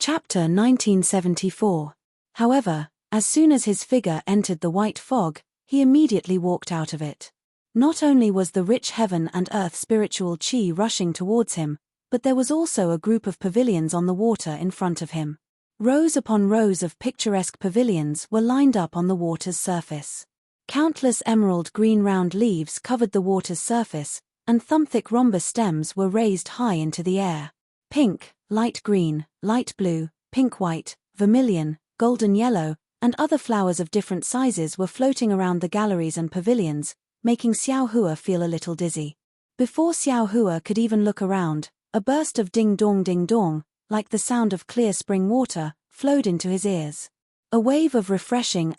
Chapter 1974. However, as soon as his figure entered the white fog, he immediately walked out of it. Not only was the rich heaven and earth spiritual chi rushing towards him, but there was also a group of pavilions on the water in front of him. Rows upon rows of picturesque pavilions were lined up on the water's surface. Countless emerald green round leaves covered the water's surface, and thumb-thick rhombus stems were raised high into the air. Pink, light green, light blue, pink-white, vermilion, golden yellow, and other flowers of different sizes were floating around the galleries and pavilions, making Xiao Hua feel a little dizzy. Before Xiao Hua could even look around, a burst of ding-dong, like the sound of clear spring water, flowed into his ears. A wave of refreshing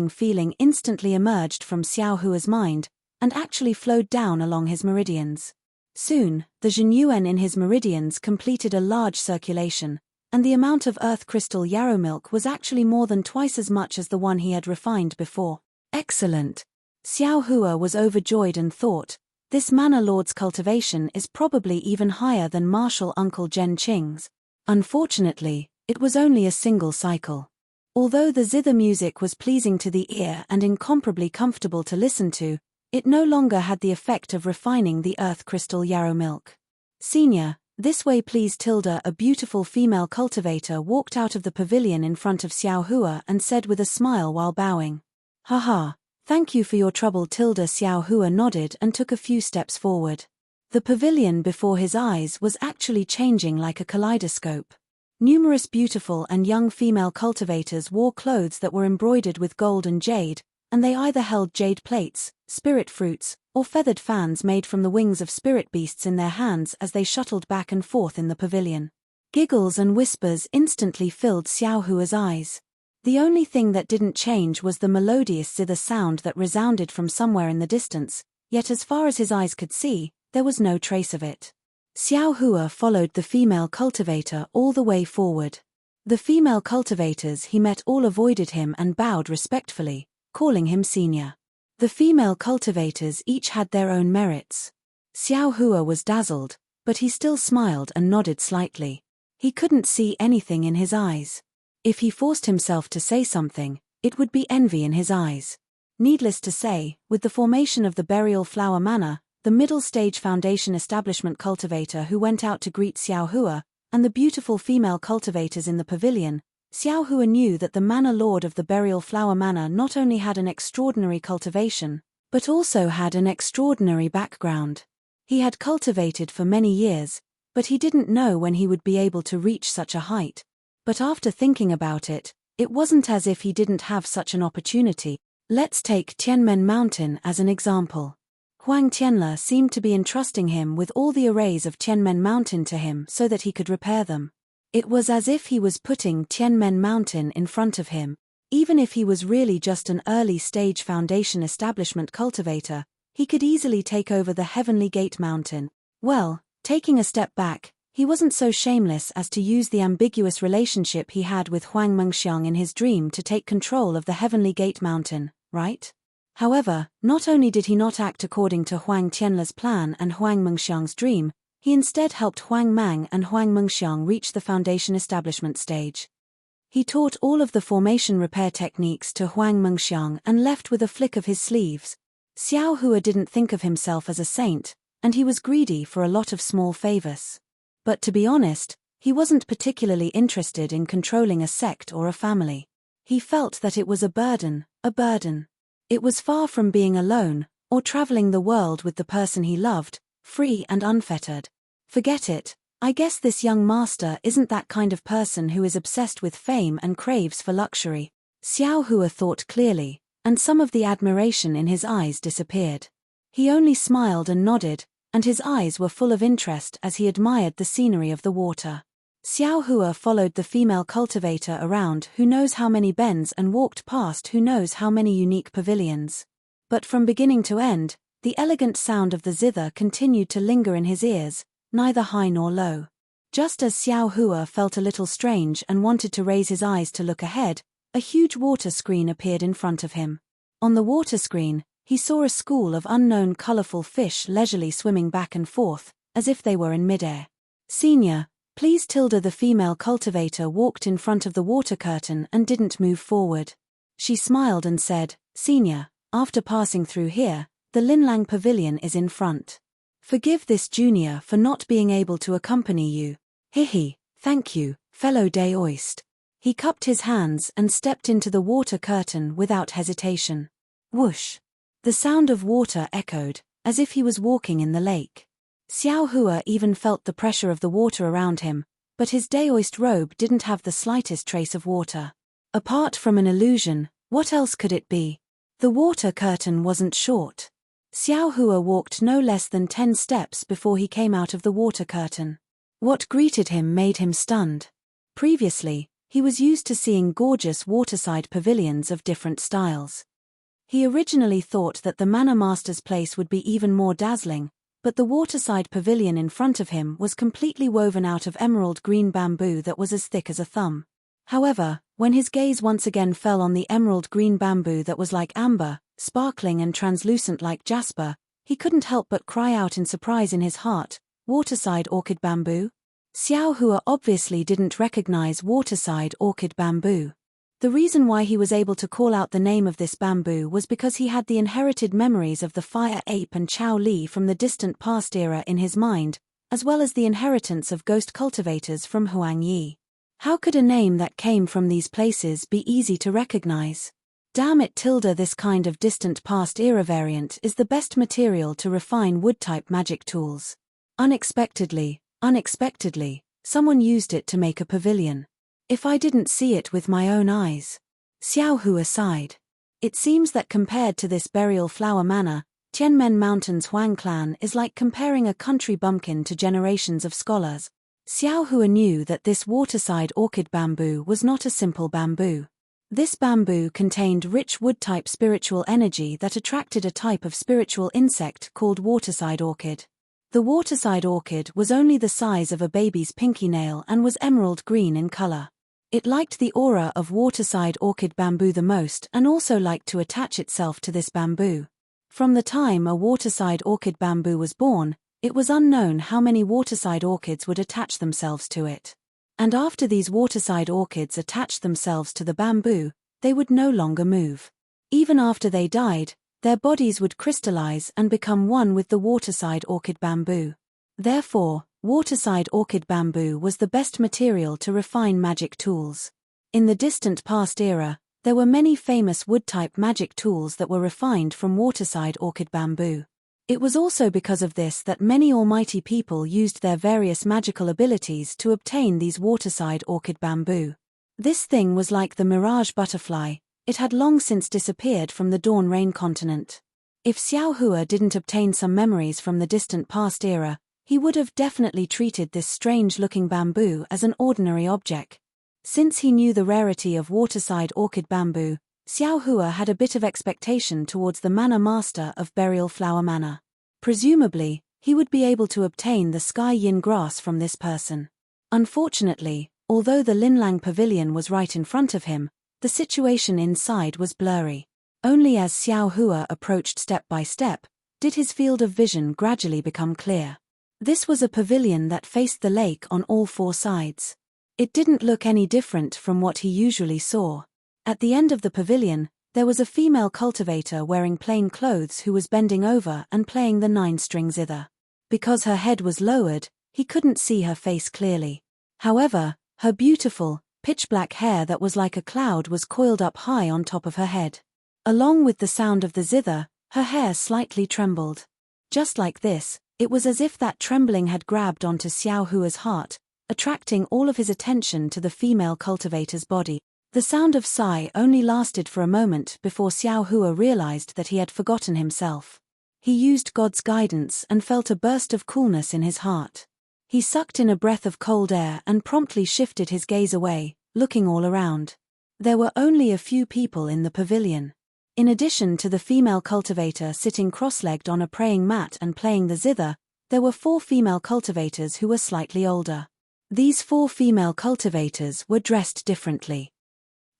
feeling instantly emerged from Xiao Hua's mind, and actually flowed down along his meridians. Soon, the Zhenyuan in his meridians completed a large circulation, and the amount of earth crystal yarrow milk was actually more than twice as much as the one he had refined before. Excellent! Xiao Hua was overjoyed and thought, this Manor Lord's cultivation is probably even higher than martial Uncle Zhen Qing's. Unfortunately, it was only a single cycle. Although the zither music was pleasing to the ear and incomparably comfortable to listen to, it no longer had the effect of refining the earth crystal yarrow milk. Senior, this way please. Tilda, a beautiful female cultivator, walked out of the pavilion in front of Xiao Hua and said with a smile while bowing. Haha, thank you for your trouble. Xiao Hua nodded and took a few steps forward. The pavilion before his eyes was actually changing like a kaleidoscope. Numerous beautiful and young female cultivators wore clothes that were embroidered with gold and jade, and they either held jade plates, spirit fruits, or feathered fans made from the wings of spirit beasts in their hands as they shuttled back and forth in the pavilion. Giggles and whispers instantly filled Xiao Hua's eyes. The only thing that didn't change was the melodious zither sound that resounded from somewhere in the distance, yet as far as his eyes could see, there was no trace of it. Xiao Hua followed the female cultivator all the way forward. The female cultivators he met all avoided him and bowed respectfully, calling him senior. The female cultivators each had their own merits. Xiao Hua was dazzled, but he still smiled and nodded slightly. He couldn't see anything in his eyes. If he forced himself to say something, it would be envy in his eyes. Needless to say, with the formation of the Burial Flower Manor, the middle stage foundation establishment cultivator who went out to greet Xiao Hua, and the beautiful female cultivators in the pavilion, Xiao Hua knew that the Manor Lord of the Burial Flower Manor not only had an extraordinary cultivation, but also had an extraordinary background. He had cultivated for many years, but he didn't know when he would be able to reach such a height. But after thinking about it, it wasn't as if he didn't have such an opportunity. Let's take Tianmen Mountain as an example. Huang Tianle seemed to be entrusting him with all the arrays of Tianmen Mountain to him so that he could repair them. It was as if he was putting Tianmen Mountain in front of him. Even if he was really just an early-stage foundation establishment cultivator, he could easily take over the Heavenly Gate Mountain. Well, taking a step back, he wasn't so shameless as to use the ambiguous relationship he had with Huang Mengxiang in his dream to take control of the Heavenly Gate Mountain, right? However, not only did he not act according to Huang Tianle's plan and Huang Mengxiang's dream, he instead helped Huang Mang and Huang Mengxiang reach the foundation establishment stage. He taught all of the formation repair techniques to Huang Mengxiang and left with a flick of his sleeves. Xiao Hua didn't think of himself as a saint, and he was greedy for a lot of small favors. But to be honest, he wasn't particularly interested in controlling a sect or a family. He felt that it was a burden. It was far from being alone, or traveling the world with the person he loved, free and unfettered. Forget it, I guess this young master isn't that kind of person who is obsessed with fame and craves for luxury. Xiao Hua thought clearly, and some of the admiration in his eyes disappeared. He only smiled and nodded, and his eyes were full of interest as he admired the scenery of the water. Xiao Hua followed the female cultivator around who knows how many bends and walked past who knows how many unique pavilions. But from beginning to end, the elegant sound of the zither continued to linger in his ears, neither high nor low. Just as Xiao Hua felt a little strange and wanted to raise his eyes to look ahead, a huge water screen appeared in front of him. On the water screen, he saw a school of unknown colorful fish leisurely swimming back and forth, as if they were in midair. Senior, Please tilde the female cultivator walked in front of the water curtain and didn't move forward. She smiled and said, Senior, after passing through here, the Linlang Pavilion is in front. Forgive this junior for not being able to accompany you. Hihi, thank you, fellow Daoist. He cupped his hands and stepped into the water curtain without hesitation. Whoosh! The sound of water echoed, as if he was walking in the lake. Xiao Hua even felt the pressure of the water around him, but his Daoist robe didn't have the slightest trace of water. Apart from an illusion, what else could it be? The water curtain wasn't short. Xiao Hua walked no less than 10 steps before he came out of the water curtain. What greeted him made him stunned. Previously, he was used to seeing gorgeous waterside pavilions of different styles. He originally thought that the Manor Master's place would be even more dazzling, but the waterside pavilion in front of him was completely woven out of emerald green bamboo that was as thick as a thumb. However, when his gaze once again fell on the emerald green bamboo that was like amber, sparkling and translucent like jasper, he couldn't help but cry out in surprise in his heart, waterside orchid bamboo? Xiao Hua obviously didn't recognize waterside orchid bamboo. The reason why he was able to call out the name of this bamboo was because he had the inherited memories of the fire ape and Chao Li from the distant past era in his mind, as well as the inheritance of ghost cultivators from Huang Yi. How could a name that came from these places be easy to recognize? Damn it, this kind of distant past era variant is the best material to refine wood-type magic tools. Unexpectedly, someone used it to make a pavilion. If I didn't see it with my own eyes. Xiao Hua sighed. It seems that compared to this burial flower manor, Tianmen Mountain's Huang clan is like comparing a country bumpkin to generations of scholars. Xiao Hua knew that this waterside orchid bamboo was not a simple bamboo. This bamboo contained rich wood-type spiritual energy that attracted a type of spiritual insect called waterside orchid. The waterside orchid was only the size of a baby's pinky nail and was emerald green in color. It liked the aura of waterside orchid bamboo the most and also liked to attach itself to this bamboo. From the time a waterside orchid bamboo was born, it was unknown how many waterside orchids would attach themselves to it. And after these waterside orchids attached themselves to the bamboo, they would no longer move. Even after they died, their bodies would crystallize and become one with the waterside orchid bamboo. Therefore, waterside orchid bamboo was the best material to refine magic tools. In the distant past era, there were many famous wood-type magic tools that were refined from waterside orchid bamboo. It was also because of this that many almighty people used their various magical abilities to obtain these waterside orchid bamboo. This thing was like the mirage butterfly, it had long since disappeared from the Dawn Rain continent. If Xiao Hua didn't obtain some memories from the distant past era, he would have definitely treated this strange-looking bamboo as an ordinary object. Since he knew the rarity of waterside orchid bamboo, Xiao Hua had a bit of expectation towards the Manor Master of Burial Flower Manor. Presumably, he would be able to obtain the Sky Yin grass from this person. Unfortunately, although the Linlang Pavilion was right in front of him, the situation inside was blurry. Only as Xiao Hua approached step by step, did his field of vision gradually become clear. This was a pavilion that faced the lake on all 4 sides. It didn't look any different from what he usually saw. At the end of the pavilion, there was a female cultivator wearing plain clothes who was bending over and playing the 9-string zither. Because her head was lowered, he couldn't see her face clearly. However, her beautiful, pitch-black hair that was like a cloud was coiled up high on top of her head. Along with the sound of the zither, her hair slightly trembled. Just like this, it was as if that trembling had grabbed onto Xiao Hua's heart, attracting all of his attention to the female cultivator's body. The sound of sigh only lasted for a moment before Xiao Hua realized that he had forgotten himself. He used God's guidance and felt a burst of coolness in his heart. He sucked in a breath of cold air and promptly shifted his gaze away, looking all around. There were only a few people in the pavilion. In addition to the female cultivator sitting cross-legged on a praying mat and playing the zither, there were 4 female cultivators who were slightly older. These 4 female cultivators were dressed differently.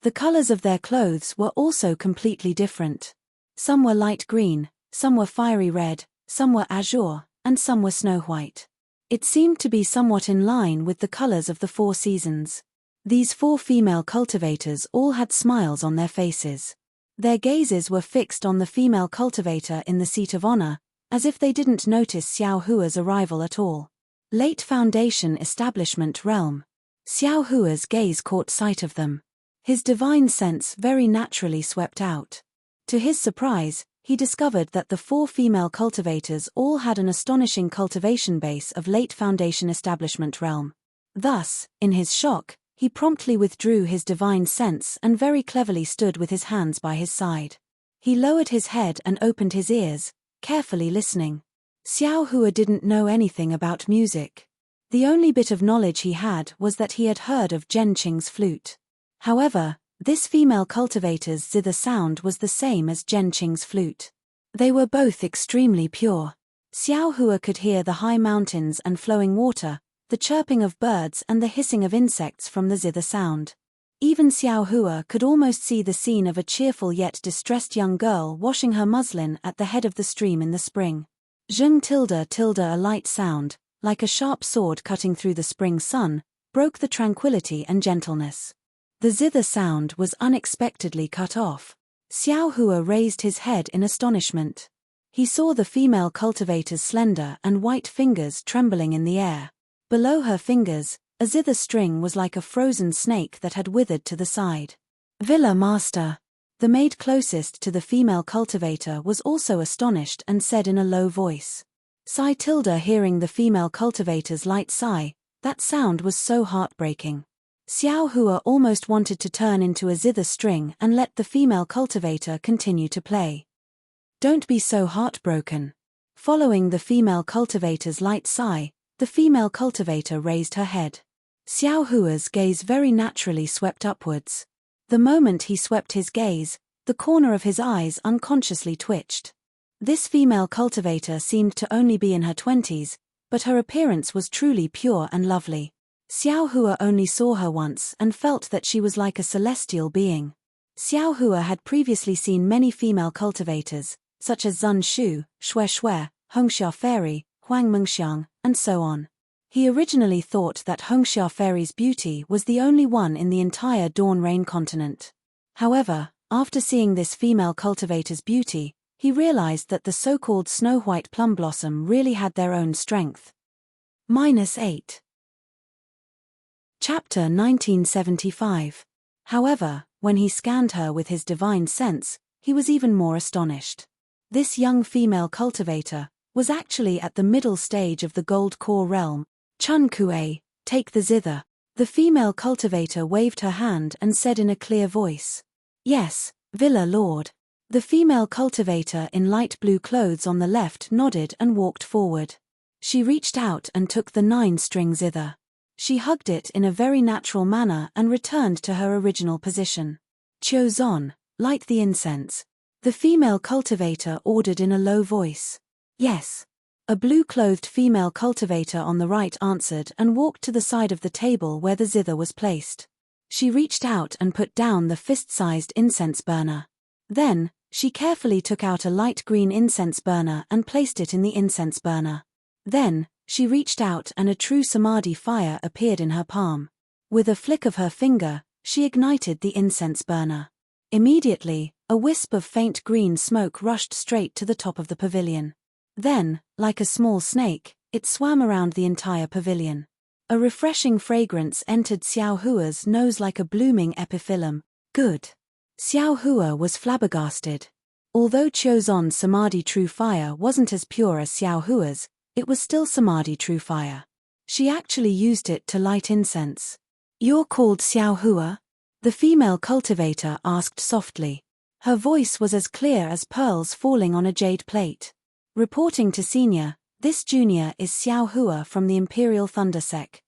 The colors of their clothes were also completely different. Some were light green, some were fiery red, some were azure, and some were snow white. It seemed to be somewhat in line with the colors of the 4 seasons. These 4 female cultivators all had smiles on their faces. Their gazes were fixed on the female cultivator in the seat of honor, as if they didn't notice Xiao Hua's arrival at all. Late Foundation Establishment Realm. Xiao Hua's gaze caught sight of them. His divine sense very naturally swept out. To his surprise, he discovered that the 4 female cultivators all had an astonishing cultivation base of Late Foundation Establishment Realm. Thus, in his shock, he promptly withdrew his divine sense and very cleverly stood with his hands by his side. He lowered his head and opened his ears, carefully listening. Xiao Hua didn't know anything about music. The only bit of knowledge he had was that he had heard of Zhen Qing's flute. However, this female cultivator's zither sound was the same as Zhen Qing's flute. They were both extremely pure. Xiao Hua could hear the high mountains and flowing water, the chirping of birds and the hissing of insects from the zither sound. Even Xiao Hua could almost see the scene of a cheerful yet distressed young girl washing her muslin at the head of the stream in the spring. Zheng tilde a light sound, like a sharp sword cutting through the spring sun, broke the tranquility and gentleness. The zither sound was unexpectedly cut off. Xiao Hua raised his head in astonishment. He saw the female cultivator's slender and white fingers trembling in the air. Below her fingers, a zither string was like a frozen snake that had withered to the side. Villa Master. The maid closest to the female cultivator was also astonished and said in a low voice. Sigh tilde hearing the female cultivator's light sigh, that sound was so heartbreaking. Xiao Hua almost wanted to turn into a zither string and let the female cultivator continue to play. Don't be so heartbroken. Following the female cultivator's light sigh, the female cultivator raised her head. Xiao Hua's gaze very naturally swept upwards. The moment he swept his gaze, the corner of his eyes unconsciously twitched. This female cultivator seemed to only be in her 20s, but her appearance was truly pure and lovely. Xiao Hua only saw her once and felt that she was like a celestial being. Xiao Hua had previously seen many female cultivators, such as Zun Shu, Xue Xue, Hongxia Fairy, Huang Mengxiang, and so on. He originally thought that Hongxia Fairy's beauty was the only one in the entire Dawn Rain continent. However, after seeing this female cultivator's beauty, he realized that the so-called Snow White Plum Blossom really had their own strength. -8. Chapter 1975. However, when he scanned her with his divine sense, he was even more astonished. This young female cultivator was actually at the middle stage of the Gold Core realm. Chun Kue, take the zither. The female cultivator waved her hand and said in a clear voice. Yes, Villa Lord. The female cultivator in light blue clothes on the left nodded and walked forward. She reached out and took the 9-string zither. She hugged it in a very natural manner and returned to her original position. Qiu Zon, light the incense. The female cultivator ordered in a low voice. Yes. A blue-clothed female cultivator on the right answered and walked to the side of the table where the zither was placed. She reached out and put down the fist-sized incense burner. Then, she carefully took out a light green incense burner and placed it in the incense burner. Then, she reached out and a true samadhi fire appeared in her palm. With a flick of her finger, she ignited the incense burner. Immediately, a wisp of faint green smoke rushed straight to the top of the pavilion. Then, like a small snake, it swam around the entire pavilion. A refreshing fragrance entered Xiao Hua's nose like a blooming epiphyllum. Good. Xiao Hua was flabbergasted. Although Qiuzon's Samadhi True Fire wasn't as pure as Xiao Hua's, it was still Samadhi True Fire. She actually used it to light incense. You're called Xiao Hua? The female cultivator asked softly. Her voice was as clear as pearls falling on a jade plate. Reporting to Senior, this junior is Xiao Hua from the Imperial Thunder Sec.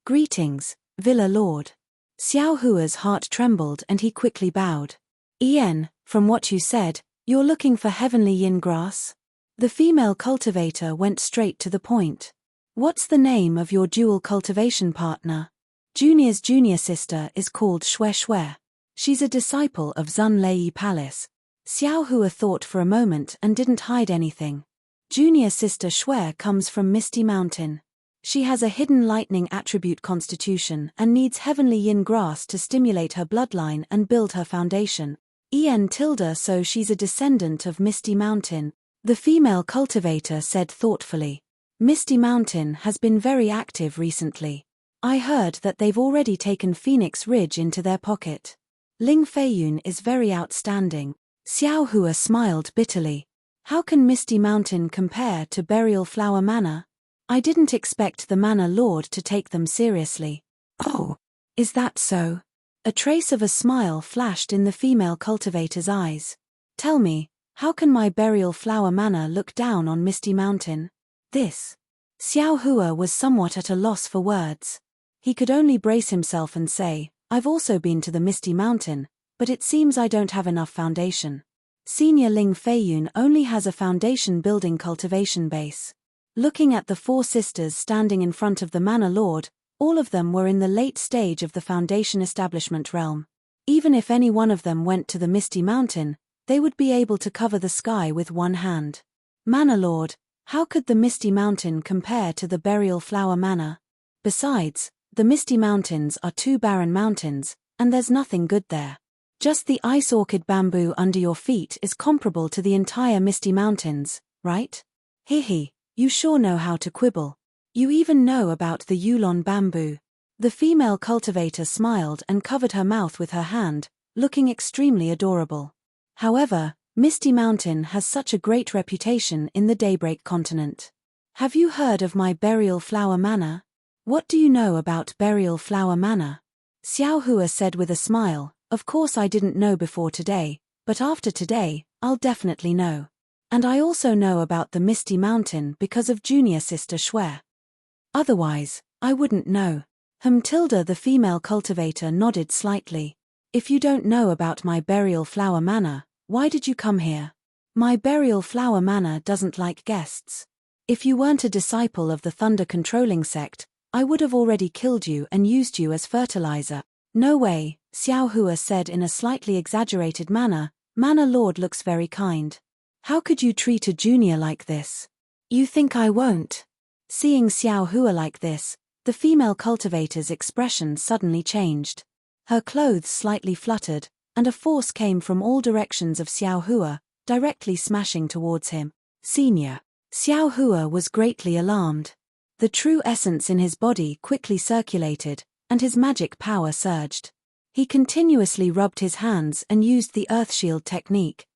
Greetings, Villa Lord. Xiao Hua's heart trembled and he quickly bowed. Ian, from what you said, you're looking for heavenly yin grass? The female cultivator went straight to the point. What's the name of your dual cultivation partner? Junior's junior sister is called Xue Xue. She's a disciple of Zun Lei Palace. Xiao Hua thought for a moment and didn't hide anything. Junior sister Xue comes from Misty Mountain. She has a hidden lightning attribute constitution and needs heavenly yin grass to stimulate her bloodline and build her foundation. So she's a descendant of Misty Mountain, the female cultivator said thoughtfully. Misty Mountain has been very active recently. I heard that they've already taken Phoenix Ridge into their pocket. Ling Feiyun is very outstanding. Xiao Hua smiled bitterly. How can Misty Mountain compare to Burial Flower Manor? I didn't expect the Manor Lord to take them seriously. Oh, is that so? A trace of a smile flashed in the female cultivator's eyes. Tell me, how can my Burial Flower Manor look down on Misty Mountain? This. Xiao Hua was somewhat at a loss for words. He could only brace himself and say, I've also been to the Misty Mountain, but it seems I don't have enough foundation. Senior Ling Feiyun only has a foundation building cultivation base. Looking at the four sisters standing in front of the Manor Lord, all of them were in the late stage of the foundation establishment realm. Even if any one of them went to the Misty Mountain, they would be able to cover the sky with one hand. Manor Lord, how could the Misty Mountain compare to the Burial Flower Manor? Besides, the Misty Mountains are two barren mountains, and there's nothing good there. Just the ice orchid bamboo under your feet is comparable to the entire Misty Mountains, right? Hehe, you sure know how to quibble. You even know about the Yulon bamboo. The female cultivator smiled and covered her mouth with her hand, looking extremely adorable. However, Misty Mountain has such a great reputation in the Daybreak continent. Have you heard of my Burial Flower Manor? What do you know about Burial Flower Manor? Xiao Hua said with a smile, of course I didn't know before today, but after today, I'll definitely know. And I also know about the Misty Mountain because of junior sister Shui. Otherwise, I wouldn't know. The female cultivator nodded slightly. If you don't know about my Burial Flower Manor, why did you come here? My Burial Flower Manor doesn't like guests. If you weren't a disciple of the Thunder Controlling Sect, I would have already killed you and used you as fertilizer. No way, Xiao Hua said in a slightly exaggerated manner. Manor Lord looks very kind. How could you treat a junior like this? You think I won't? Seeing Xiao Hua like this, the female cultivator's expression suddenly changed. Her clothes slightly fluttered, and a force came from all directions of Xiao Hua, directly smashing towards him. Senior. Xiao Hua was greatly alarmed. The true essence in his body quickly circulated, and his magic power surged. He continuously rubbed his hands and used the Earth Shield technique.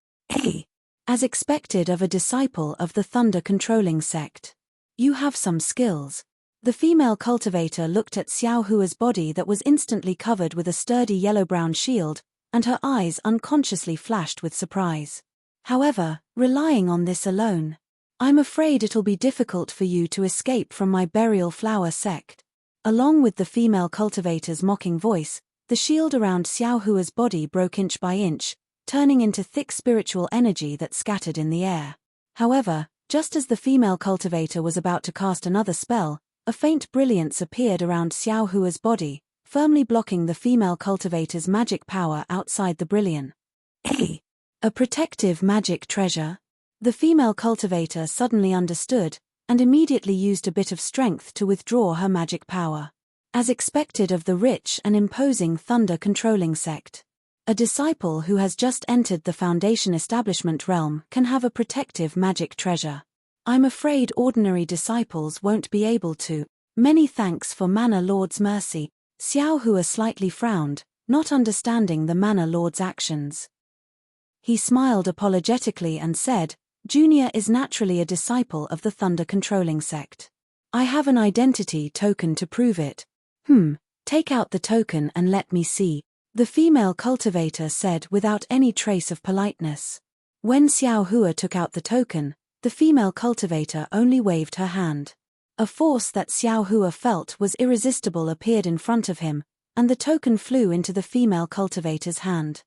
As expected of a disciple of the Thunder Controlling Sect. You have some skills. The female cultivator looked at Xiao Hua's body that was instantly covered with a sturdy yellow-brown shield, and her eyes unconsciously flashed with surprise. However, relying on this alone, I'm afraid it'll be difficult for you to escape from my Burial Flower Sect. Along with the female cultivator's mocking voice, the shield around Xiao Hua's body broke inch by inch, turning into thick spiritual energy that scattered in the air. However, just as the female cultivator was about to cast another spell, a faint brilliance appeared around Xiao Hua's body, firmly blocking the female cultivator's magic power outside the brilliance. A protective magic treasure? The female cultivator suddenly understood, and immediately used a bit of strength to withdraw her magic power. As expected of the rich and imposing Thunder Controlling Sect. A disciple who has just entered the Foundation Establishment realm can have a protective magic treasure. I'm afraid ordinary disciples won't be able to. Many thanks for Manor Lord's mercy. Xiao Hua slightly frowned, not understanding the Manor Lord's actions. He smiled apologetically and said, Junior is naturally a disciple of the Thunder Controlling Sect. I have an identity token to prove it. Take out the token and let me see. The female cultivator said without any trace of politeness. When Xiao Hua took out the token, the female cultivator only waved her hand. A force that Xiao Hua felt was irresistible appeared in front of him, and the token flew into the female cultivator's hand.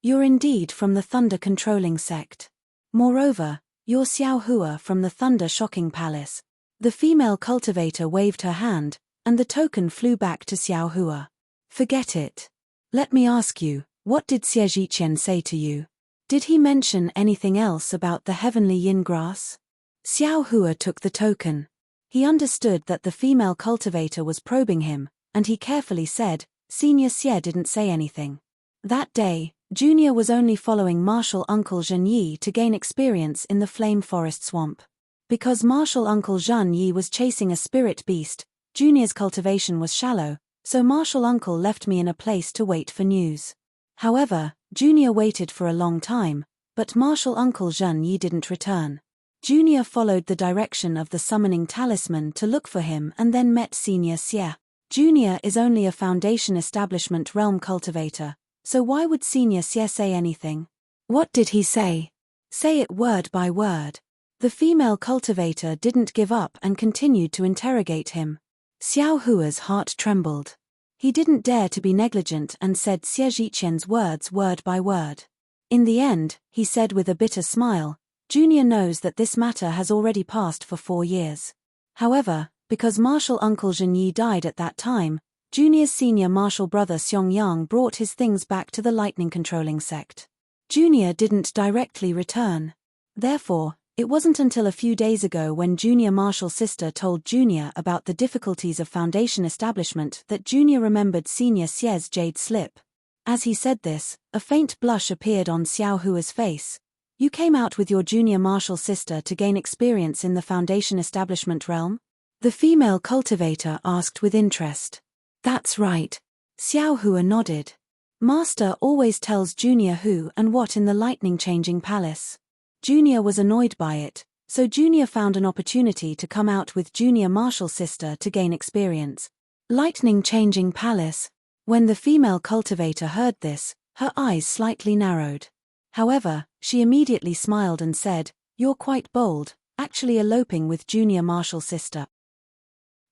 You're indeed from the Thunder Controlling Sect. Moreover, you're Xiao Hua from the Thunder Shocking Palace. The female cultivator waved her hand, and the token flew back to Xiao Hua. Forget it. Let me ask you, what did Xie Zhiqian say to you? Did he mention anything else about the heavenly yin grass? Xiao Hua took the token. He understood that the female cultivator was probing him, and he carefully said, Senior Xie didn't say anything. That day, Junior was only following Martial Uncle Zhen Yi to gain experience in the Flame Forest Swamp. Because Martial Uncle Zhen Yi was chasing a spirit beast, Junior's cultivation was shallow, so Martial Uncle left me in a place to wait for news. However, Junior waited for a long time, but Martial Uncle Zhen Yi didn't return. Junior followed the direction of the summoning talisman to look for him and then met Senior Xie. Junior is only a Foundation Establishment realm cultivator, so why would Senior Xie say anything? What did he say? Say it word by word. The female cultivator didn't give up and continued to interrogate him. Xiao Hua's heart trembled. He didn't dare to be negligent and said Xie Zhiqian's words word by word. In the end, he said with a bitter smile, Junior knows that this matter has already passed for 4 years. However, because Martial Uncle Zhen Yi died at that time, Junior's senior martial brother Xiong Yang brought his things back to the lightning controlling sect. Junior didn't directly return. Therefore, it wasn't until a few days ago when Junior Martial sister told Junior about the difficulties of Foundation establishment that Junior remembered Senior Xie's jade slip. As he said this, a faint blush appeared on Xiao Hua's face. You came out with your Junior Martial sister to gain experience in the Foundation establishment realm? The female cultivator asked with interest. That's right. Xiao Hua nodded. Master always tells Junior who and what in the lightning-changing palace. Junior was annoyed by it, so Junior found an opportunity to come out with Junior Martial sister to gain experience. Lightning-changing palace. When the female cultivator heard this, her eyes slightly narrowed. However, she immediately smiled and said, You're quite bold, actually eloping with Junior Martial sister.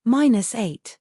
-8.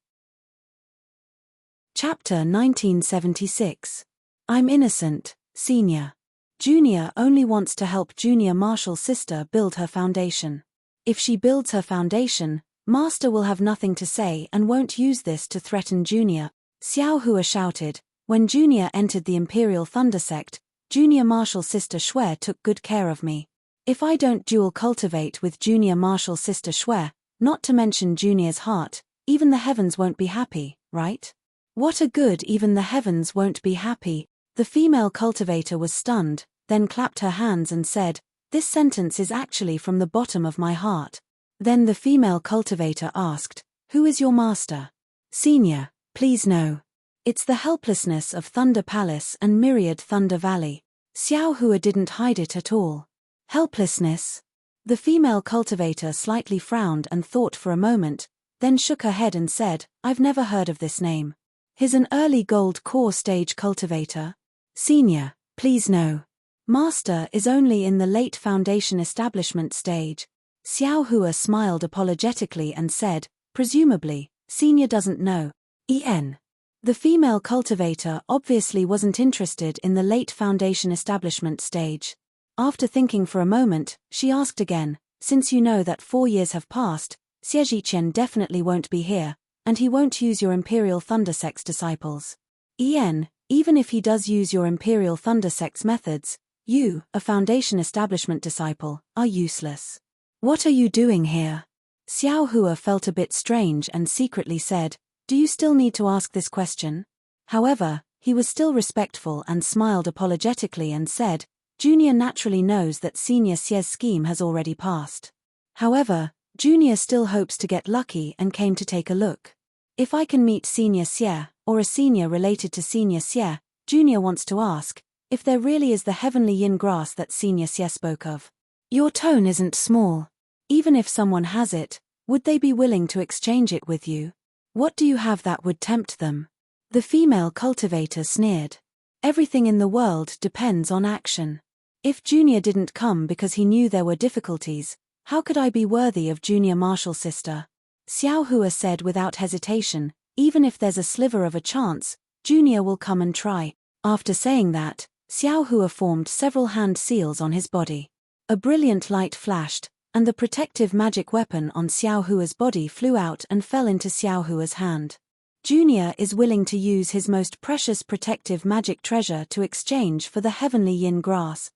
Chapter 1976. I'm innocent, Senior. Junior only wants to help Junior Martial sister build her foundation. If she builds her foundation, Master will have nothing to say and won't use this to threaten Junior. Xiao Hua shouted. When Junior entered the Imperial Thunder Sect, Junior Martial sister Shui took good care of me. If I don't dual cultivate with Junior Martial sister Shui, not to mention Junior's heart, even the heavens won't be happy, right? What a good even the heavens won't be happy. The female cultivator was stunned, then clapped her hands and said, This sentence is actually from the bottom of my heart. Then the female cultivator asked, Who is your master? Senior, please no. It's the helplessness of Thunder Palace and Myriad Thunder Valley. Xiao Hua didn't hide it at all. Helplessness? The female cultivator slightly frowned and thought for a moment, then shook her head and said, I've never heard of this name. He's an early gold core stage cultivator. Senior, please no. Master is only in the late foundation establishment stage. Xiao Hua smiled apologetically and said, Presumably, Senior doesn't know. En. The female cultivator obviously wasn't interested in the late foundation establishment stage. After thinking for a moment, she asked again, Since you know that 4 years have passed, Xie Zhiqian definitely won't be here, and he won't use your Imperial Thunder Sect's disciples. Even if he does use your Imperial Thunder Sect's methods, you, a Foundation Establishment disciple, are useless. What are you doing here? Xiao Hua felt a bit strange and secretly said, Do you still need to ask this question? However, he was still respectful and smiled apologetically and said, Junior naturally knows that Senior Xie's scheme has already passed. However, Junior still hopes to get lucky and came to take a look. If I can meet Senior Xie, or a senior related to Senior Xie, Junior wants to ask, if there really is the heavenly yin grass that Senior Xie spoke of. Your tone isn't small. Even if someone has it, would they be willing to exchange it with you? What do you have that would tempt them? The female cultivator sneered. Everything in the world depends on action. If Junior didn't come because he knew there were difficulties, how could I be worthy of Junior Martial sister? Xiao Hua said without hesitation, even if there's a sliver of a chance, Junior will come and try. After saying that, Xiao Hua formed several hand seals on his body. A brilliant light flashed, and the protective magic weapon on Xiao Hua's body flew out and fell into Xiao Hua's hand. Junior is willing to use his most precious protective magic treasure to exchange for the heavenly yin grass.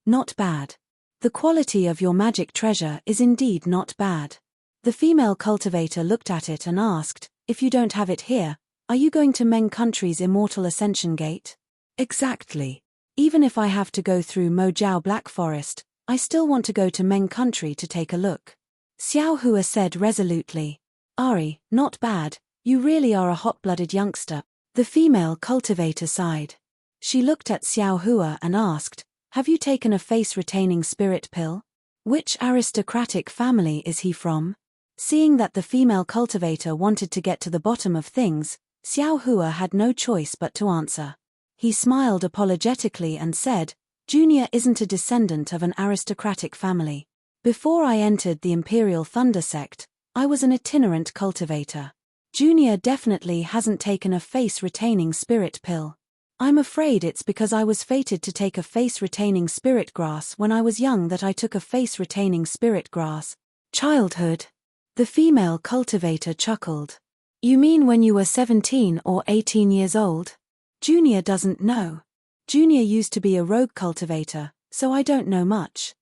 Not bad. The quality of your magic treasure is indeed not bad. The female cultivator looked at it and asked, if you don't have it here, are you going to Meng Country's Immortal Ascension Gate? Exactly. Even if I have to go through Mojiao Black Forest, I still want to go to Meng Country to take a look. Xiao Hua said resolutely. Ari, not bad, you really are a hot-blooded youngster. The female cultivator sighed. She looked at Xiao Hua and asked, have you taken a face-retaining spirit pill? Which aristocratic family is he from? Seeing that the female cultivator wanted to get to the bottom of things, Xiao Hua had no choice but to answer. He smiled apologetically and said, Junior isn't a descendant of an aristocratic family. Before I entered the Imperial Thunder Sect, I was an itinerant cultivator. Junior definitely hasn't taken a face-retaining spirit pill. I'm afraid it's because I was fated to take a face-retaining spirit grass when I was young that I took a face-retaining spirit grass. Childhood. The female cultivator chuckled. You mean when you were 17 or 18 years old? Junior doesn't know. Junior used to be a rogue cultivator, so I don't know much.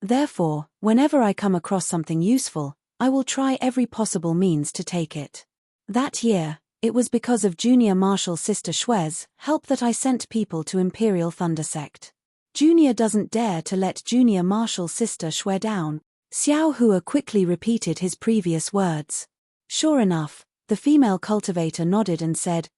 Therefore, whenever I come across something useful, I will try every possible means to take it. That year, it was because of Junior Marshal Sister Shue's help that I sent people to Imperial Thunder Sect. Junior doesn't dare to let Junior Marshal Sister Shue down. Xiao Hua quickly repeated his previous words. Sure enough, the female cultivator nodded and said,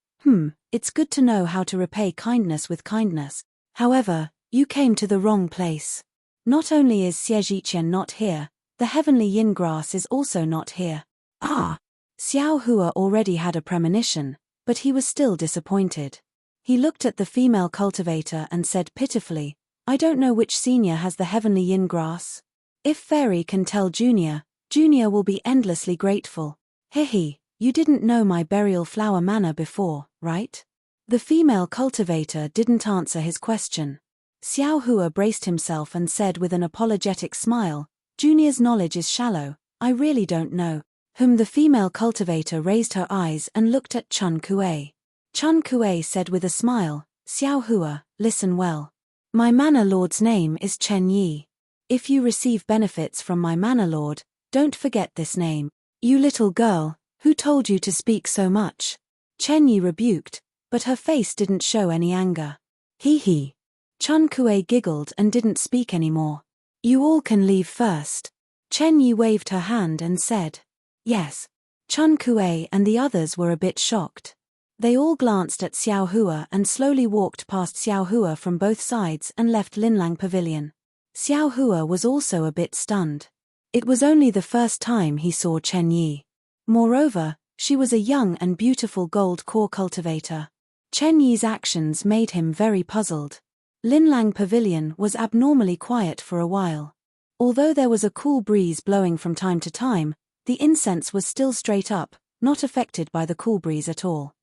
it's good to know how to repay kindness with kindness. However, you came to the wrong place. Not only is Xiejiqian not here, the heavenly yin grass is also not here. Ah! Xiao Hua already had a premonition, but he was still disappointed. He looked at the female cultivator and said pitifully, I don't know which senior has the heavenly yin grass. If Fairy can tell Junior, Junior will be endlessly grateful. Hehe, you didn't know my burial flower manor before, right? The female cultivator didn't answer his question. Xiao Hua braced himself and said with an apologetic smile, Junior's knowledge is shallow, I really don't know. The female cultivator raised her eyes and looked at Chun Kuei. Chun Kuei said with a smile, Xiao Hua, listen well. My manor lord's name is Chen Yi. If you receive benefits from my manor lord, don't forget this name. You little girl, who told you to speak so much? Chen Yi rebuked, but her face didn't show any anger. Hee. Chun Kuei giggled and didn't speak anymore. You all can leave first. Chen Yi waved her hand and said, yes. Chun Kuei and the others were a bit shocked. They all glanced at Xiao Hua and slowly walked past Xiao Hua from both sides and left Linlang Pavilion. Xiao Hua was also a bit stunned. It was only the first time he saw Chen Yi. Moreover, she was a young and beautiful gold core cultivator. Chen Yi's actions made him very puzzled. Linlang Pavilion was abnormally quiet for a while. Although there was a cool breeze blowing from time to time, the incense was still straight up, not affected by the cool breeze at all.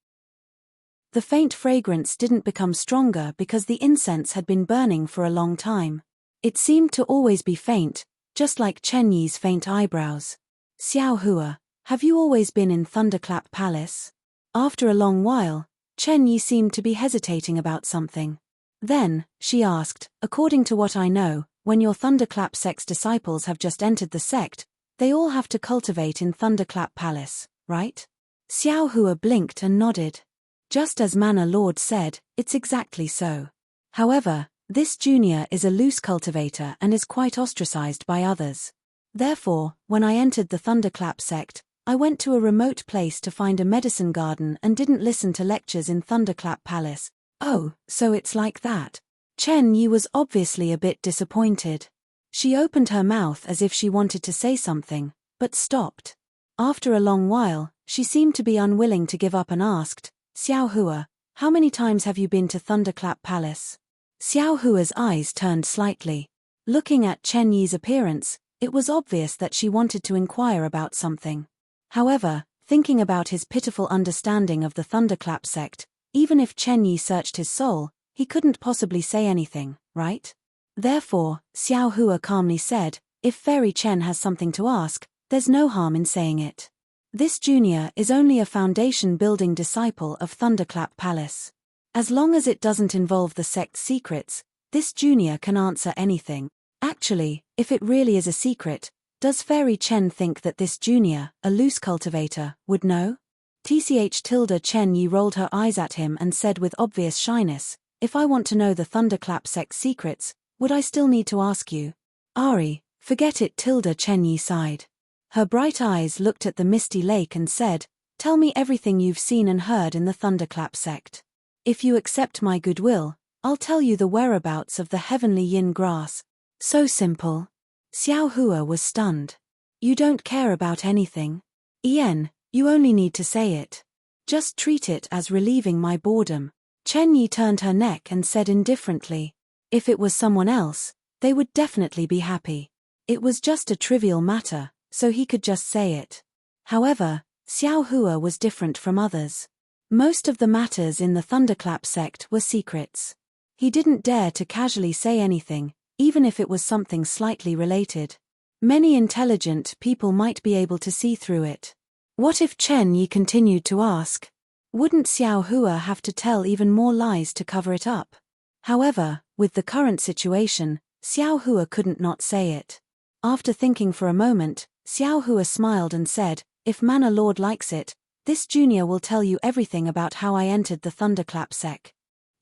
The faint fragrance didn't become stronger because the incense had been burning for a long time. It seemed to always be faint, just like Chen Yi's faint eyebrows. Xiao Hua, have you always been in Thunderclap Palace? After a long while, Chen Yi seemed to be hesitating about something. Then, she asked, according to what I know, when your Thunderclap sect's disciples have just entered the sect, they all have to cultivate in Thunderclap Palace, right? Xiao Hua blinked and nodded. Just as Manor Lord said, it's exactly so. However, this junior is a loose cultivator and is quite ostracized by others. Therefore, when I entered the Thunderclap sect, I went to a remote place to find a medicine garden and didn't listen to lectures in Thunderclap Palace. Oh, so it's like that. Chen Yi was obviously a bit disappointed. She opened her mouth as if she wanted to say something, but stopped. After a long while, she seemed to be unwilling to give up and asked, Xiao Hua, how many times have you been to Thunderclap Palace? Xiao Hua's eyes turned slightly. Looking at Chen Yi's appearance, it was obvious that she wanted to inquire about something. However, thinking about his pitiful understanding of the Thunderclap sect, even if Chen Yi searched his soul, he couldn't possibly say anything, right? Therefore, Xiao Hua calmly said, if Fairy Chen has something to ask, there's no harm in saying it. This junior is only a foundation-building disciple of Thunderclap Palace. As long as it doesn't involve the sect's secrets, this junior can answer anything. Actually, if it really is a secret, Does Fairy Chen think that this junior, a loose cultivator, would know? Chen Yi rolled her eyes at him and said with obvious shyness, if I want to know the Thunderclap sect's secrets, would I still need to ask you? Ari, forget it. Chen Yi sighed. Her bright eyes looked at the misty lake and said, tell me everything you've seen and heard in the Thunderclap sect. If you accept my goodwill, I'll tell you the whereabouts of the heavenly yin grass. So simple. Xiao Hua was stunned. You don't care about anything? Ian, you only need to say it. Just treat it as relieving my boredom. Chen Yi turned her neck and said indifferently. If it was someone else, they would definitely be happy. It was just a trivial matter, so he could just say it. However, Xiao Hua was different from others. Most of the matters in the Thunderclap sect were secrets. He didn't dare to casually say anything, even if it was something slightly related. Many intelligent people might be able to see through it. What if Chen Yi continued to ask? Wouldn't Xiao Hua have to tell even more lies to cover it up? However, with the current situation, Xiao Hua couldn't not say it. After thinking for a moment, Xiao Hua smiled and said, if Manor Lord likes it, this junior will tell you everything about how I entered the Thunderclap sect.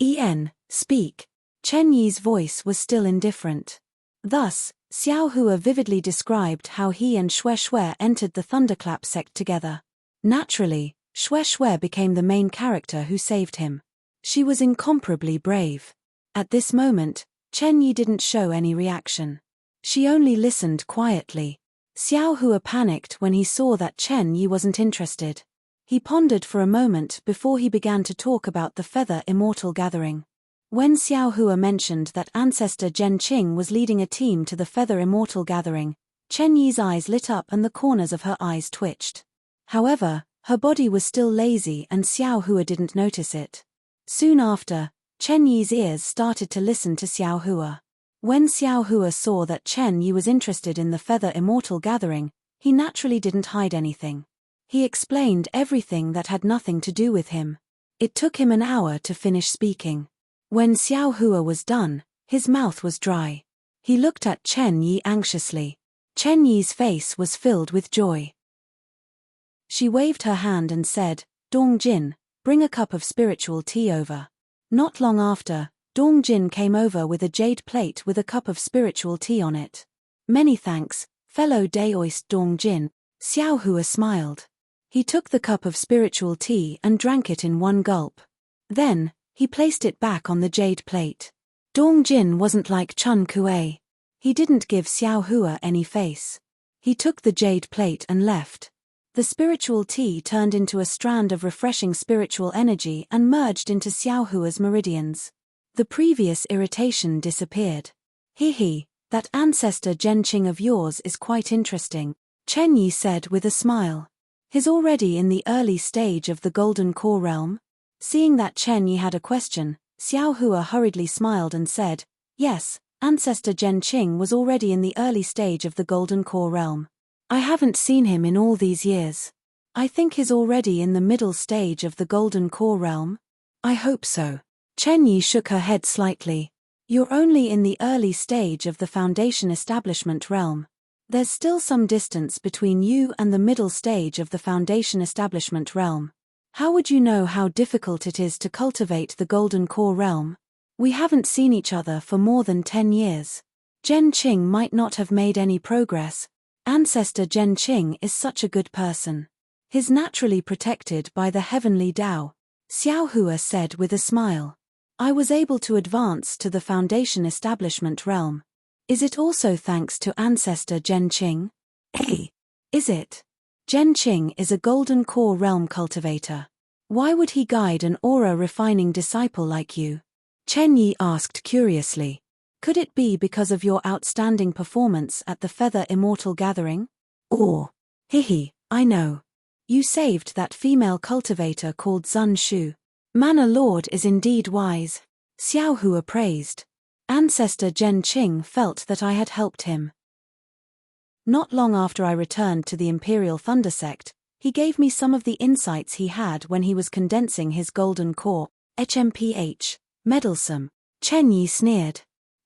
En, speak. Chen Yi's voice was still indifferent. Thus, Xiao Hua vividly described how he and Xue entered the Thunderclap sect together. Naturally, Xue became the main character who saved him. She was incomparably brave. At this moment, Chen Yi didn't show any reaction. She only listened quietly. Xiao Hua panicked when he saw that Chen Yi wasn't interested. He pondered for a moment before he began to talk about the Feather Immortal Gathering. When Xiao Hua mentioned that ancestor Zhen Qing was leading a team to the Feather Immortal Gathering, Chen Yi's eyes lit up and the corners of her eyes twitched. However, her body was still lazy and Xiao Hua didn't notice it. Soon after, Chen Yi's ears started to listen to Xiao Hua. When Xiao Hua saw that Chen Yi was interested in the Feather Immortal Gathering, he naturally didn't hide anything. He explained everything that had nothing to do with him. It took him an hour to finish speaking. When Xiao Hua was done, his mouth was dry. He looked at Chen Yi anxiously. Chen Yi's face was filled with joy. She waved her hand and said, Dong Jin, bring a cup of spiritual tea over. Not long after, Dong Jin came over with a jade plate with a cup of spiritual tea on it. Many thanks, fellow Daoist Dong Jin. Xiao Hua smiled. He took the cup of spiritual tea and drank it in one gulp. Then, he placed it back on the jade plate. Dong Jin wasn't like Chun Kuei. He didn't give Xiao Hua any face. He took the jade plate and left. The spiritual tea turned into a strand of refreshing spiritual energy and merged into Xiao Hua's meridians. The previous irritation disappeared. He, that ancestor Zhen Qing of yours is quite interesting, Chen Yi said with a smile. He's already in the early stage of the Golden Core realm? Seeing that Chen Yi had a question, Xiao Hua hurriedly smiled and said, yes, ancestor Zhen Qing was already in the early stage of the Golden Core realm. I haven't seen him in all these years. I think he's already in the middle stage of the Golden Core realm. I hope so. Chen Yi shook her head slightly. You're only in the early stage of the Foundation Establishment realm. There's still some distance between you and the middle stage of the Foundation Establishment realm. How would you know how difficult it is to cultivate the Golden Core realm? We haven't seen each other for more than 10 years. Zhen Qing might not have made any progress. Ancestor Zhen Qing is such a good person. He's naturally protected by the heavenly Tao, Xiao Hua said with a smile. I was able to advance to the Foundation Establishment realm. Is it also thanks to ancestor Zhen Qing? Hey, is it? Zhen Qing is a Golden Core realm cultivator. Why would he guide an aura-refining disciple like you? Chen Yi asked curiously. Could it be because of your outstanding performance at the Feather Immortal Gathering? Or, I know. You saved that female cultivator called Zun Shu. Manor Lord is indeed wise. Xiao Hua praised. Ancestor Zhen Qing felt that I had helped him. Not long after I returned to the Imperial Thunder Sect, he gave me some of the insights he had when he was condensing his Golden Core, HMPH, meddlesome. Chen Yi sneered.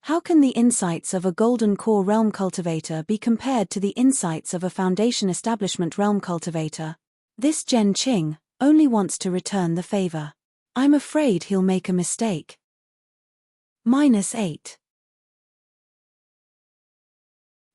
How can the insights of a golden core realm cultivator be compared to the insights of a foundation establishment realm cultivator? This Zhen Qing only wants to return the favor. I'm afraid he'll make a mistake. -8.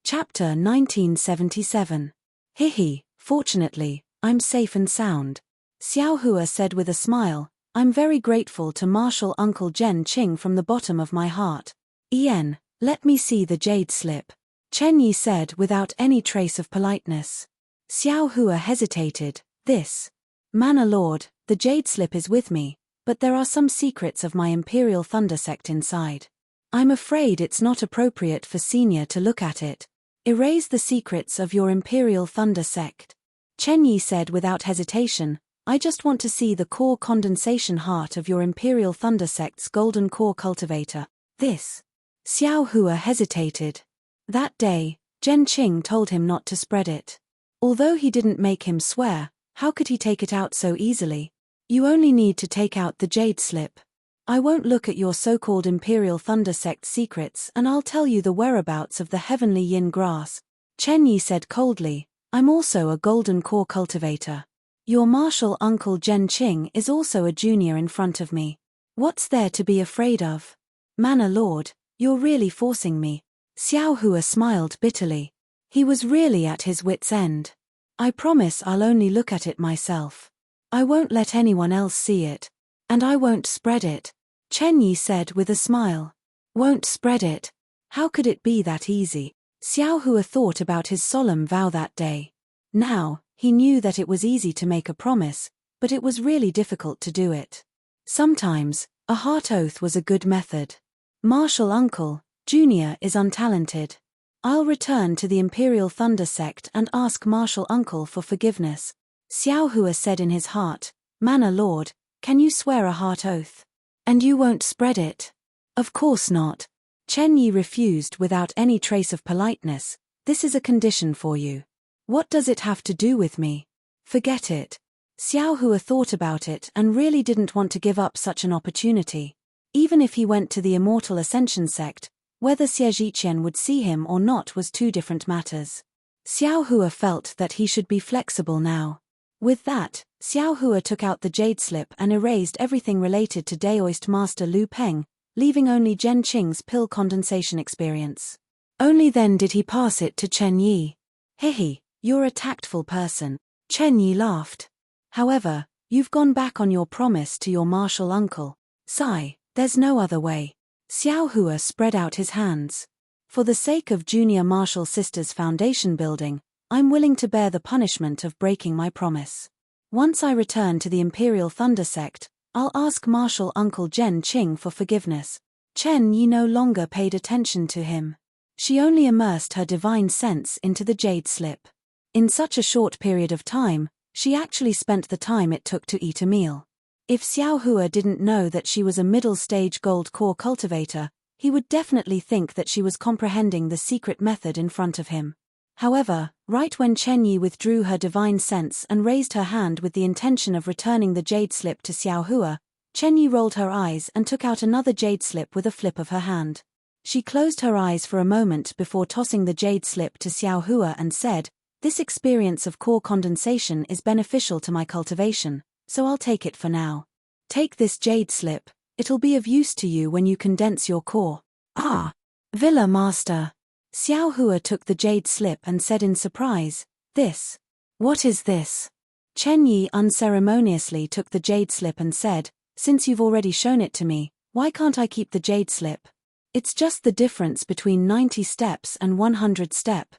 Chapter 1977. Hihi, fortunately, I'm safe and sound. Xiao Hua said with a smile, I'm very grateful to Martial Uncle Zhen Qing from the bottom of my heart. Ian, let me see the jade slip. Chen Yi said without any trace of politeness. Xiao Hua hesitated. This. Manor Lord, the jade slip is with me, but there are some secrets of my Imperial Thunder sect inside. I'm afraid it's not appropriate for Senior to look at it. Erase the secrets of your Imperial Thunder sect. Chen Yi said without hesitation, I just want to see the core condensation heart of your Imperial Thunder sect's golden core cultivator. This. Xiao Hua hesitated. That day, Zhen Qing told him not to spread it. Although he didn't make him swear, how could he take it out so easily? You only need to take out the jade slip. I won't look at your so-called Imperial Thunder sect secrets and I'll tell you the whereabouts of the heavenly yin grass. Chen Yi said coldly, I'm also a golden core cultivator. Your martial uncle Zhen Qing is also a junior in front of me. What's there to be afraid of? Manor Lord, you're really forcing me. Xiao Hua smiled bitterly. He was really at his wit's end. I promise I'll only look at it myself. I won't let anyone else see it. And I won't spread it. Chen Yi said with a smile. Won't spread it? How could it be that easy? Xiao Hua thought about his solemn vow that day. Now, he knew that it was easy to make a promise, but it was really difficult to do it. Sometimes, a heart oath was a good method. Martial Uncle, Junior is untalented. I'll return to the Imperial Thunder sect and ask Martial Uncle for forgiveness. Xiao Hua said in his heart, Manor Lord, can you swear a heart oath? And you won't spread it? Of course not. Chen Yi refused without any trace of politeness. This is a condition for you. What does it have to do with me? Forget it. Xiao Hua thought about it and really didn't want to give up such an opportunity. Even if he went to the Immortal Ascension sect, whether Xie Zhiqian would see him or not was two different matters. Xiao Hua felt that he should be flexible now. With that, Xiao Hua took out the jade slip and erased everything related to Daoist Master Lu Peng, leaving only Zhen Qing's pill condensation experience. Only then did he pass it to Chen Yi. Hihi, you're a tactful person. Chen Yi laughed. However, you've gone back on your promise to your martial uncle. Sigh, there's no other way. Xiao Hua spread out his hands. For the sake of Junior Martial Sisters Foundation building, I'm willing to bear the punishment of breaking my promise. Once I return to the Imperial Thunder sect, I'll ask Martial Uncle Zhen Qing for forgiveness. Chen Yi no longer paid attention to him. She only immersed her divine sense into the jade slip. In such a short period of time, she actually spent the time it took to eat a meal. If Xiao Hua didn't know that she was a middle-stage gold core cultivator, he would definitely think that she was comprehending the secret method in front of him. However, right when Chen Yi withdrew her divine sense and raised her hand with the intention of returning the jade slip to Xiao Hua, Chen Yi rolled her eyes and took out another jade slip with a flip of her hand. She closed her eyes for a moment before tossing the jade slip to Xiao Hua and said, This experience of core condensation is beneficial to my cultivation, so I'll take it for now. Take this jade slip, it'll be of use to you when you condense your core. Ah! Villa Master! Xiao Hua took the jade slip and said in surprise, This. What is this? Chen Yi unceremoniously took the jade slip and said, Since you've already shown it to me, why can't I keep the jade slip? It's just the difference between 90 steps and 100 step.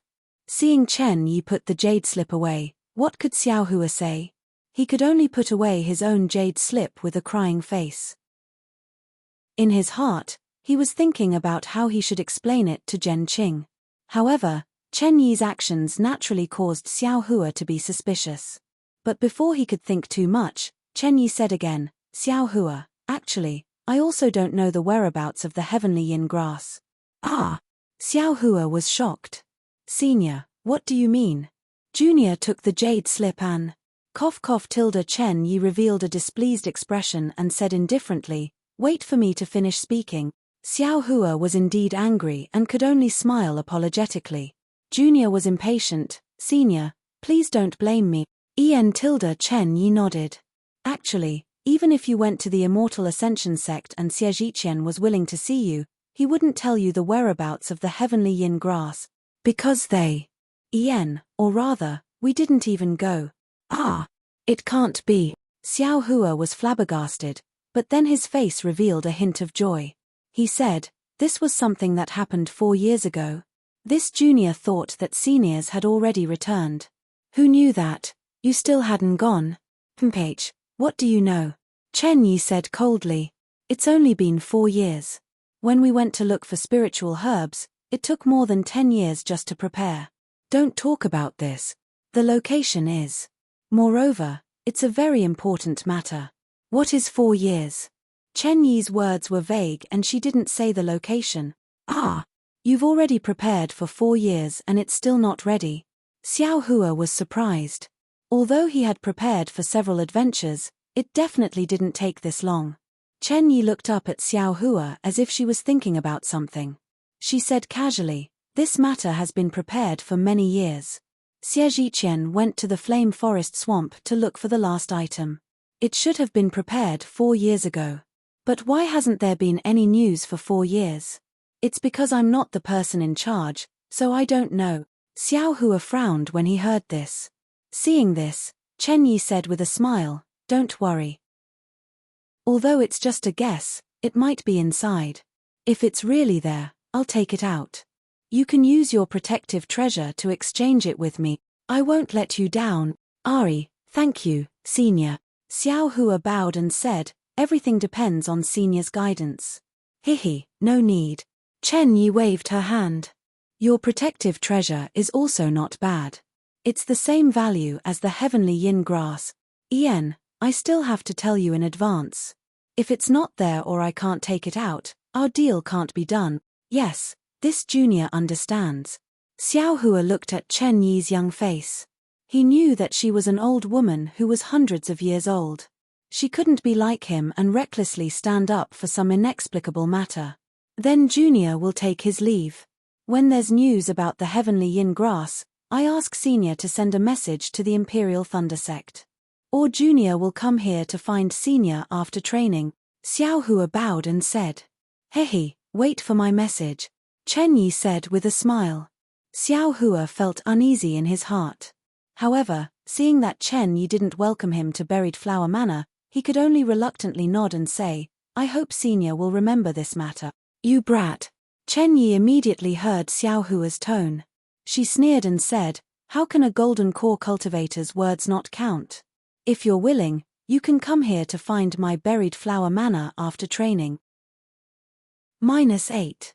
Seeing Chen Yi put the jade slip away, what could Xiao Hua say? He could only put away his own jade slip with a crying face. In his heart, he was thinking about how he should explain it to Zhen Qing. However, Chen Yi's actions naturally caused Xiao Hua to be suspicious. But before he could think too much, Chen Yi said again, Xiao Hua, actually, I also don't know the whereabouts of the heavenly yin grass. Ah! Xiao Hua was shocked. Senior, what do you mean? Junior took the jade slip and... Chen Yi revealed a displeased expression and said indifferently, Wait for me to finish speaking. Xiao Hua was indeed angry and could only smile apologetically. Junior was impatient. Senior, please don't blame me. Chen Yi nodded. Actually, even if you went to the Immortal Ascension sect and Xie was willing to see you, he wouldn't tell you the whereabouts of the heavenly yin grass. Because or rather, we didn't even go. Ah! It can't be. Xiao Hua was flabbergasted, but then his face revealed a hint of joy. He said, this was something that happened 4 years ago. This junior thought that seniors had already returned. Who knew that? You still hadn't gone? Page, what do you know? Chen Yi said coldly. It's only been 4 years. When we went to look for spiritual herbs, it took more than 10 years just to prepare. Don't talk about this. The location is. Moreover, it's a very important matter. What is 4 years? Chen Yi's words were vague and she didn't say the location. Ah! You've already prepared for 4 years and it's still not ready. Xiao Hua was surprised. Although he had prepared for several adventures, it definitely didn't take this long. Chen Yi looked up at Xiao Hua as if she was thinking about something. She said casually, this matter has been prepared for many years. Xie went to the Flame Forest Swamp to look for the last item. It should have been prepared 4 years ago. But why hasn't there been any news for 4 years? It's because I'm not the person in charge, so I don't know. Xiao Hua frowned when he heard this. Seeing this, Chen Yi said with a smile, don't worry. Although it's just a guess, it might be inside. If it's really there, I'll take it out. You can use your protective treasure to exchange it with me. I won't let you down. Ari, thank you, Senior. Xiao Hua bowed and said, everything depends on Senior's guidance. Hihi, no need. Chen Yi waved her hand. Your protective treasure is also not bad. It's the same value as the heavenly yin grass. I still have to tell you in advance. If it's not there or I can't take it out, our deal can't be done. Yes, this junior understands. Xiao Hua looked at Chen Yi's young face. He knew that she was an old woman who was hundreds of years old. She couldn't be like him and recklessly stand up for some inexplicable matter. Then Junior will take his leave. When there's news about the heavenly yin grass, I ask Senior to send a message to the Imperial Thunder Sect. Or Junior will come here to find Senior after training. Xiao Hua bowed and said. Hehe, wait for my message. Chen Yi said with a smile. Xiao Hua felt uneasy in his heart. However, seeing that Chen Yi didn't welcome him to Buried Flower Manor, he could only reluctantly nod and say, I hope Senior will remember this matter. You brat. Chen Yi immediately heard Xiao Hua's tone. She sneered and said, how can a golden core cultivator's words not count? If you're willing, you can come here to find my Buried Flower Manor after training. -8.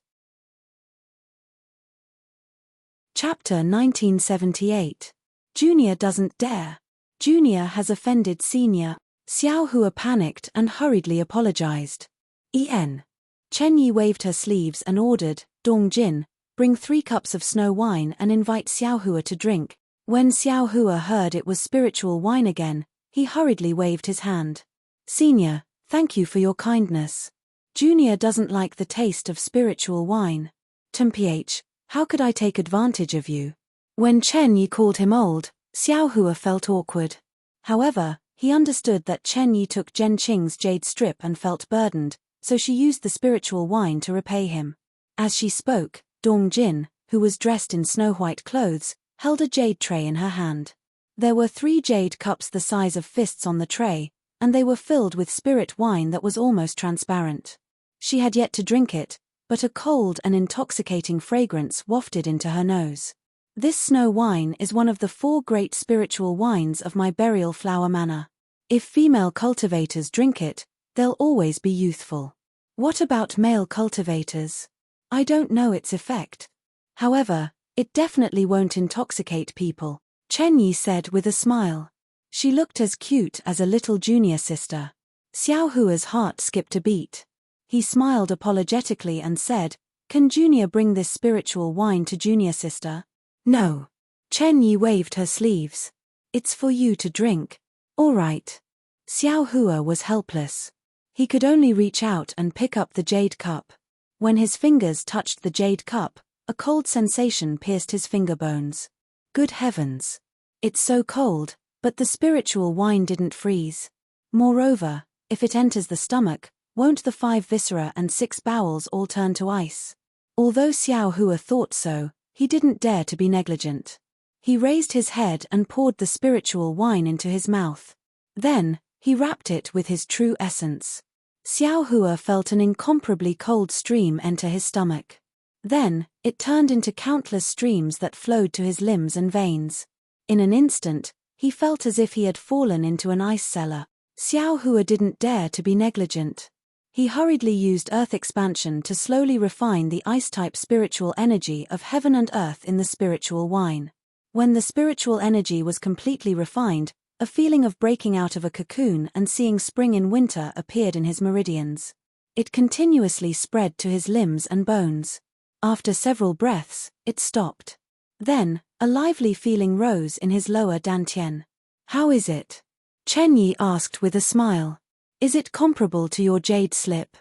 Chapter 1978. Junior doesn't dare. Junior has offended Senior. Xiao Hua panicked and hurriedly apologized. Chen Yi waved her sleeves and ordered, Dongjin, bring 3 cups of snow wine and invite Xiao Hua to drink. When Xiao Hua heard it was spiritual wine again, he hurriedly waved his hand. Senior, thank you for your kindness. Junior doesn't like the taste of spiritual wine. Temph, how could I take advantage of you? When Chen Yi called him old, Xiao Hua felt awkward. However, he understood that Chen Yi took Zhen Qing's jade strip and felt burdened, so she used the spiritual wine to repay him. As she spoke, Dongjin, who was dressed in snow-white clothes, held a jade tray in her hand. There were 3 jade cups the size of fists on the tray, and they were filled with spirit wine that was almost transparent. She had yet to drink it, but a cold and intoxicating fragrance wafted into her nose. This snow wine is one of the 4 great spiritual wines of my Burial Flower Manor. If female cultivators drink it, they'll always be youthful. What about male cultivators? I don't know its effect. However, it definitely won't intoxicate people, Chen Yi said with a smile. She looked as cute as a little junior sister. Xiao Hua's heart skipped a beat. He smiled apologetically and said, can Junior bring this spiritual wine to junior sister? No. Chen Yi waved her sleeves. It's for you to drink. All right. Xiao Hua was helpless. He could only reach out and pick up the jade cup. When his fingers touched the jade cup, a cold sensation pierced his finger bones. Good heavens! It's so cold, but the spiritual wine didn't freeze. Moreover, if it enters the stomach, won't the 5 viscera and 6 bowels all turn to ice? Although Xiao Hua thought so, he didn't dare to be negligent. He raised his head and poured the spiritual wine into his mouth. Then, he wrapped it with his true essence. Xiao Hua felt an incomparably cold stream enter his stomach. Then, it turned into countless streams that flowed to his limbs and veins. In an instant, he felt as if he had fallen into an ice cellar. Xiao Hua didn't dare to be negligent. He hurriedly used earth expansion to slowly refine the ice-type spiritual energy of heaven and earth in the spiritual wine. When the spiritual energy was completely refined, a feeling of breaking out of a cocoon and seeing spring in winter appeared in his meridians. It continuously spread to his limbs and bones. After several breaths, it stopped. Then, a lively feeling rose in his lower dantian. "How is it?" Chen Yi asked with a smile. "Is it comparable to your jade slip?"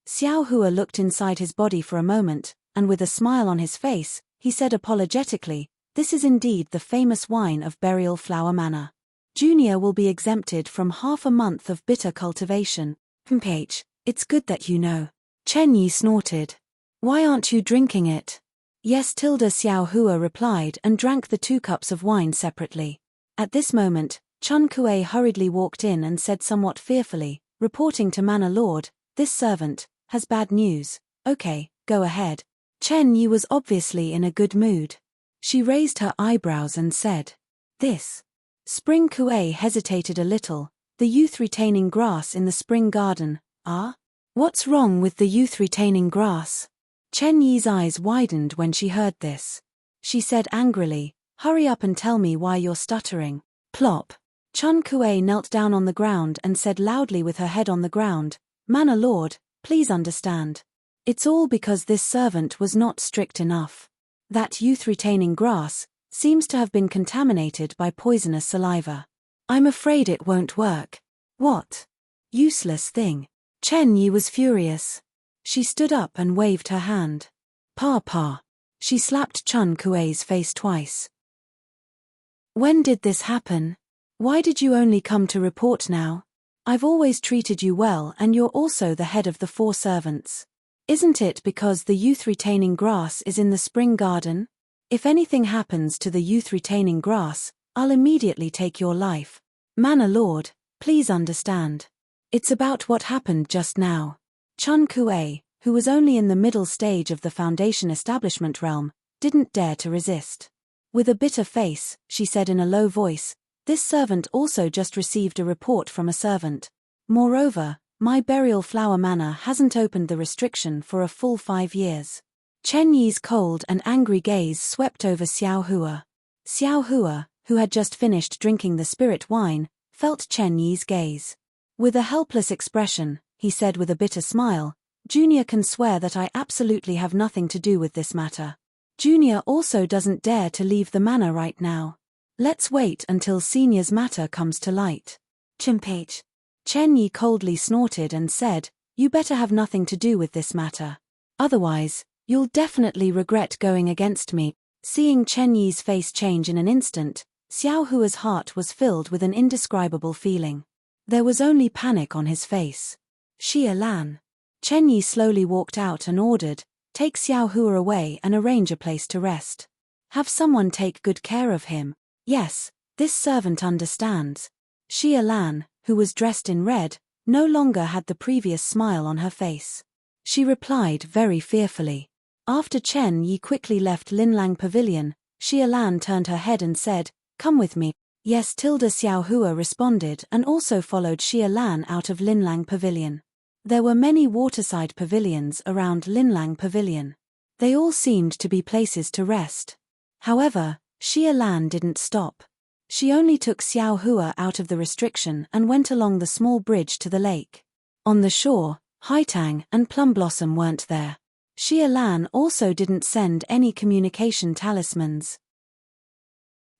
Xiao Hua looked inside his body for a moment, and with a smile on his face, he said apologetically, "This is indeed the famous wine of Burial Flower Manor. Junior will be exempted from half a month of bitter cultivation." It's good that you know." Chen Yi snorted. "Why aren't you drinking it?" "Yes," Xiao Hua replied and drank the 2 cups of wine separately. At this moment, Chun Kuei hurriedly walked in and said somewhat fearfully, reporting to Manor Lord, "This servant has bad news." "Okay, go ahead." Chen Yi was obviously in a good mood. She raised her eyebrows and said, "This." Spring Kuei hesitated a little. "The youth-retaining grass in the spring garden, ah? What's wrong with the youth-retaining grass?" Chen Yi's eyes widened when she heard this. She said angrily, "Hurry up and tell me why you're stuttering." Plop. Chun Kuei knelt down on the ground and said loudly with her head on the ground, "Manor Lord, please understand. It's all because this servant was not strict enough. That youth-retaining grass seems to have been contaminated by poisonous saliva. I'm afraid it won't work." "What? Useless thing." Chen Yi was furious. She stood up and waved her hand. "Pa." She slapped Chun Kuei's face twice. "When did this happen? Why did you only come to report now? I've always treated you well and you're also the head of the 4 servants. Isn't it because the youth-retaining grass is in the spring garden? If anything happens to the youth-retaining grass, I'll immediately take your life. Manor Lord, please understand. It's about what happened just now." Chun Kuei, who was only in the middle stage of the foundation establishment realm, didn't dare to resist. With a bitter face, she said in a low voice, "This servant also just received a report from a servant. Moreover, my Burial Flower Manor hasn't opened the restriction for a full 5 years." Chen Yi's cold and angry gaze swept over Xiao Hua. Xiao Hua, who had just finished drinking the spirit wine, felt Chen Yi's gaze. With a helpless expression, he said with a bitter smile, "Junior can swear that I absolutely have nothing to do with this matter. Junior also doesn't dare to leave the manor right now. Let's wait until Senior's matter comes to light." "Chimpage." Chen Yi coldly snorted and said, "You better have nothing to do with this matter. Otherwise, you'll definitely regret going against me." Seeing Chen Yi's face change in an instant, Xiao Hua's heart was filled with an indescribable feeling. There was only panic on his face. "Xia Lan." Chen Yi slowly walked out and ordered, "Take Xiao Hua away and arrange a place to rest. Have someone take good care of him. Yes, this servant understands." Xia Lan, who was dressed in red, no longer had the previous smile on her face. She replied very fearfully. After Chen Yi quickly left Linlang Pavilion, Xia Lan turned her head and said, "Come with me." "Yes." Xiao Hua responded and also followed Xia Lan out of Linlang Pavilion. There were many waterside pavilions around Linlang Pavilion. They all seemed to be places to rest. However, Xia Lan didn't stop. She only took Xiao Hua out of the restriction and went along the small bridge to the lake. On the shore, Haitang and Plum Blossom weren't there. Xia Lan also didn't send any communication talismans.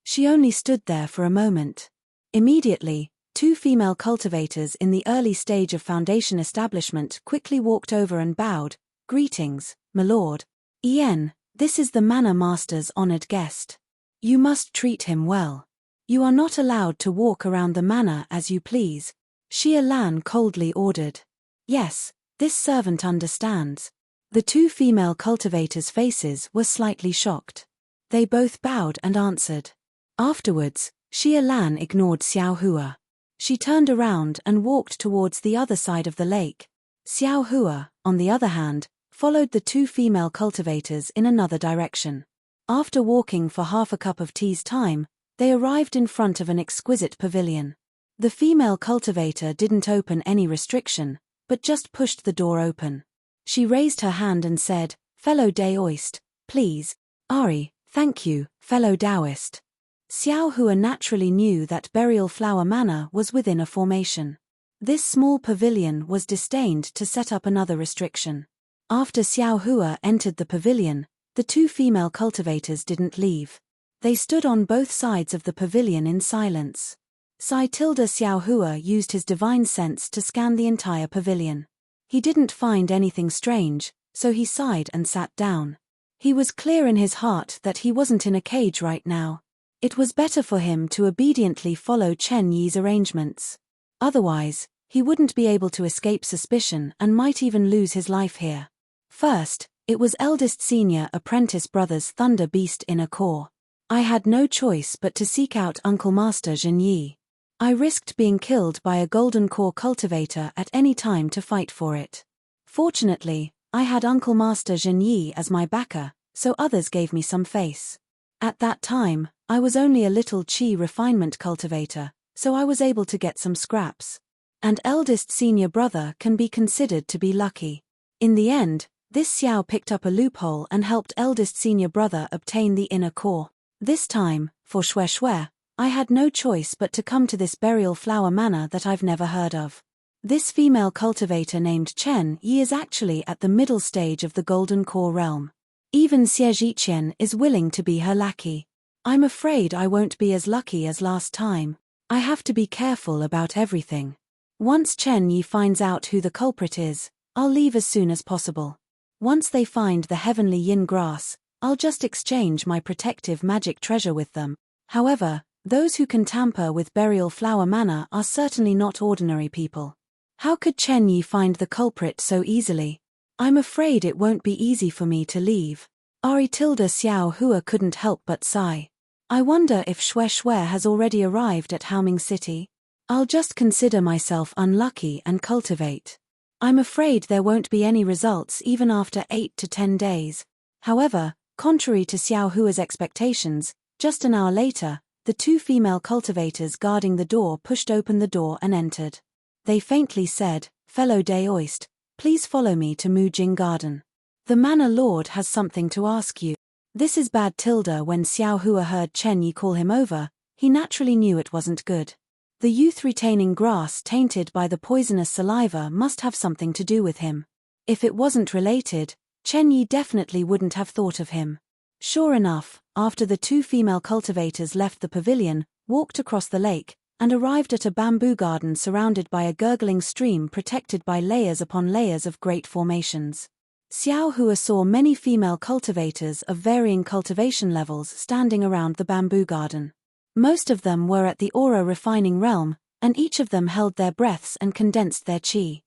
She only stood there for a moment. Immediately, 2 female cultivators in the early stage of foundation establishment quickly walked over and bowed, "Greetings, my lord. Ien, this is the Manor Master's honored guest. You must treat him well. You are not allowed to walk around the manor as you please," Xia Lan coldly ordered. "Yes, this servant understands." The two female cultivators' faces were slightly shocked. They both bowed and answered. Afterwards, Xia Lan ignored Xiao Hua. She turned around and walked towards the other side of the lake. Xiao Hua, on the other hand, followed the two female cultivators in another direction. After walking for half a cup of tea's time, they arrived in front of an exquisite pavilion. The female cultivator didn't open any restriction, but just pushed the door open. She raised her hand and said, "Fellow Daoist, please." "Ari, thank you, fellow Taoist." Xiao Hua naturally knew that Burial Flower Manor was within a formation. This small pavilion was disdained to set up another restriction. After Xiao Hua entered the pavilion, the two female cultivators didn't leave. They stood on both sides of the pavilion in silence. Xiao Hua used his divine sense to scan the entire pavilion. He didn't find anything strange, so he sighed and sat down. He was clear in his heart that he wasn't in a cage right now. It was better for him to obediently follow Chen Yi's arrangements. Otherwise, he wouldn't be able to escape suspicion and might even lose his life here. First, it was eldest senior apprentice brother's Thunder Beast inner core. I had no choice but to seek out Uncle Master Zhen Yi. I risked being killed by a golden core cultivator at any time to fight for it. Fortunately, I had Uncle Master Zhen Yi as my backer, so others gave me some face. At that time, I was only a little qi refinement cultivator, so I was able to get some scraps. And eldest senior brother can be considered to be lucky. In the end, this Xiao picked up a loophole and helped eldest senior brother obtain the inner core. This time, for Shui, I had no choice but to come to this Burial Flower Manor that I've never heard of. This female cultivator named Chen Yi is actually at the middle stage of the Golden Core realm. Even Xie Zhiqian is willing to be her lackey. I'm afraid I won't be as lucky as last time. I have to be careful about everything. Once Chen Yi finds out who the culprit is, I'll leave as soon as possible. Once they find the heavenly yin grass, I'll just exchange my protective magic treasure with them. However, those who can tamper with Burial Flower Manor are certainly not ordinary people. How could Chen Yi find the culprit so easily? I'm afraid it won't be easy for me to leave. Xiao Hua couldn't help but sigh. I wonder if Shui has already arrived at Haoming City. I'll just consider myself unlucky and cultivate. I'm afraid there won't be any results even after 8 to 10 days. However, contrary to Xiao Hua's expectations, just an hour later, the two female cultivators guarding the door pushed open the door and entered. They faintly said, "Fellow Daoist, please follow me to Mujing Garden. The Manor Lord has something to ask you." This is bad. When Xiao Hua heard Chen Yi call him over, he naturally knew it wasn't good. The youth retaining grass tainted by the poisonous saliva must have something to do with him. If it wasn't related, Chen Yi definitely wouldn't have thought of him. Sure enough, after the two female cultivators left the pavilion, walked across the lake, and arrived at a bamboo garden surrounded by a gurgling stream protected by layers upon layers of great formations. Xiao Hua saw many female cultivators of varying cultivation levels standing around the bamboo garden. Most of them were at the aura refining realm, and each of them held their breaths and condensed their qi.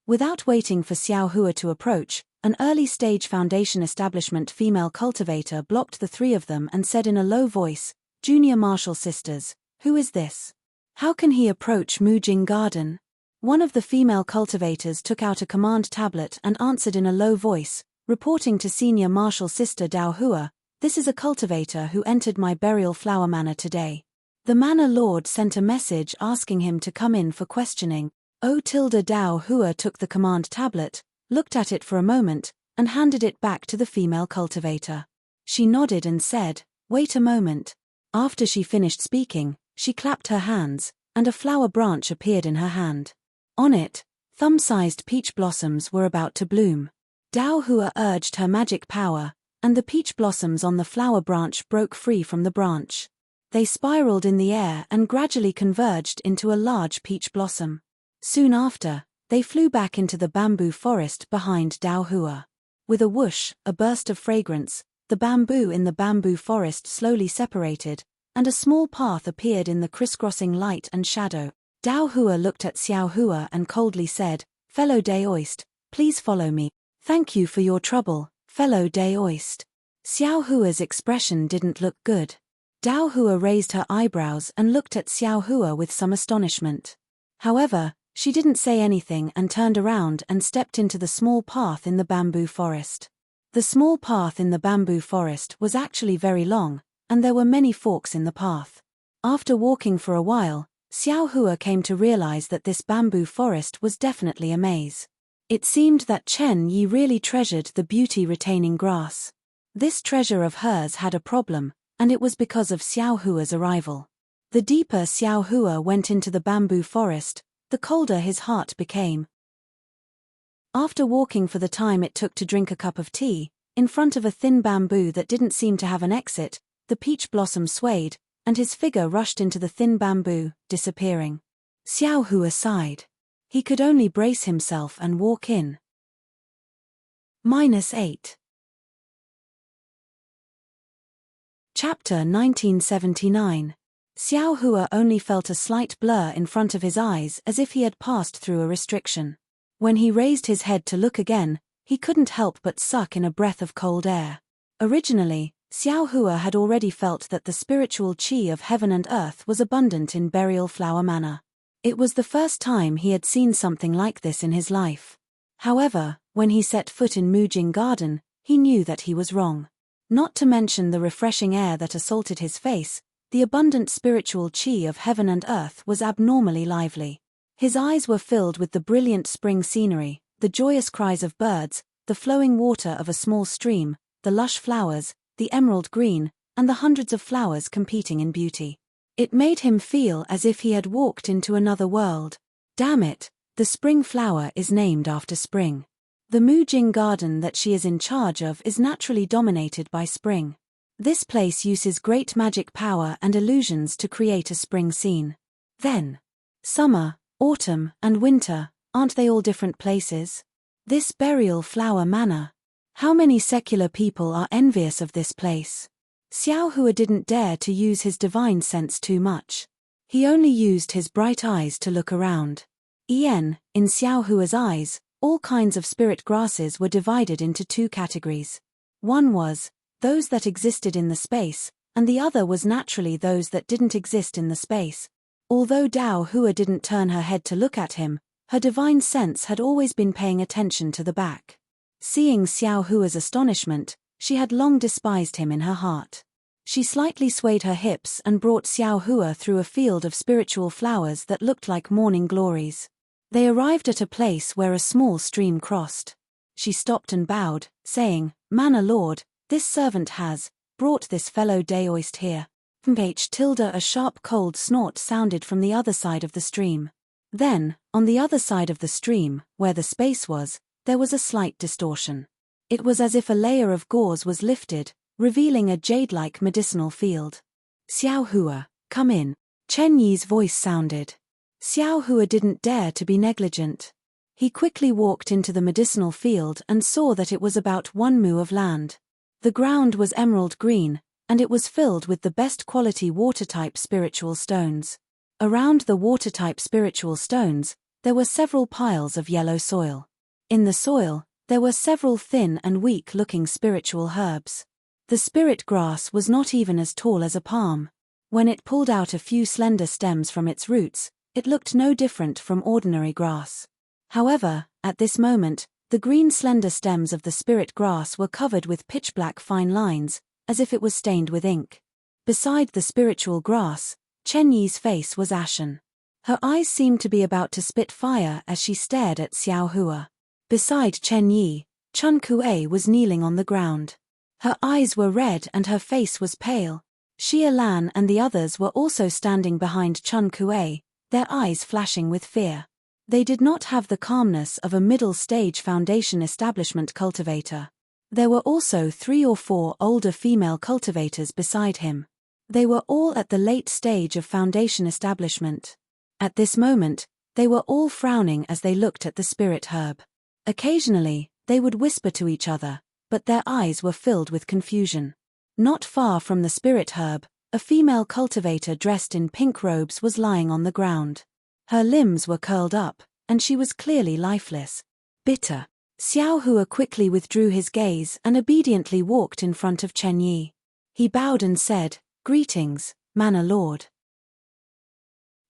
Without waiting for Xiao Hua to approach, an early-stage foundation establishment female cultivator blocked the three of them and said in a low voice, "Junior Marshal Sisters, who is this? How can he approach Mujing Garden?" One of the female cultivators took out a command tablet and answered in a low voice, reporting to Senior Marshal Sister Dao Hua, "This is a cultivator who entered my Burial Flower Manor today. The Manor Lord sent a message asking him to come in for questioning." Dao Hua took the command tablet, looked at it for a moment, and handed it back to the female cultivator. She nodded and said, "Wait a moment." After she finished speaking, she clapped her hands, and a flower branch appeared in her hand. On it, thumb-sized peach blossoms were about to bloom. Dao Hua urged her magic power, and the peach blossoms on the flower branch broke free from the branch. They spiraled in the air and gradually converged into a large peach blossom. Soon after, They flew back into the bamboo forest behind Dao Hua. With a whoosh, a burst of fragrance, the bamboo in the bamboo forest slowly separated, and a small path appeared in the crisscrossing light and shadow. Dao Hua looked at Xiao Hua and coldly said, "Fellow Daoist, please follow me." "Thank you for your trouble, fellow Daoist." Xiao Hua's expression didn't look good. Dao Hua raised her eyebrows and looked at Xiao Hua with some astonishment. However, she didn't say anything and turned around and stepped into the small path in the bamboo forest. The small path in the bamboo forest was actually very long, and there were many forks in the path. After walking for a while, Xiao Hua came to realize that this bamboo forest was definitely a maze. It seemed that Chen Yi really treasured the beauty-retaining grass. This treasure of hers had a problem, and it was because of Xiao Hua's arrival. The deeper Xiao Hua went into the bamboo forest, the colder his heart became. After walking for the time it took to drink a cup of tea, in front of a thin bamboo that didn't seem to have an exit, the peach blossom swayed, and his figure rushed into the thin bamboo, disappearing. Xiao Hua sighed. He could only brace himself and walk in. -8. Chapter 1979. Xiao Hua only felt a slight blur in front of his eyes as if he had passed through a restriction. When he raised his head to look again, he couldn't help but suck in a breath of cold air. Originally, Xiao Hua had already felt that the spiritual qi of heaven and earth was abundant in Burial Flower Manor. It was the first time he had seen something like this in his life. However, when he set foot in Mujing Garden, he knew that he was wrong. Not to mention the refreshing air that assaulted his face, the abundant spiritual qi of heaven and earth was abnormally lively. His eyes were filled with the brilliant spring scenery, the joyous cries of birds, the flowing water of a small stream, the lush flowers, the emerald green, and the hundreds of flowers competing in beauty. It made him feel as if he had walked into another world. Damn it, the spring flower is named after spring. The Mujing Garden that she is in charge of is naturally dominated by spring. This place uses great magic power and illusions to create a spring scene. Then, summer, autumn, and winter, aren't they all different places? This Burial Flower Manor. How many secular people are envious of this place? Xiao Hua didn't dare to use his divine sense too much. He only used his bright eyes to look around. In Xiao Hua's eyes, all kinds of spirit grasses were divided into two categories. One was those that existed in the space, and the other was naturally those that didn't exist in the space. Although Dao Hua didn't turn her head to look at him, her divine sense had always been paying attention to the back. Seeing Xiao Hua's astonishment, she had long despised him in her heart. She slightly swayed her hips and brought Xiao Hua through a field of spiritual flowers that looked like morning glories. They arrived at a place where a small stream crossed. She stopped and bowed, saying, "Manor Lord, this servant has brought this fellow Daoist here." A sharp cold snort sounded from the other side of the stream. Then, on the other side of the stream, where the space was, there was a slight distortion. It was as if a layer of gauze was lifted, revealing a jade-like medicinal field. "Xiao Hua, come in," Chen Yi's voice sounded. Xiao Hua didn't dare to be negligent. He quickly walked into the medicinal field and saw that it was about 1 mu of land. The ground was emerald green, and it was filled with the best quality water-type spiritual stones. Around the water-type spiritual stones, there were several piles of yellow soil. In the soil, there were several thin and weak-looking spiritual herbs. The spirit grass was not even as tall as a palm. When it pulled out a few slender stems from its roots, it looked no different from ordinary grass. However, at this moment, the green slender stems of the spirit grass were covered with pitch-black fine lines, as if it was stained with ink. Beside the spiritual grass, Chen Yi's face was ashen. Her eyes seemed to be about to spit fire as she stared at Xiao Hua. Beside Chen Yi, Chun Kuei was kneeling on the ground. Her eyes were red and her face was pale. Xia Lan and the others were also standing behind Chun Kuei, their eyes flashing with fear. They did not have the calmness of a middle-stage foundation establishment cultivator. There were also 3 or 4 older female cultivators beside him. They were all at the late stage of foundation establishment. At this moment, They were all frowning as they looked at the spirit herb. Occasionally, they would whisper to each other, but their eyes were filled with confusion. Not far from the spirit herb, a female cultivator dressed in pink robes was lying on the ground. Her limbs were curled up, and she was clearly lifeless. Bitter. Xiao Hua quickly withdrew his gaze and obediently walked in front of Chen Yi. He bowed and said, "Greetings, Manor Lord."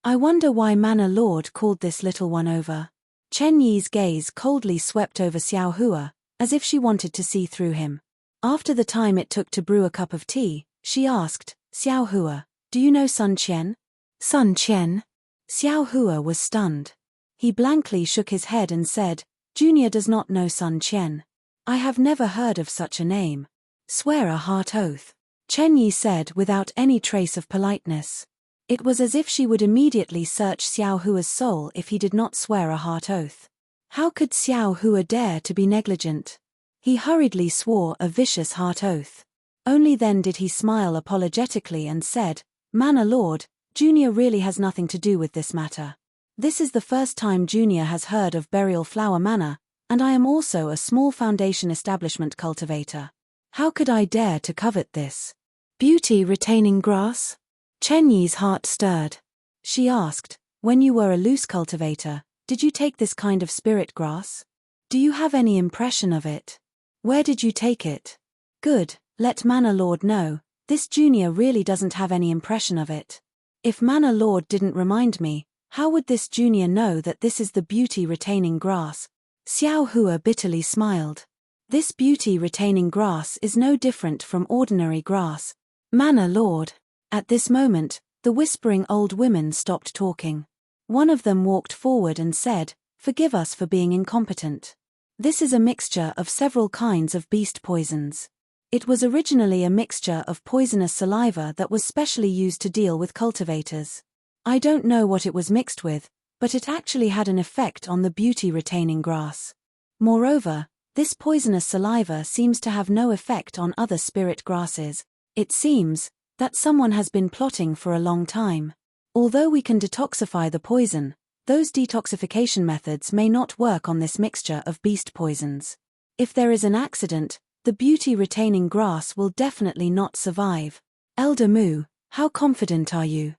"I wonder why Manor Lord called this little one over." Chen Yi's gaze coldly swept over Xiao Hua, as if she wanted to see through him. After the time it took to brew a cup of tea, she asked, "Xiao Hua, do you know Sun Qian?" "Sun Qian?" Xiao Hua was stunned. He blankly shook his head and said, "Junior does not know Sun Qian. I have never heard of such a name." "Swear a heart oath," Chen Yi said without any trace of politeness. It was as if she would immediately search Xiao Hua's soul if he did not swear a heart oath. How could Xiao Hua dare to be negligent? He hurriedly swore a vicious heart oath. Only then did he smile apologetically and said, "Manor Lord, Junior really has nothing to do with this matter. This is the first time Junior has heard of Burial Flower Manor, and I am also a small foundation establishment cultivator. How could I dare to covet this beauty retaining grass?" Chen Yi's heart stirred. She asked, "When you were a loose cultivator, did you take this kind of spirit grass? Do you have any impression of it? Where did you take it?" "Good, let Manor Lord know, this Junior really doesn't have any impression of it. If Manor Lord didn't remind me, how would this Junior know that this is the beauty-retaining grass?" Xiao Hua bitterly smiled. "This beauty-retaining grass is no different from ordinary grass, Manor Lord." At this moment, the whispering old women stopped talking. One of them walked forward and said, "Forgive us for being incompetent. This is a mixture of several kinds of beast poisons. It was originally a mixture of poisonous saliva that was specially used to deal with cultivators. I don't know what it was mixed with, but it actually had an effect on the beauty-retaining grass. Moreover, this poisonous saliva seems to have no effect on other spirit grasses. It seems that someone has been plotting for a long time. Although we can detoxify the poison, those detoxification methods may not work on this mixture of beast poisons. If there is an accident, the beauty-retaining grass will definitely not survive. Elder Mu, how confident are you?"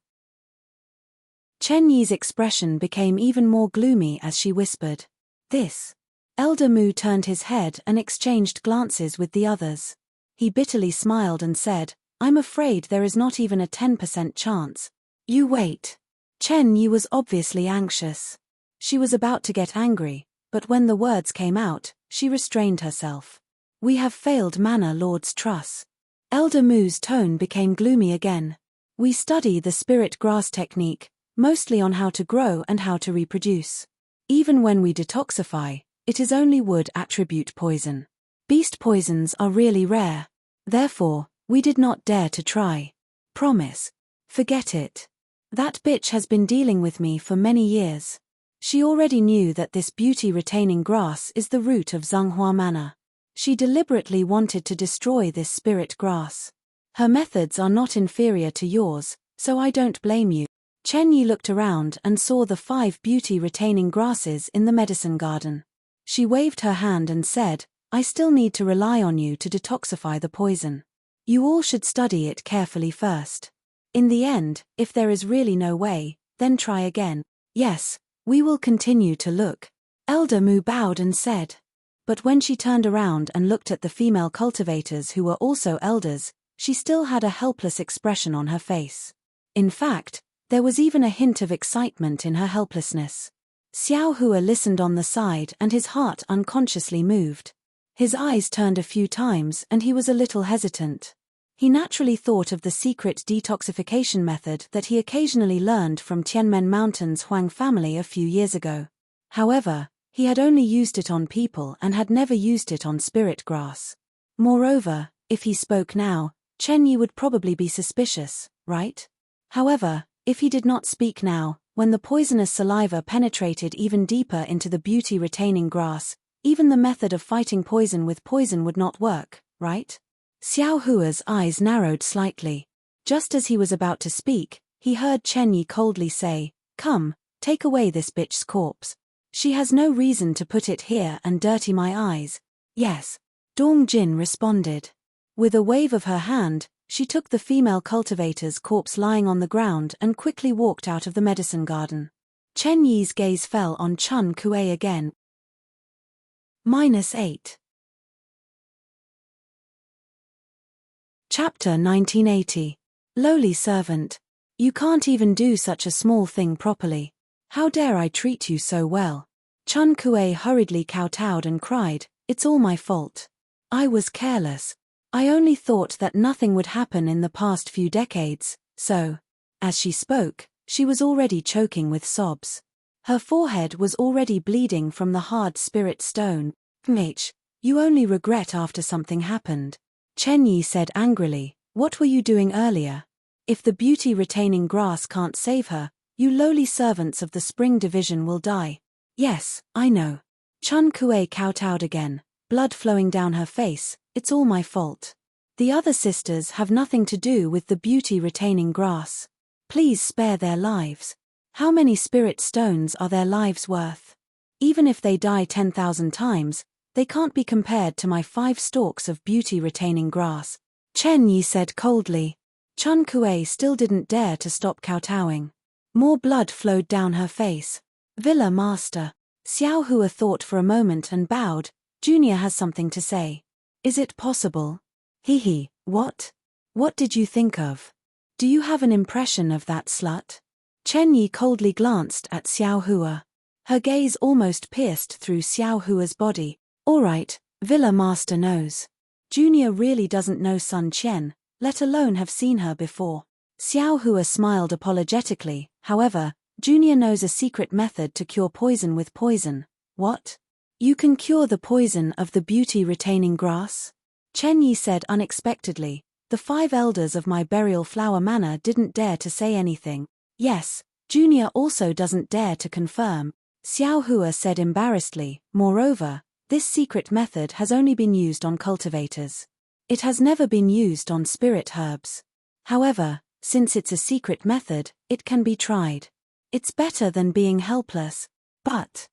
Chen Yi's expression became even more gloomy as she whispered, "This." Elder Mu turned his head and exchanged glances with the others. He bitterly smiled and said, "I'm afraid there is not even a 10% chance. You wait." Chen Yi was obviously anxious. She was about to get angry, but when the words came out, she restrained herself. "We have failed Manor Lord's trust." Elder Mu's tone became gloomy again. "We study the spirit grass technique, mostly on how to grow and how to reproduce. Even when we detoxify, it is only wood attribute poison. Beast poisons are really rare. Therefore, we did not dare to try. Promise. Forget it. That bitch has been dealing with me for many years. She already knew that this beauty-retaining grass is the root of Zhenghua Manor. She deliberately wanted to destroy this spirit grass. Her methods are not inferior to yours, so I don't blame you." Chen Yi looked around and saw the 5 beauty-retaining grasses in the medicine garden. She waved her hand and said, "I still need to rely on you to detoxify the poison. You all should study it carefully first. In the end, if there is really no way, then try again." "Yes, we will continue to look." Elder Mu bowed and said. But when she turned around and looked at the female cultivators who were also elders, she still had a helpless expression on her face. In fact, there was even a hint of excitement in her helplessness. Xiao Hua listened on the side and his heart unconsciously moved. His eyes turned a few times and he was a little hesitant. He naturally thought of the secret detoxification method that he occasionally learned from Tianmen Mountain's Huang family a few years ago. However, he had only used it on people and had never used it on spirit grass. Moreover, if he spoke now, Chen Yi would probably be suspicious, right? However, if he did not speak now, when the poisonous saliva penetrated even deeper into the beauty-retaining grass, even the method of fighting poison with poison would not work, right? Xiao Hua's eyes narrowed slightly. Just as he was about to speak, he heard Chen Yi coldly say, "Come, Take away this bitch's corpse. She has no reason to put it here and dirty my eyes. Yes. Dong Jin responded. With a wave of her hand, she took the female cultivator's corpse lying on the ground and quickly walked out of the medicine garden. Chen Yi's gaze fell on Chun Kuei again. -8. Chapter 1980. Lowly servant. You can't even do such a small thing properly. How dare I treat you so well? Chun Kuei hurriedly kowtowed and cried, It's all my fault. I was careless. I only thought that nothing would happen in the past few decades, so. As she spoke, she was already choking with sobs. Her forehead was already bleeding from the hard spirit stone. You only regret after something happened. Chen Yi said angrily, What were you doing earlier? If the beauty-retaining grass can't save her, you lowly servants of the Spring Division will die. Yes, I know. Chun Kuei kowtowed again, blood flowing down her face. It's all my fault. The other sisters have nothing to do with the beauty-retaining grass. Please spare their lives. How many spirit stones are their lives worth? Even if they die 10,000 times, they can't be compared to my 5 stalks of beauty-retaining grass. Chen Yi said coldly. Chun Kuei still didn't dare to stop kowtowing. More blood flowed down her face. Villa Master. Xiao Hua thought for a moment and bowed. Junior has something to say. Is it possible? Hee, what? What did you think of? Do you have an impression of that slut? Chen Yi coldly glanced at Xiao Hua. Her gaze almost pierced through Xiao Hua's body. All right, Villa Master knows. Junior really doesn't know Sun Qian, let alone have seen her before. Xiao Hua smiled apologetically. However, Junior knows a secret method to cure poison with poison. What? You can cure the poison of the beauty-retaining grass? Chen Yi said unexpectedly. The 5 elders of my burial flower manor didn't dare to say anything. Yes, Junior also doesn't dare to confirm. Xiao Hua said embarrassedly. Moreover, this secret method has only been used on cultivators. It has never been used on spirit herbs. However, since it's a secret method, it can be tried. It's better than being helpless. But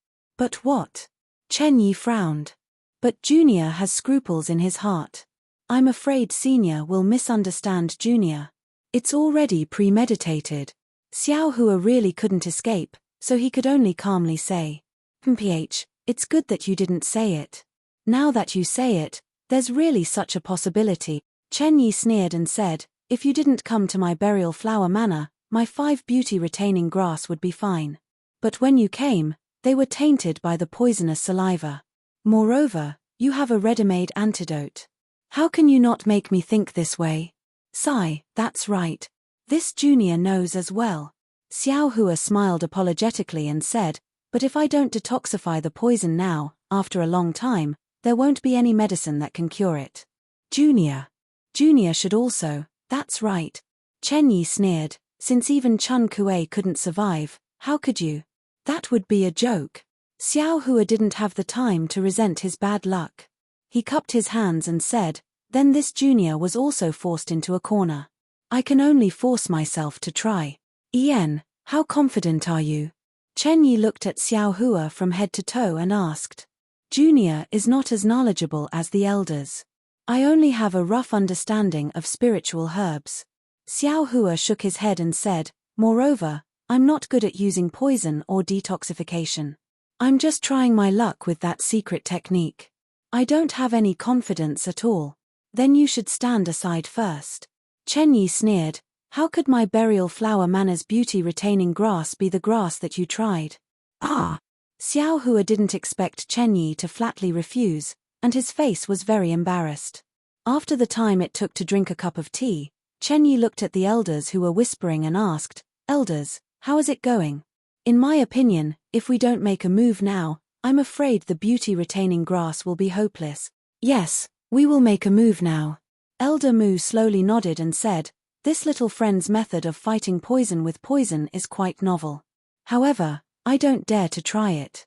what? Chen Yi frowned. But Junior has scruples in his heart. I'm afraid Senior will misunderstand Junior. It's already premeditated. Xiao Hua really couldn't escape, so he could only calmly say. It's good that you didn't say it. Now that you say it, there's really such a possibility. Chen Yi sneered and said, If you didn't come to my burial flower manor, my 5 beauty-retaining grass would be fine. But when you came, they were tainted by the poisonous saliva. Moreover, you have a ready-made antidote. How can you not make me think this way? Sigh, that's right. This Junior knows as well. Xiao Hua smiled apologetically and said, But if I don't detoxify the poison now, after a long time, there won't be any medicine that can cure it. Junior should also, that's right. Chen Yi sneered, since even Chun Kuei couldn't survive, how could you? That would be a joke. Xiao Hua didn't have the time to resent his bad luck. He cupped his hands and said, Then this Junior was also forced into a corner. I can only force myself to try. Ian, how confident are you? Chen Yi looked at Xiao Hua from head to toe and asked. Junior is not as knowledgeable as the elders. I only have a rough understanding of spiritual herbs. Xiao Hua shook his head and said, Moreover, I'm not good at using poison or detoxification. I'm just trying my luck with that secret technique. I don't have any confidence at all. Then you should stand aside first. Chen Yi sneered, How could my burial flower manor's beauty-retaining grass be the grass that you tried? Ah! Xiao Hua didn't expect Chen Yi to flatly refuse, and his face was very embarrassed. After the time it took to drink a cup of tea, Chen Yi looked at the elders who were whispering and asked, Elders, how is it going? In my opinion, if we don't make a move now, I'm afraid the beauty-retaining grass will be hopeless. Yes, we will make a move now. Elder Mu slowly nodded and said, This little friend's method of fighting poison with poison is quite novel. However, I don't dare to try it.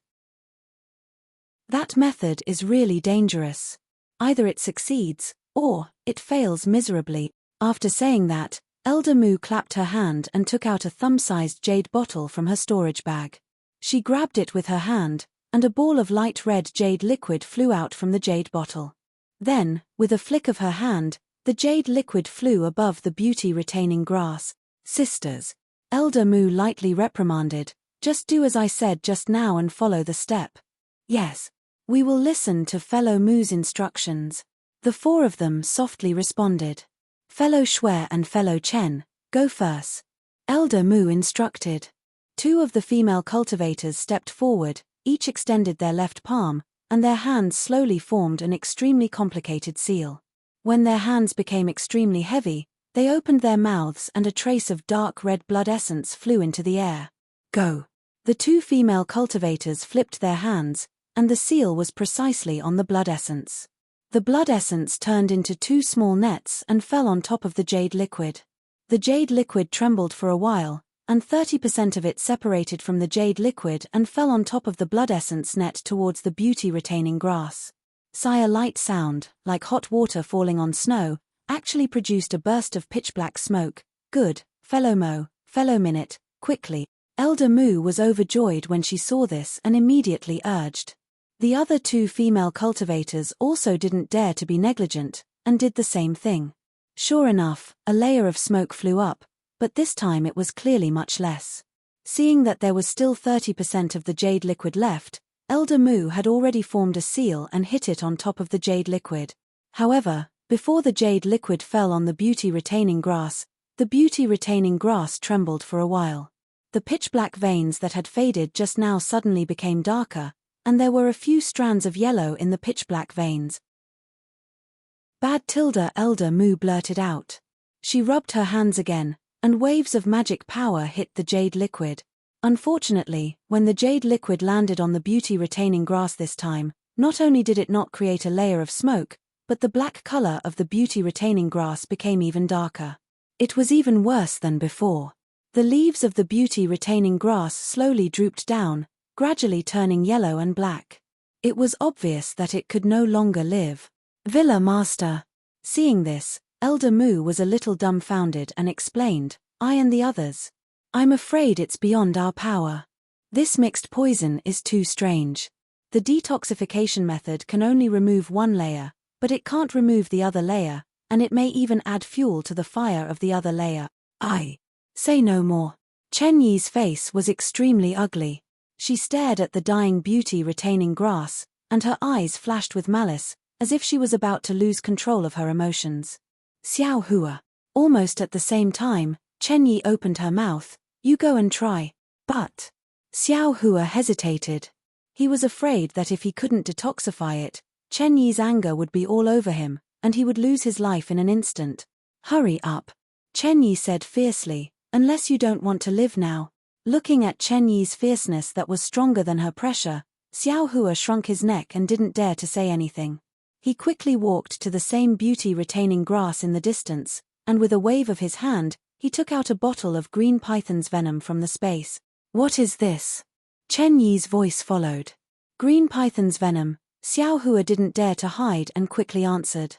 That method is really dangerous. Either it succeeds, or it fails miserably. After saying that, Elder Mu clapped her hand and took out a thumb-sized jade bottle from her storage bag. She grabbed it with her hand, and a ball of light red jade liquid flew out from the jade bottle. Then, with a flick of her hand, the jade liquid flew above the beauty-retaining grass. "Sisters," Elder Mu lightly reprimanded, "just do as I said just now and follow the step." "Yes. We will listen to Fellow Mu's instructions." The four of them softly responded. "Fellow Shui and Fellow Chen, go first," Elder Mu instructed. Two of the female cultivators stepped forward, each extended their left palm, and their hands slowly formed an extremely complicated seal. When their hands became extremely heavy, they opened their mouths and a trace of dark red blood essence flew into the air. "Go." The two female cultivators flipped their hands, and the seal was precisely on the blood essence. The blood essence turned into two small nets and fell on top of the jade liquid. The jade liquid trembled for a while, and 30% of it separated from the jade liquid and fell on top of the blood essence net towards the beauty-retaining grass. A light sound, like hot water falling on snow, actually produced a burst of pitch-black smoke. "Good, Fellow Mo, Fellow Minute, quickly." Elder Mu was overjoyed when she saw this and immediately urged. The other two female cultivators also didn't dare to be negligent, and did the same thing. Sure enough, a layer of smoke flew up, but this time it was clearly much less. Seeing that there was still 30% of the jade liquid left, Elder Mu had already formed a seal and hit it on top of the jade liquid. However, before the jade liquid fell on the beauty-retaining grass, the beauty-retaining grass trembled for a while. The pitch-black veins that had faded just now suddenly became darker, and there were a few strands of yellow in the pitch-black veins. "Bad Tilda," Elder Mu blurted out. She rubbed her hands again, and waves of magic power hit the jade liquid. Unfortunately, when the jade liquid landed on the beauty-retaining grass this time, not only did it not create a layer of smoke, but the black color of the beauty-retaining grass became even darker. It was even worse than before. The leaves of the beauty-retaining grass slowly drooped down, gradually turning yellow and black. It was obvious that it could no longer live. "Villa Master." Seeing this, Elder Mu was a little dumbfounded and explained, "I and the others. I'm afraid it's beyond our power. This mixed poison is too strange. The detoxification method can only remove one layer, but it can't remove the other layer, and it may even add fuel to the fire of the other layer." "I say no more." Chen Yi's face was extremely ugly. She stared at the dying beauty-retaining grass, and her eyes flashed with malice, as if she was about to lose control of her emotions. "Xiao Hua." Almost at the same time, Chen Yi opened her mouth. "You go and try." But Xiao Hua hesitated. He was afraid that if he couldn't detoxify it, Chen Yi's anger would be all over him, and he would lose his life in an instant. "Hurry up," Chen Yi said fiercely, "unless you don't want to live now." Looking at Chen Yi's fierceness that was stronger than her pressure, Xiao Hua shrunk his neck and didn't dare to say anything. He quickly walked to the same beauty-retaining grass in the distance, and with a wave of his hand, he took out a bottle of green python's venom from the space. "What is this?" Chen Yi's voice followed. "Green python's venom." Xiao Hua didn't dare to hide and quickly answered.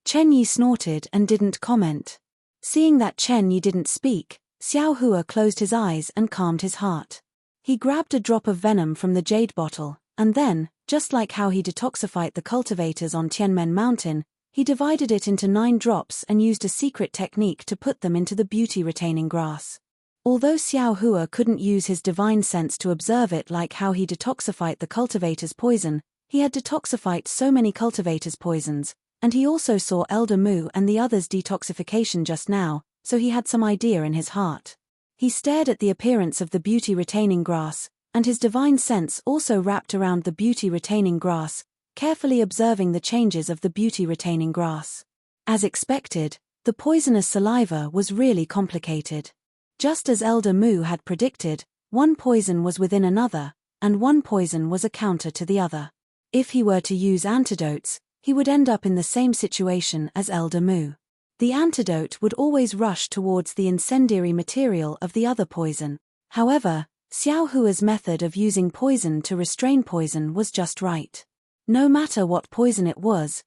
Chen Yi snorted and didn't comment. Seeing that Chen Yi didn't speak, Xiao Hua closed his eyes and calmed his heart. He grabbed a drop of venom from the jade bottle, and then, just like how he detoxified the cultivators on Tianmen Mountain, he divided it into 9 drops and used a secret technique to put them into the beauty-retaining grass. Although Xiao Hua couldn't use his divine sense to observe it like how he detoxified the cultivators' poison, he had detoxified so many cultivators' poisons, and he also saw Elder Mu and the others' detoxification just now, so he had some idea in his heart. He stared at the appearance of the beauty-retaining grass, and his divine sense also wrapped around the beauty-retaining grass, carefully observing the changes of the beauty-retaining grass. As expected, the poisonous saliva was really complicated. Just as Elder Mu had predicted, one poison was within another, and one poison was a counter to the other. If he were to use antidotes, he would end up in the same situation as Elder Mu. The antidote would always rush towards the incendiary material of the other poison. However, Xiao Hua's method of using poison to restrain poison was just right. No matter what poison it was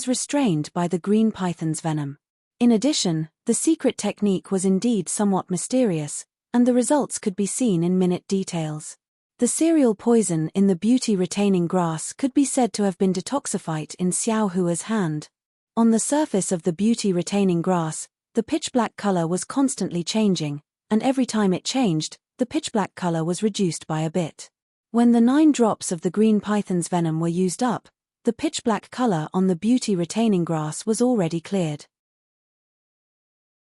restrained by the green python's venom. In addition, the secret technique was indeed somewhat mysterious, and the results could be seen in minute details. The cereal poison in the beauty-retaining grass could be said to have been detoxified in Xiao Hua's hand. On the surface of the beauty-retaining grass, the pitch-black color was constantly changing, and every time it changed, the pitch-black color was reduced by a bit. When the 9 drops of the green python's venom were used up, the pitch-black color on the beauty-retaining grass was already cleared.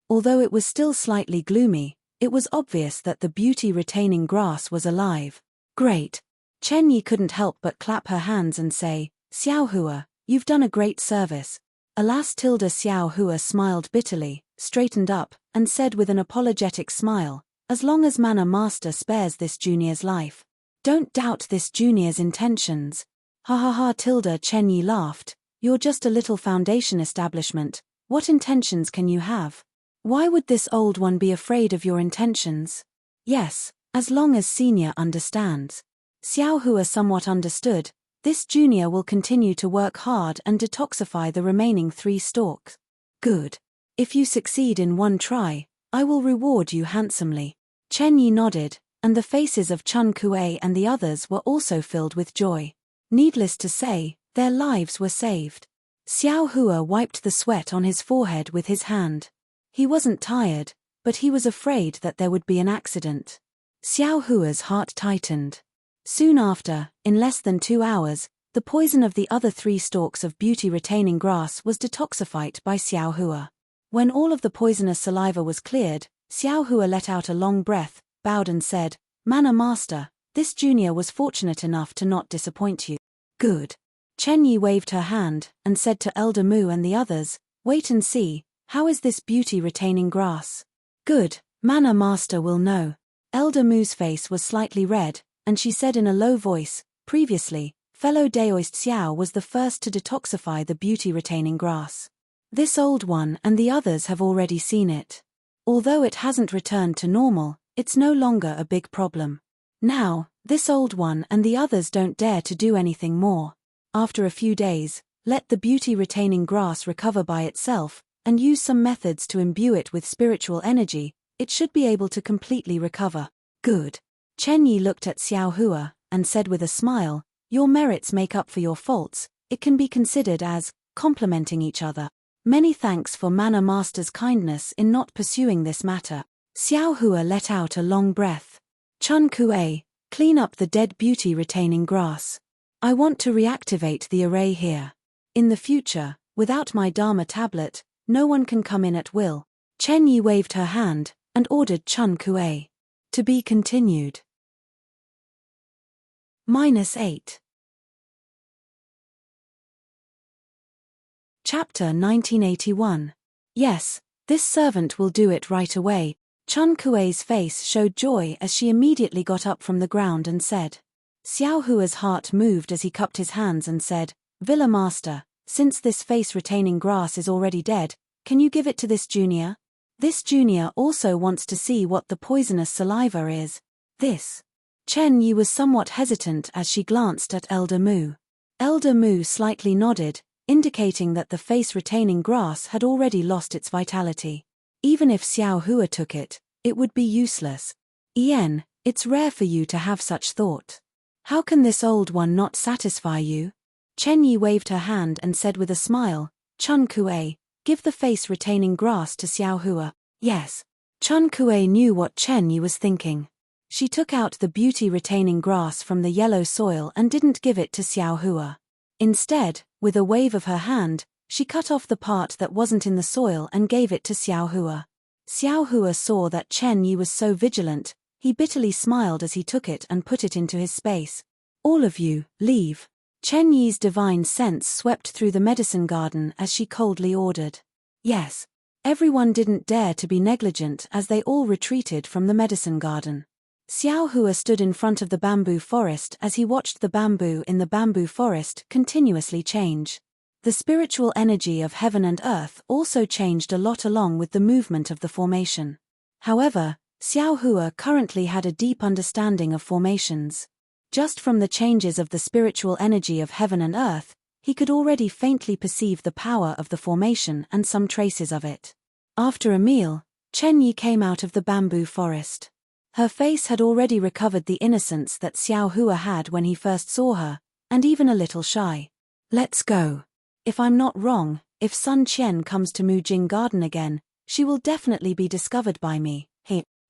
Although it was still slightly gloomy, it was obvious that the beauty-retaining grass was alive. Great! Chen Yi couldn't help but clap her hands and say, Xiao Hua, you've done a great service. Alas! Xiao Hua smiled bitterly, straightened up, and said with an apologetic smile, as long as Mana Master spares this junior's life. Don't doubt this junior's intentions. Ha ha ha! Chen Yi laughed. You're just a little foundation establishment. What intentions can you have? Why would this old one be afraid of your intentions? Yes, as long as senior understands. Xiao Hua somewhat understood. This junior will continue to work hard and detoxify the remaining 3 stalks. Good. If you succeed in one try, I will reward you handsomely. Chen Yi nodded, and the faces of Chun Kuei and the others were also filled with joy. Needless to say, their lives were saved. Xiao Hua wiped the sweat on his forehead with his hand. He wasn't tired, but he was afraid that there would be an accident. Xiao Hua's heart tightened. Soon after, in less than 2 hours, the poison of the other 3 stalks of beauty-retaining grass was detoxified by Xiao Hua. When all of the poisonous saliva was cleared, Xiao Hua let out a long breath, bowed and said, Mana Master, this junior was fortunate enough to not disappoint you. Good. Chen Yi waved her hand, and said to Elder Mu and the others, wait and see, how is this beauty-retaining grass? Good, Mana Master will know. Elder Mu's face was slightly red, and she said in a low voice, previously, fellow Daoist Xiao was the first to detoxify the beauty-retaining grass. This old one and the others have already seen it. Although it hasn't returned to normal, it's no longer a big problem. Now, this old one and the others don't dare to do anything more. After a few days, let the beauty-retaining grass recover by itself, and use some methods to imbue it with spiritual energy, it should be able to completely recover. Good. Chen Yi looked at Xiao Hua, and said with a smile, your merits make up for your faults, it can be considered as complementing each other. Many thanks for Mana Master's kindness in not pursuing this matter. Xiao Hua let out a long breath. Chun Kuei, clean up the dead beauty-retaining grass. I want to reactivate the array here. In the future, without my Dharma tablet, no one can come in at will. Chen Yi waved her hand, and ordered Chun Kuei. To be continued. -8. Chapter 1981. Yes, this servant will do it right away. Chun Kuei's face showed joy as she immediately got up from the ground and said. Xiao Hua's heart moved as he cupped his hands and said, Villa Master, since this face-retaining grass is already dead, can you give it to this junior? This junior also wants to see what the poisonous saliva is. This. Chen Yi was somewhat hesitant as she glanced at Elder Mu. Elder Mu slightly nodded, indicating that the face-retaining grass had already lost its vitality. Even if Xiao Hua took it, it would be useless. Yen, it's rare for you to have such thought. How can this old one not satisfy you? Chen Yi waved her hand and said with a smile, Chun Kuei, give the face-retaining grass to Xiao Hua. Yes. Chun Kuei knew what Chen Yi was thinking. She took out the beauty-retaining grass from the yellow soil and didn't give it to Xiao Hua. Instead, with a wave of her hand, she cut off the part that wasn't in the soil and gave it to Xiao Hua. Xiao Hua saw that Chen Yi was so vigilant, he bitterly smiled as he took it and put it into his space. All of you, leave. Chen Yi's divine sense swept through the medicine garden as she coldly ordered. Yes. Everyone didn't dare to be negligent as they all retreated from the medicine garden. Xiao Hua stood in front of the bamboo forest as he watched the bamboo in the bamboo forest continuously change. The spiritual energy of heaven and earth also changed a lot along with the movement of the formation. However, Xiao Hua currently had a deep understanding of formations. Just from the changes of the spiritual energy of heaven and earth, he could already faintly perceive the power of the formation and some traces of it. After a meal, Chen Yi came out of the bamboo forest. Her face had already recovered the innocence that Xiao Hua had when he first saw her, and even a little shy. Let's go. If I'm not wrong, if Sun Qian comes to Mujing Garden again, she will definitely be discovered by me.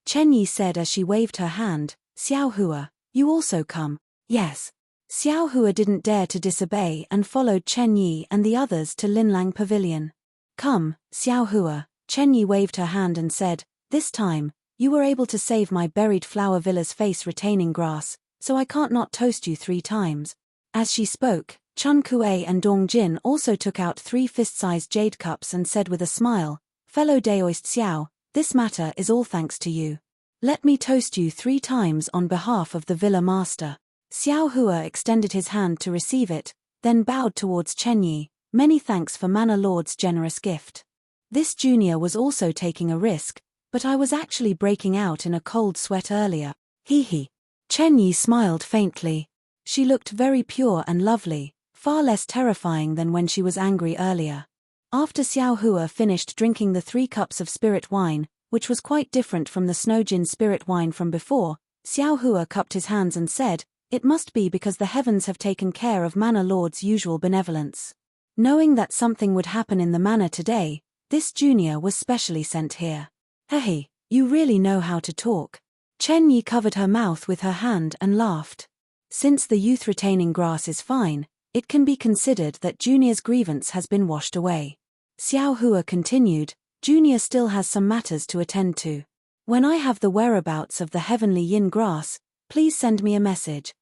Chen Yi said as she waved her hand. Xiao Hua, you also come. Yes. Xiao Hua didn't dare to disobey and followed Chen Yi and the others to Linlang Pavilion. Come, Xiao Hua, Chen Yi waved her hand and said, this time, you were able to save my buried flower villa's face retaining grass, so I can't not toast you 3 times. As she spoke, Chun Kuei and Dong Jin also took out 3 fist-sized jade cups and said with a smile, fellow Daoist Xiao, this matter is all thanks to you. Let me toast you 3 times on behalf of the villa master. Xiao Hua extended his hand to receive it, then bowed towards Chen Yi. Many thanks for Manor Lord's generous gift. This junior was also taking a risk, but I was actually breaking out in a cold sweat earlier. Hee. Chen Yi smiled faintly. She looked very pure and lovely, far less terrifying than when she was angry earlier. After Xiao Hua finished drinking the 3 cups of spirit wine, which was quite different from the Snowjin spirit wine from before, Xiao Hua cupped his hands and said, it must be because the heavens have taken care of Manor Lord's usual benevolence. Knowing that something would happen in the manor today, this junior was specially sent here. Hey, you really know how to talk. Chen Yi covered her mouth with her hand and laughed. Since the youth retaining grass is fine, it can be considered that Junior's grievance has been washed away. Xiao Hua continued, Junior still has some matters to attend to. When I have the whereabouts of the heavenly yin grass, please send me a message.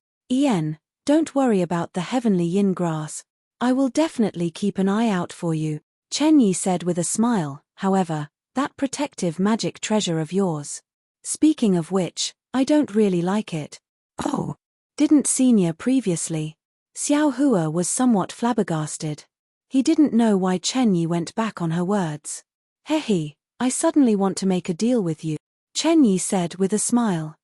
Don't worry about the heavenly yin grass. I will definitely keep an eye out for you, Chen Yi said with a smile. However, that protective magic treasure of yours. Speaking of which, I don't really like it. Oh, didn't Senior previously? Xiao Hua was somewhat flabbergasted. He didn't know why Chen Yi went back on her words. Hehe, I suddenly want to make a deal with you, Chen Yi said with a smile.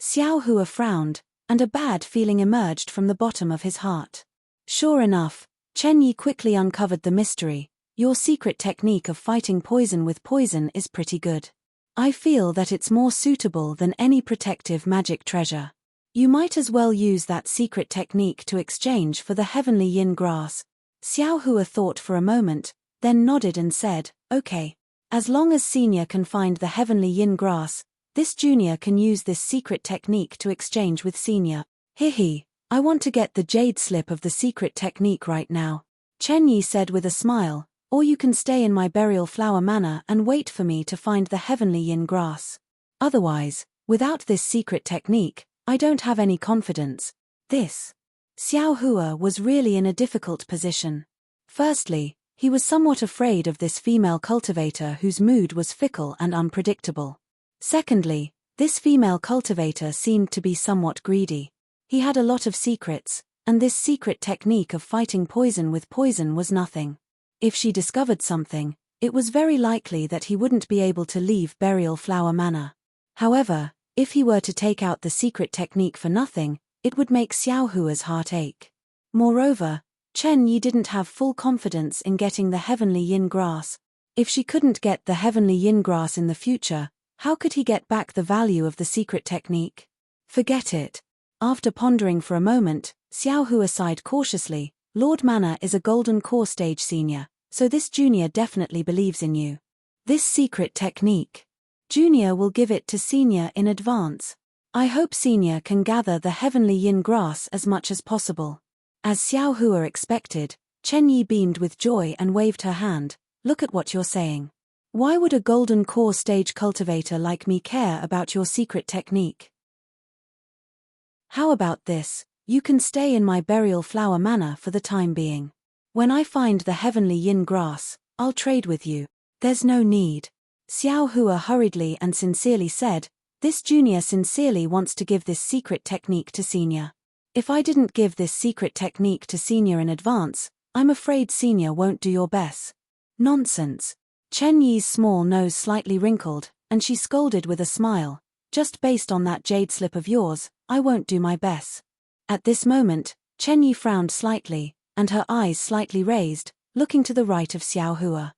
Xiao Hua frowned, and a bad feeling emerged from the bottom of his heart. Sure enough, Chen Yi quickly uncovered the mystery. Your secret technique of fighting poison with poison is pretty good. I feel that it's more suitable than any protective magic treasure. You might as well use that secret technique to exchange for the heavenly yin grass. Xiao Hua thought for a moment, then nodded and said, okay. As long as Senior can find the heavenly yin grass, this junior can use this secret technique to exchange with Senior. Hehe, I want to get the jade slip of the secret technique right now, Chen Yi said with a smile, or you can stay in my burial flower manor and wait for me to find the heavenly yin grass. Otherwise, without this secret technique, I don't have any confidence. Xiao Hua was really in a difficult position. Firstly, he was somewhat afraid of this female cultivator whose mood was fickle and unpredictable. Secondly, this female cultivator seemed to be somewhat greedy. He had a lot of secrets, and this secret technique of fighting poison with poison was nothing. If she discovered something, it was very likely that he wouldn't be able to leave Burial Flower Manor. However, if he were to take out the secret technique for nothing, it would make Xiao Hua's heart ache. Moreover, Chen Yi didn't have full confidence in getting the heavenly yin grass. If she couldn't get the heavenly yin grass in the future, how could he get back the value of the secret technique? Forget it. After pondering for a moment, Xiao Hua sighed cautiously. Lord Manor is a golden core stage senior, so this junior definitely believes in you. This secret technique. Junior will give it to Senior in advance. I hope Senior can gather the heavenly yin grass as much as possible. As Xiao Hua expected, Chen Yi beamed with joy and waved her hand. Look at what you're saying. Why would a golden core stage cultivator like me care about your secret technique? How about this? You can stay in my burial flower manor for the time being. When I find the heavenly yin grass, I'll trade with you. There's no need. Xiao Hua hurriedly and sincerely said, this junior sincerely wants to give this secret technique to Senior. If I didn't give this secret technique to Senior in advance, I'm afraid Senior won't do your best. Nonsense. Chen Yi's small nose slightly wrinkled, and she scolded with a smile. Just based on that jade slip of yours, I won't do my best. At this moment, Chen Yi frowned slightly, and her eyes slightly raised, looking to the right of Xiao Hua.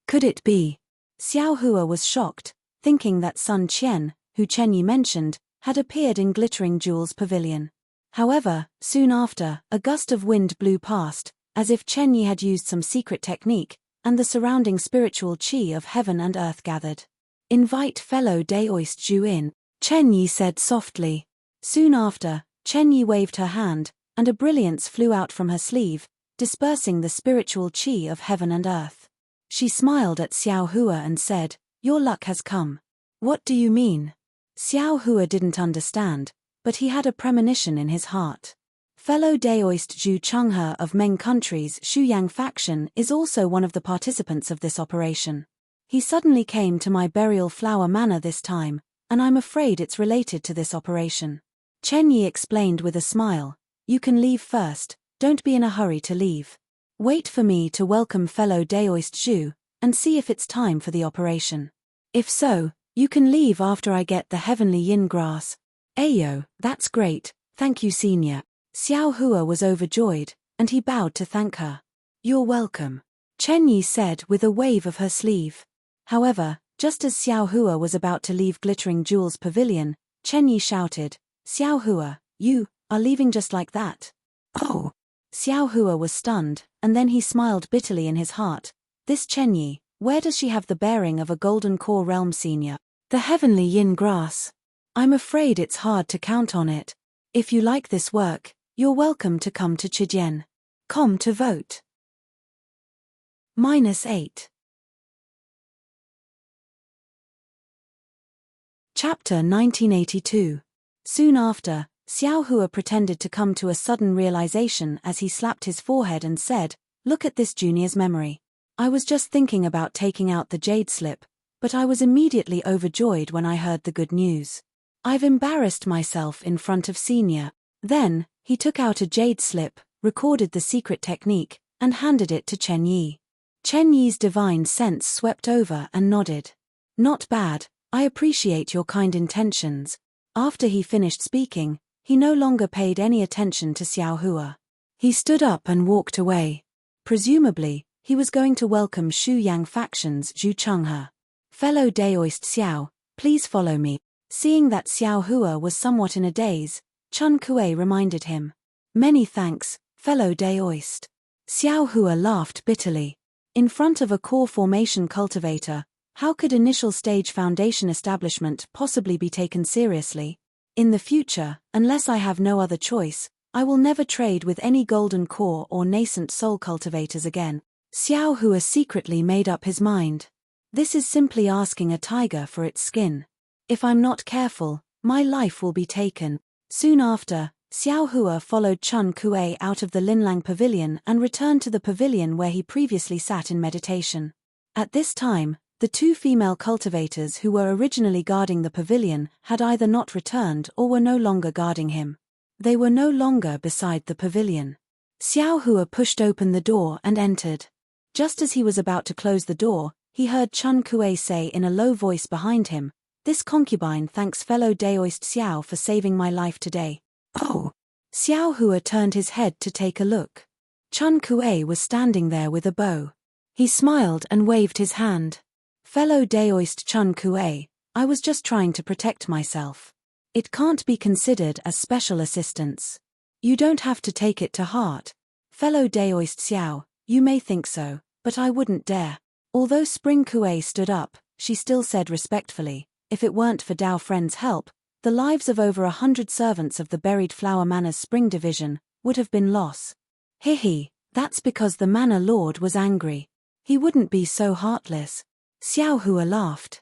Could it be? Xiao Hua was shocked, thinking that Sun Qian, who Chen Yi mentioned, had appeared in Glittering Jewel's pavilion. However, soon after, a gust of wind blew past, as if Chen Yi had used some secret technique, and the surrounding spiritual qi of heaven and earth gathered. "Invite fellow Daoist Zhu in," Chen Yi said softly. Soon after, Chen Yi waved her hand, and a brilliance flew out from her sleeve, dispersing the spiritual qi of heaven and earth. She smiled at Xiao Hua and said, "Your luck has come." "What do you mean?" Xiao Hua didn't understand, but he had a premonition in his heart. Fellow Daoist Zhu Chenghe of Meng Country's Shuyang faction is also one of the participants of this operation. He suddenly came to my burial flower manor this time, and I'm afraid it's related to this operation. Chen Yi explained with a smile, "You can leave first, don't be in a hurry to leave. Wait for me to welcome fellow Daoist Zhu, and see if it's time for the operation. If so, you can leave after I get the heavenly yin grass." "Ayo, that's great, thank you senior." Xiao Hua was overjoyed, and he bowed to thank her. "You're welcome," Chen Yi said with a wave of her sleeve. However, just as Xiao Hua was about to leave Glittering Jewel's pavilion, Chen Yi shouted, "Xiao Hua, you are leaving just like that?" "Oh." Xiao Hua was stunned, and then he smiled bitterly in his heart. This Chen Yi, where does she have the bearing of a Golden Core Realm senior? The heavenly yin grass. I'm afraid it's hard to count on it. If you like this work, you're welcome to come to Chijian. Com to vote. -8. Chapter 1982. Soon after, Xiao Hua pretended to come to a sudden realization as he slapped his forehead and said, "Look at this junior's memory. I was just thinking about taking out the jade slip, but I was immediately overjoyed when I heard the good news. I've embarrassed myself in front of senior." Then, he took out a jade slip, recorded the secret technique, and handed it to Chen Yi. Chen Yi's divine sense swept over and nodded. "Not bad, I appreciate your kind intentions." After he finished speaking, he no longer paid any attention to Xiao Hua. He stood up and walked away. Presumably, he was going to welcome Shuyang faction's Zhu Chenghe. "Fellow Daoist Xiao, please follow me." Seeing that Xiao Hua was somewhat in a daze, Chun Kuei reminded him. "Many thanks, fellow Daoist." Xiao Hua laughed bitterly. In front of a core formation cultivator, how could initial stage foundation establishment possibly be taken seriously? "In the future, unless I have no other choice, I will never trade with any golden core or nascent soul cultivators again." Xiao Hua secretly made up his mind. This is simply asking a tiger for its skin. If I'm not careful, my life will be taken. Soon after, Xiao Hua followed Chun Kuei out of the Linlang pavilion and returned to the pavilion where he previously sat in meditation. At this time, the two female cultivators who were originally guarding the pavilion had either not returned or were no longer guarding him. They were no longer beside the pavilion. Xiao Hua pushed open the door and entered. Just as he was about to close the door, he heard Chun Kuei say in a low voice behind him, "This concubine thanks fellow Daoist Xiao for saving my life today." "Oh." Xiao Hua turned his head to take a look. Chun Kuei was standing there with a bow. He smiled and waved his hand. "Fellow Daoist Chun Kuei, I was just trying to protect myself. It can't be considered as special assistance. You don't have to take it to heart. Fellow Daoist Xiao, you may think so, but I wouldn't dare." Although Spring Kuei stood up, she still said respectfully, "If it weren't for Dao Friend's help, the lives of over 100 servants of the Buried Flower Manor's Spring Division would have been lost." "Hihi, that's because the Manor Lord was angry. He wouldn't be so heartless." Xiao Hua laughed.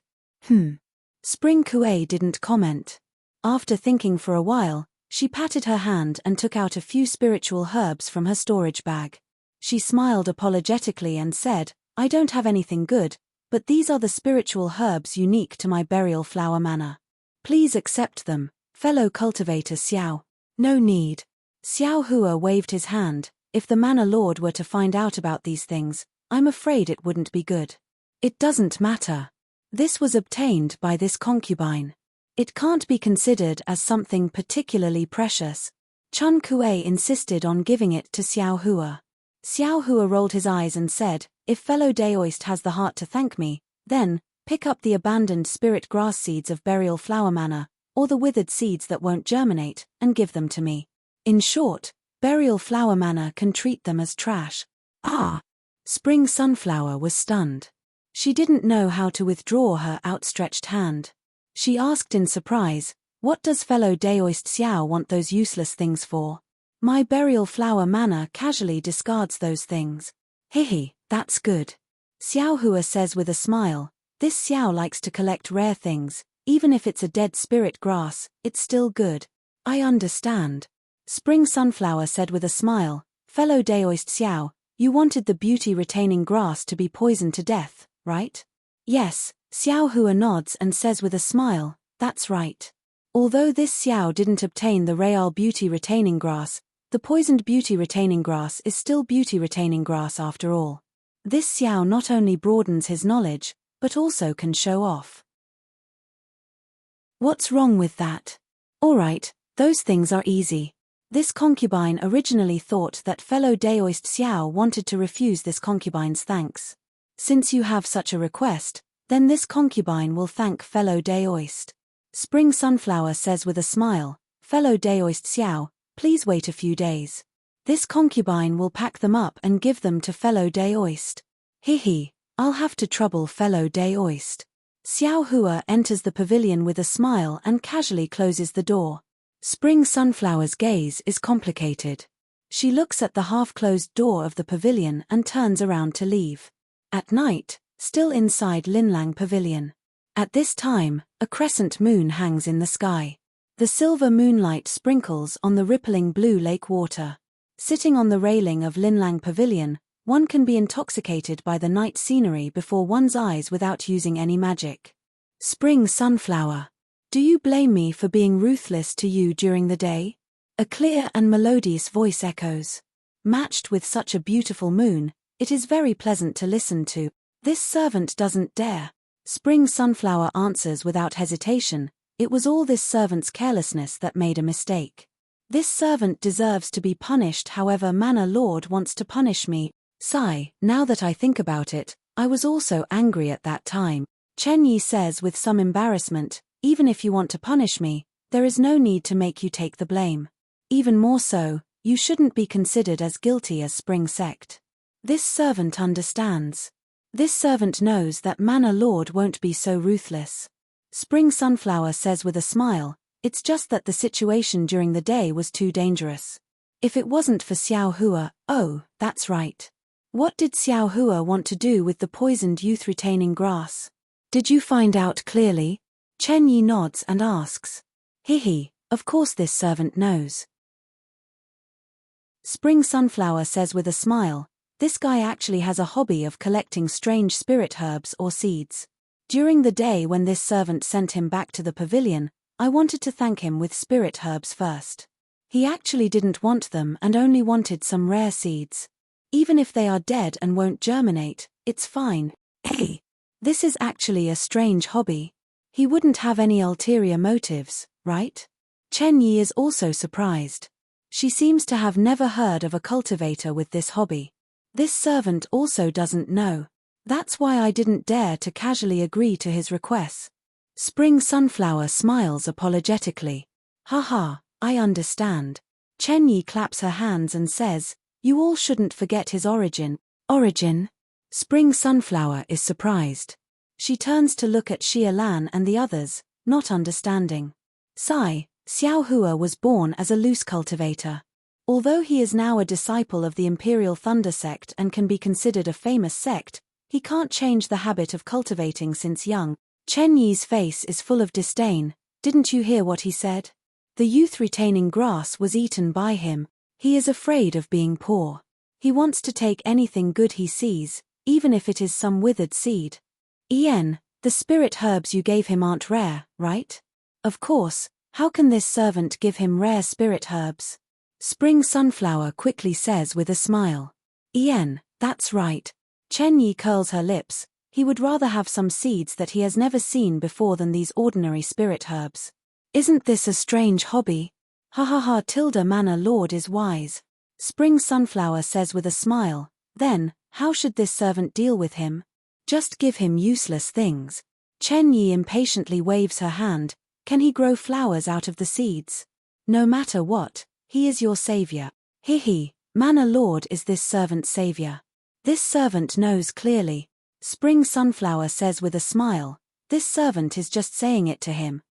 Spring Kuei didn't comment. After thinking for a while, she patted her hand and took out a few spiritual herbs from her storage bag. She smiled apologetically and said, "I don't have anything good, but these are the spiritual herbs unique to my Burial Flower Manor. Please accept them, fellow cultivator Xiao." "No need." Xiao Hua waved his hand. "If the Manor Lord were to find out about these things, I'm afraid it wouldn't be good." "It doesn't matter. This was obtained by this concubine. It can't be considered as something particularly precious." Chun Kuei insisted on giving it to Xiao Hua. Xiao Hua rolled his eyes and said, If fellow Daoist has the heart to thank me, then, pick up the abandoned spirit grass seeds of burial flower manna, or the withered seeds that won't germinate, and give them to me. In short, burial flower manna can treat them as trash. Ah! Spring Sunflower was stunned. She didn't know how to withdraw her outstretched hand. She asked in surprise, "What does fellow Daoist Xiao want those useless things for?" "My burial flower manna casually discards those things." "Hehe, that's good." Xiao Hua says with a smile, "This Xiao likes to collect rare things, even if it's a dead spirit grass, it's still good." "I understand." Spring Sunflower said with a smile, "Fellow Daoist Xiao, you wanted the beauty-retaining grass to be poisoned to death, right?" "Yes," Xiao Hua nods and says with a smile, "That's right." Although this Xiao didn't obtain the real beauty-retaining grass, the poisoned beauty-retaining grass is still beauty-retaining grass after all. This Xiao not only broadens his knowledge, but also can show off. What's wrong with that? Alright, those things are easy. This concubine originally thought that fellow Daoist Xiao wanted to refuse this concubine's thanks. Since you have such a request, then this concubine will thank fellow Daoist. Spring Sunflower says with a smile, "Fellow Daoist Xiao, please wait a few days. This concubine will pack them up and give them to fellow Daoist." "Hehe, I'll have to trouble fellow Daoist." Xiao Hua enters the pavilion with a smile and casually closes the door. Spring Sunflower's gaze is complicated. She looks at the half-closed door of the pavilion and turns around to leave. At night, still inside Linlang Pavilion. At this time, a crescent moon hangs in the sky. The silver moonlight sprinkles on the rippling blue lake water. Sitting on the railing of Linlang Pavilion, one can be intoxicated by the night scenery before one's eyes without using any magic. Spring Sunflower. "Do you blame me for being ruthless to you during the day?" A clear and melodious voice echoes. Matched with such a beautiful moon, it is very pleasant to listen to. "This servant doesn't dare." Spring Sunflower answers without hesitation, "It was all this servant's carelessness that made a mistake. This servant deserves to be punished however Manor Lord wants to punish me." Sigh, "Now that I think about it, I was also angry at that time." Chen Yi says with some embarrassment, "Even if you want to punish me, there is no need to make you take the blame. Even more so, you shouldn't be considered as guilty as Spring Sect. This servant understands. This servant knows that Manor Lord won't be so ruthless." Spring Sunflower says with a smile, "It's just that the situation during the day was too dangerous. If it wasn't for Xiao Hua." "Oh, that's right. What did Xiao Hua want to do with the poisoned youth-retaining grass? Did you find out clearly?" Chen Yi nods and asks. "Hehe, of course this servant knows." Spring Sunflower says with a smile, "This guy actually has a hobby of collecting strange spirit herbs or seeds. During the day when this servant sent him back to the pavilion, I wanted to thank him with spirit herbs first. He actually didn't want them and only wanted some rare seeds. Even if they are dead and won't germinate, it's fine. Hey, this is actually a strange hobby. He wouldn't have any ulterior motives, right?" Chen Yi is also surprised. She seems to have never heard of a cultivator with this hobby. This servant also doesn't know. "That's why I didn't dare to casually agree to his requests." Spring Sunflower smiles apologetically. "Haha, I understand." Chen Yi claps her hands and says, "You all shouldn't forget his origin." "Origin?" Spring Sunflower is surprised. She turns to look at Xia Lan and the others, not understanding. Sigh, Xiao Hua was born as a loose cultivator. Although he is now a disciple of the Imperial Thunder sect and can be considered a famous sect, he can't change the habit of cultivating since young. Chen Yi's face is full of disdain. "Didn't you hear what he said? The youth-retaining grass was eaten by him. He is afraid of being poor. He wants to take anything good he sees, even if it is some withered seed. Ian, the spirit herbs you gave him aren't rare, right? Of course, how can this servant give him rare spirit herbs?" Spring Sunflower quickly says with a smile. "Ian, that's right." Chen Yi curls her lips. He would rather have some seeds that he has never seen before than these ordinary spirit herbs. "Isn't this a strange hobby? Ha ha ha, Tilda Manor Lord is wise." Spring Sunflower says with a smile. Then, How should this servant deal with him? Just give him useless things. Chen Yi impatiently waves her hand. Can he grow flowers out of the seeds? No matter what, he is your savior. He, Manor Lord is this servant's savior. This servant knows clearly. Spring Sunflower says with a smile. This servant is just saying it to him.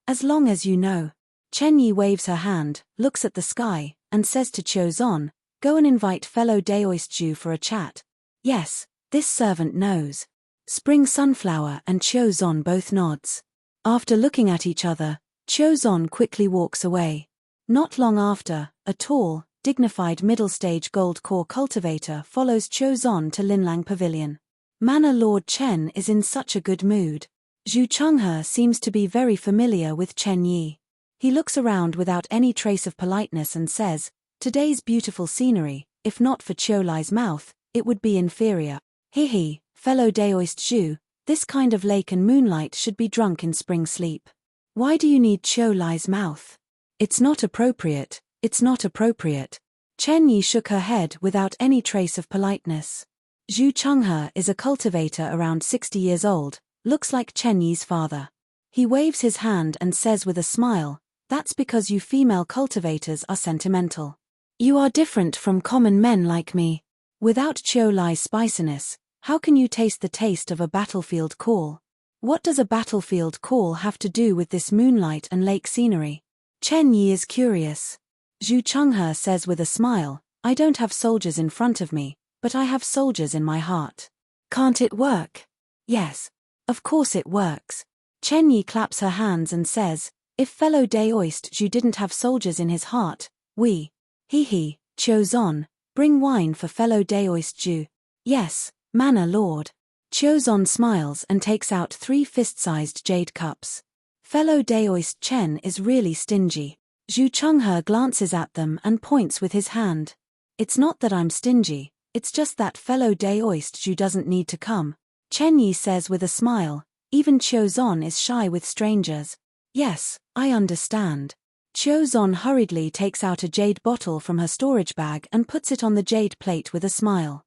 As long as you know. Chen Yi waves her hand, looks at the sky, and says to Qiuzon, go and invite fellow Daoist for a chat. Yes, this servant knows. Spring Sunflower and Qiuzon both nods. After looking at each other, Qiuzon quickly walks away. Not long after, a tall, dignified middle-stage gold core cultivator follows Qiuzon to Linlang Pavilion. Manor Lord Chen is in such a good mood. Zhu Chenghe seems to be very familiar with Chen Yi. He looks around without any trace of politeness and says, today's beautiful scenery, if not for Qiulai's mouth, it would be inferior. Fellow Daoist Zhu, this kind of lake and moonlight should be drunk in spring sleep. Why do you need Qiulai's mouth? It's not appropriate, it's not appropriate. Chen Yi shook her head without any trace of politeness. Zhu Chenghe is a cultivator around 60 years old, looks like Chen Yi's father. He waves his hand and says with a smile, that's because you female cultivators are sentimental. You are different from common men like me. Without Qiulai's spiciness, how can you taste the taste of a battlefield call? What does a battlefield call have to do with this moonlight and lake scenery? Chen Yi is curious. Zhu Chenghe says with a smile, I don't have soldiers in front of me, but I have soldiers in my heart. Can't it work? Yes. Of course it works. Chen Yi claps her hands and says, if fellow Daoist Zhu didn't have soldiers in his heart, we. Qiuzon, bring wine for fellow Daoist Zhu. Yes, Manor Lord. Qiuzon smiles and takes out 3 fist-sized jade cups. Fellow Daoist Chen is really stingy. Zhu Chenghe glances at them and points with his hand. It's not that I'm stingy, it's just that fellow Daoist Zhu doesn't need to come. Chen Yi says with a smile, even Qiuzon is shy with strangers. Yes, I understand. Qiuzon hurriedly takes out a jade bottle from her storage bag and puts it on the jade plate with a smile.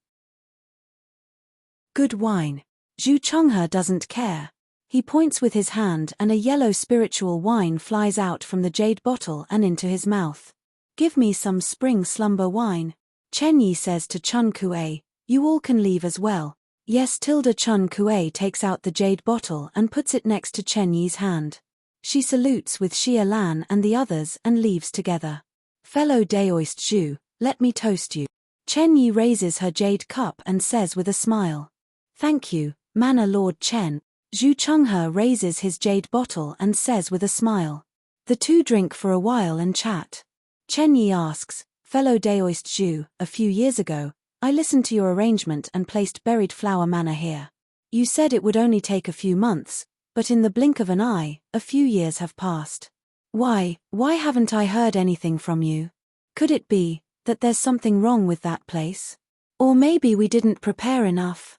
Good wine. Zhu Chenghe doesn't care. He points with his hand and a yellow spiritual wine flies out from the jade bottle and into his mouth. Give me some spring slumber wine. Chen Yi says to Chun Kuei, you all can leave as well. Yes. Chun Kuei takes out the jade bottle and puts it next to Chen Yi's hand. She salutes with Xia Lan and the others and leaves together. Fellow Daoist Zhu, let me toast you. Chen Yi raises her jade cup and says with a smile. Thank you, Manor Lord Chen. Zhu Chenghe raises his jade bottle and says with a smile. The two drink for a while and chat. Chen Yi asks, fellow Daoist Zhu, a few years ago, I listened to your arrangement and placed Buried Flower Manor here. You said it would only take a few months, but in the blink of an eye, a few years have passed. Why haven't I heard anything from you? Could it be that there's something wrong with that place? Or maybe we didn't prepare enough?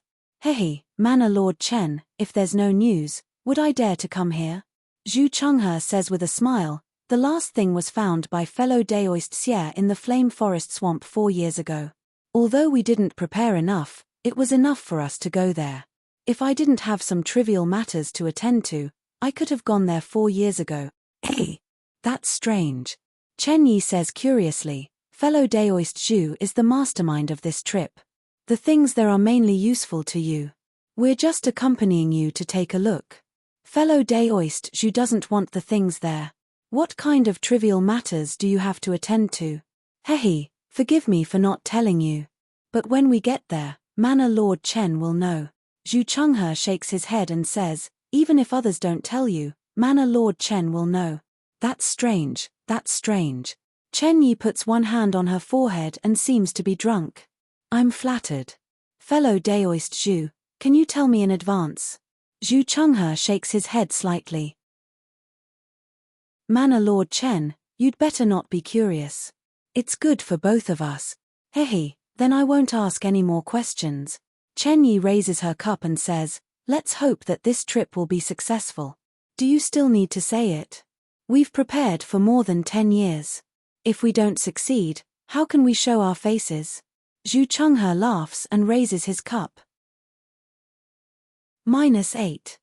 Manor Lord Chen, if there's no news, would I dare to come here? Zhu Chenghe says with a smile, the last thing was found by fellow Daoist Xie in the Flame Forest Swamp 4 years ago. Although we didn't prepare enough, it was enough for us to go there. If I didn't have some trivial matters to attend to, I could have gone there 4 years ago. That's strange. Chen Yi says curiously, fellow Daoist Zhu is the mastermind of this trip. The things there are mainly useful to you. We're just accompanying you to take a look. Fellow Daoist Zhu doesn't want the things there. What kind of trivial matters do you have to attend to? Forgive me for not telling you. But when we get there, Manor Lord Chen will know. Zhu Chenghe shakes his head and says, even if others don't tell you, Manor Lord Chen will know. That's strange, that's strange. Chen Yi puts one hand on her forehead and seems to be drunk. I'm flattered. Fellow Daoist Zhu, can you tell me in advance? Zhu Chenghe shakes his head slightly. Manor Lord Chen, you'd better not be curious. It's good for both of us. Then I won't ask any more questions. Chen Yi raises her cup and says, let's hope that this trip will be successful. Do you still need to say it? We've prepared for more than 10 years. If we don't succeed, how can we show our faces? Zhu Chenghe laughs and raises his cup. -8.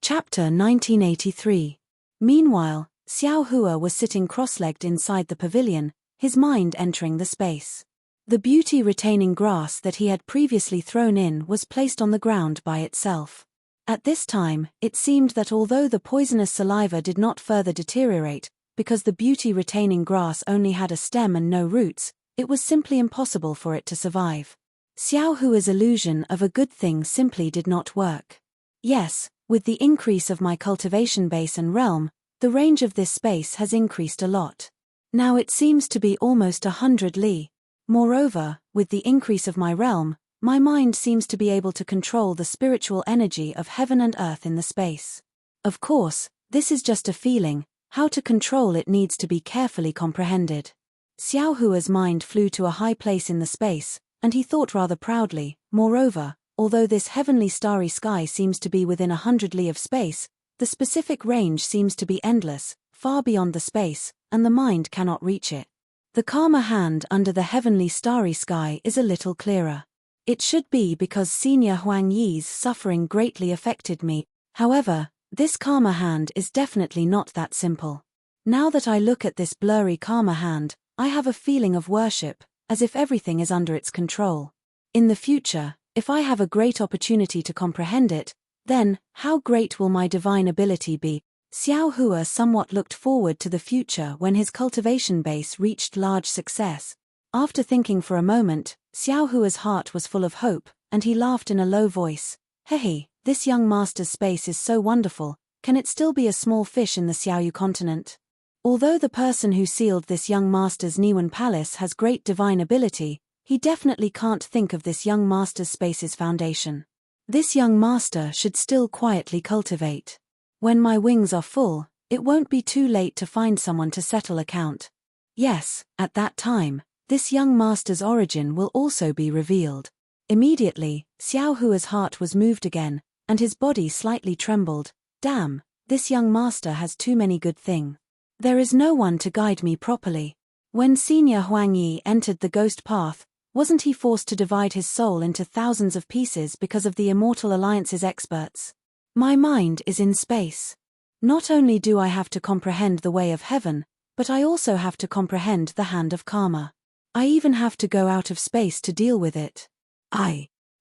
Chapter 1983. Meanwhile, Xiao Hua was sitting cross-legged inside the pavilion, his mind entering the space. The beauty-retaining grass that he had previously thrown in was placed on the ground by itself. At this time, it seemed that although the poisonous saliva did not further deteriorate, because the beauty-retaining grass only had a stem and no roots, it was simply impossible for it to survive. Xiao Hua's illusion of a good thing simply did not work. Yes, with the increase of my cultivation base and realm, the range of this space has increased a lot. Now it seems to be almost 100 li. Moreover, with the increase of my realm, my mind seems to be able to control the spiritual energy of heaven and earth in the space. Of course, this is just a feeling. How to control it needs to be carefully comprehended. Xiao Hua's mind flew to a high place in the space, and he thought rather proudly, moreover, although this heavenly starry sky seems to be within 100 li of space, the specific range seems to be endless, far beyond the space, and the mind cannot reach it. The karma hand under the heavenly starry sky is a little clearer. It should be because Senior Huang Yi's suffering greatly affected me. However, this karma hand is definitely not that simple. Now that I look at this blurry karma hand, I have a feeling of worship, as if everything is under its control. In the future, if I have a great opportunity to comprehend it, then, how great will my divine ability be? Xiao Hua somewhat looked forward to the future when his cultivation base reached large success. After thinking for a moment, Xiao Hua's heart was full of hope, and he laughed in a low voice. Hehe, this young master's space is so wonderful, can it still be a small fish in the Xiaoyu continent? Although the person who sealed this young master's Niwen palace has great divine ability, he definitely can't think of this young master's space's foundation. This young master should still quietly cultivate. When my wings are full, it won't be too late to find someone to settle account. Yes, at that time, this young master's origin will also be revealed. Immediately, Xiao Hua's heart was moved again, and his body slightly trembled. Damn, this young master has too many good things. There is no one to guide me properly. When Senior Huang Yi entered the ghost path, wasn't he forced to divide his soul into thousands of pieces because of the Immortal Alliance's experts? My mind is in space. Not only do I have to comprehend the way of heaven, but I also have to comprehend the hand of karma. I even have to go out of space to deal with it.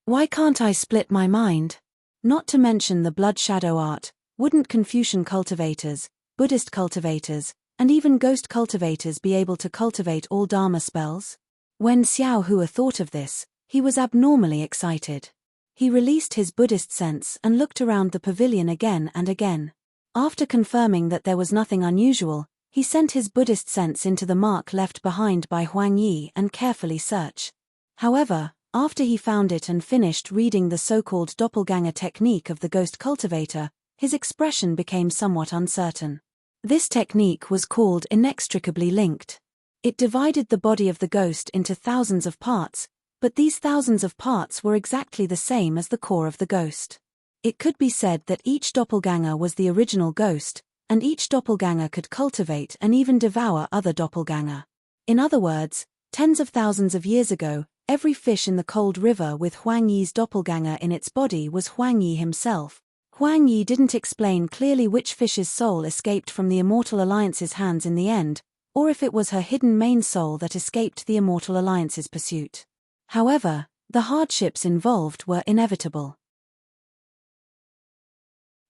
Why can't I split my mind? Not to mention the blood shadow art, wouldn't Confucian cultivators, Buddhist cultivators, and even ghost cultivators be able to cultivate all Dharma spells? When Xiao Hua thought of this, he was abnormally excited. He released his Buddhist sense and looked around the pavilion again and again. After confirming that there was nothing unusual, he sent his Buddhist sense into the mark left behind by Huang Yi and carefully searched. However, after he found it and finished reading the so-called doppelganger technique of the ghost cultivator, his expression became somewhat uncertain. This technique was called inextricably linked. It divided the body of the ghost into thousands of parts, but these thousands of parts were exactly the same as the core of the ghost. It could be said that each doppelganger was the original ghost, and each doppelganger could cultivate and even devour other doppelganger. In other words, tens of thousands of years ago, every fish in the cold river with Huang Yi's doppelganger in its body was Huang Yi himself. Huang Yi didn't explain clearly which fish's soul escaped from the Immortal Alliance's hands in the end, or if it was her hidden main soul that escaped the Immortal Alliance's pursuit. However, the hardships involved were inevitable.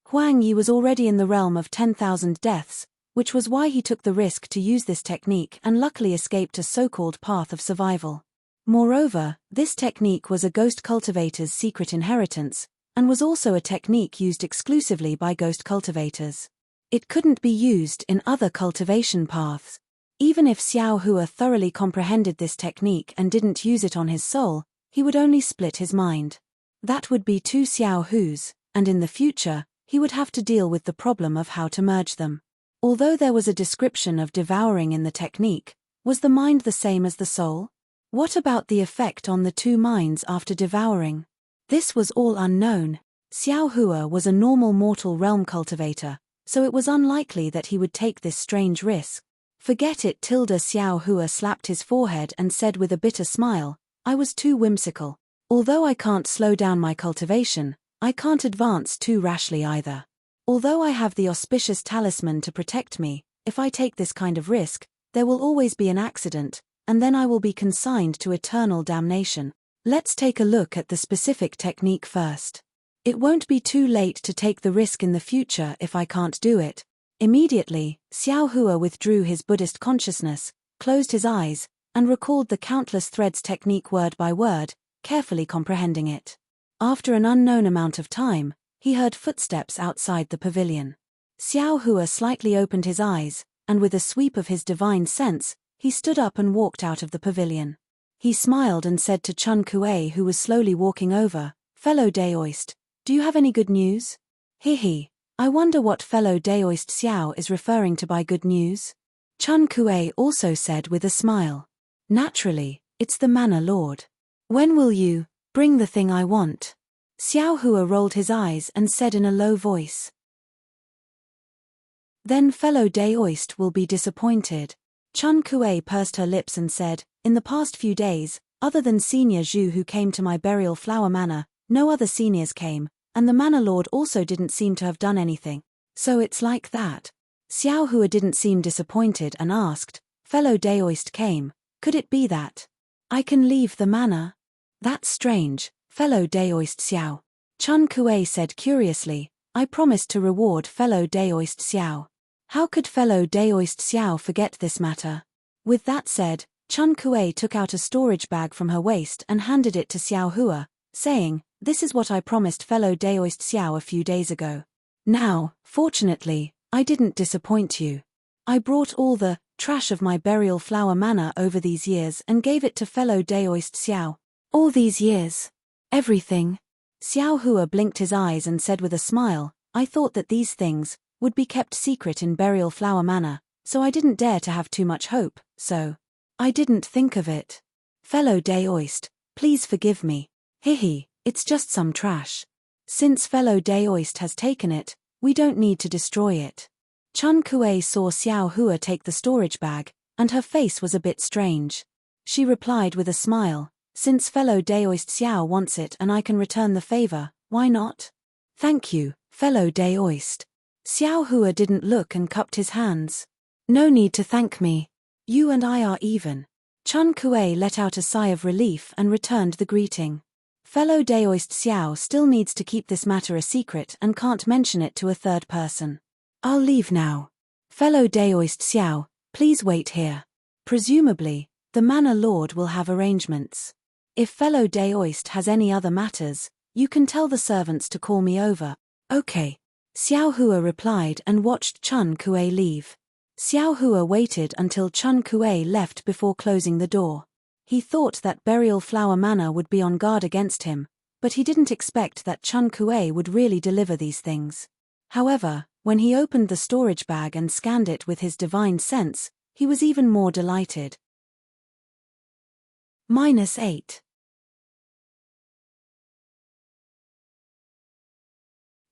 Huang Yi was already in the realm of 10,000 deaths, which was why he took the risk to use this technique and luckily escaped a so-called path of survival. Moreover, this technique was a ghost cultivator's secret inheritance, and was also a technique used exclusively by ghost cultivators. It couldn't be used in other cultivation paths. Even if Xiao Hua thoroughly comprehended this technique and didn't use it on his soul, he would only split his mind. That would be two Xiao Hu's, and in the future, he would have to deal with the problem of how to merge them. Although there was a description of devouring in the technique, was the mind the same as the soul? What about the effect on the two minds after devouring? This was all unknown. Xiao Hua was a normal mortal realm cultivator, so it was unlikely that he would take this strange risk. Forget it. Xiao Hua slapped his forehead and said with a bitter smile, I was too whimsical. Although I can't slow down my cultivation, I can't advance too rashly either. Although I have the auspicious talisman to protect me, if I take this kind of risk, there will always be an accident, and then I will be consigned to eternal damnation. Let's take a look at the specific technique first. It won't be too late to take the risk in the future if I can't do it. Immediately, Xiao Hua withdrew his Buddhist consciousness, closed his eyes, and recalled the countless threads technique word by word, carefully comprehending it. After an unknown amount of time, he heard footsteps outside the pavilion. Xiao Hua slightly opened his eyes, and with a sweep of his divine sense, he stood up and walked out of the pavilion. He smiled and said to Chun Kuei, who was slowly walking over, Fellow Daoist, do you have any good news? He. I wonder what fellow Daoist Xiao is referring to by good news? Chun Kuei also said with a smile. Naturally, it's the Manor Lord. When will you bring the thing I want? Xiao Hua rolled his eyes and said in a low voice. Then fellow Daoist will be disappointed. Chun Kuei pursed her lips and said, in the past few days, other than Senior Zhu who came to my burial flower manor, no other seniors came, and the Manor Lord also didn't seem to have done anything. So it's like that. Xiao Hua didn't seem disappointed and asked, fellow Daoist came, could it be that I can leave the manor? That's strange, fellow Daoist Xiao. Chun Kuei said curiously, I promised to reward fellow Daoist Xiao. How could fellow Daoist Xiao forget this matter? With that said, Chun Kuei took out a storage bag from her waist and handed it to Xiao Hua, saying, this is what I promised fellow Daoist Xiao a few days ago. Now, fortunately, I didn't disappoint you. I brought all the trash of my burial flower manor over these years and gave it to fellow Daoist Xiao. All these years? Everything? Xiao Hua blinked his eyes and said with a smile, I thought that these things would be kept secret in burial flower manor, so I didn't dare to have too much hope, so I didn't think of it. Fellow Daoist, please forgive me. It's just some trash. Since fellow Daoist has taken it, we don't need to destroy it. Chun Kuei saw Xiao Hua take the storage bag, and her face was a bit strange. She replied with a smile, since fellow Daoist Xiao wants it and I can return the favor, why not? Thank you, fellow Daoist. Xiao Hua didn't look and cupped his hands. No need to thank me. You and I are even. Chun Kuei let out a sigh of relief and returned the greeting. Fellow Daoist Xiao still needs to keep this matter a secret and can't mention it to a third person. I'll leave now. Fellow Daoist Xiao, please wait here. Presumably, the Manor Lord will have arrangements. If fellow Daoist has any other matters, you can tell the servants to call me over. Okay. Xiao Hua replied and watched Chun Kuei leave. Xiao Hua waited until Chun Kuei left before closing the door. He thought that Burial Flower Manor would be on guard against him, but he didn't expect that Chun Kuei would really deliver these things. However, when he opened the storage bag and scanned it with his divine sense, he was even more delighted. -8.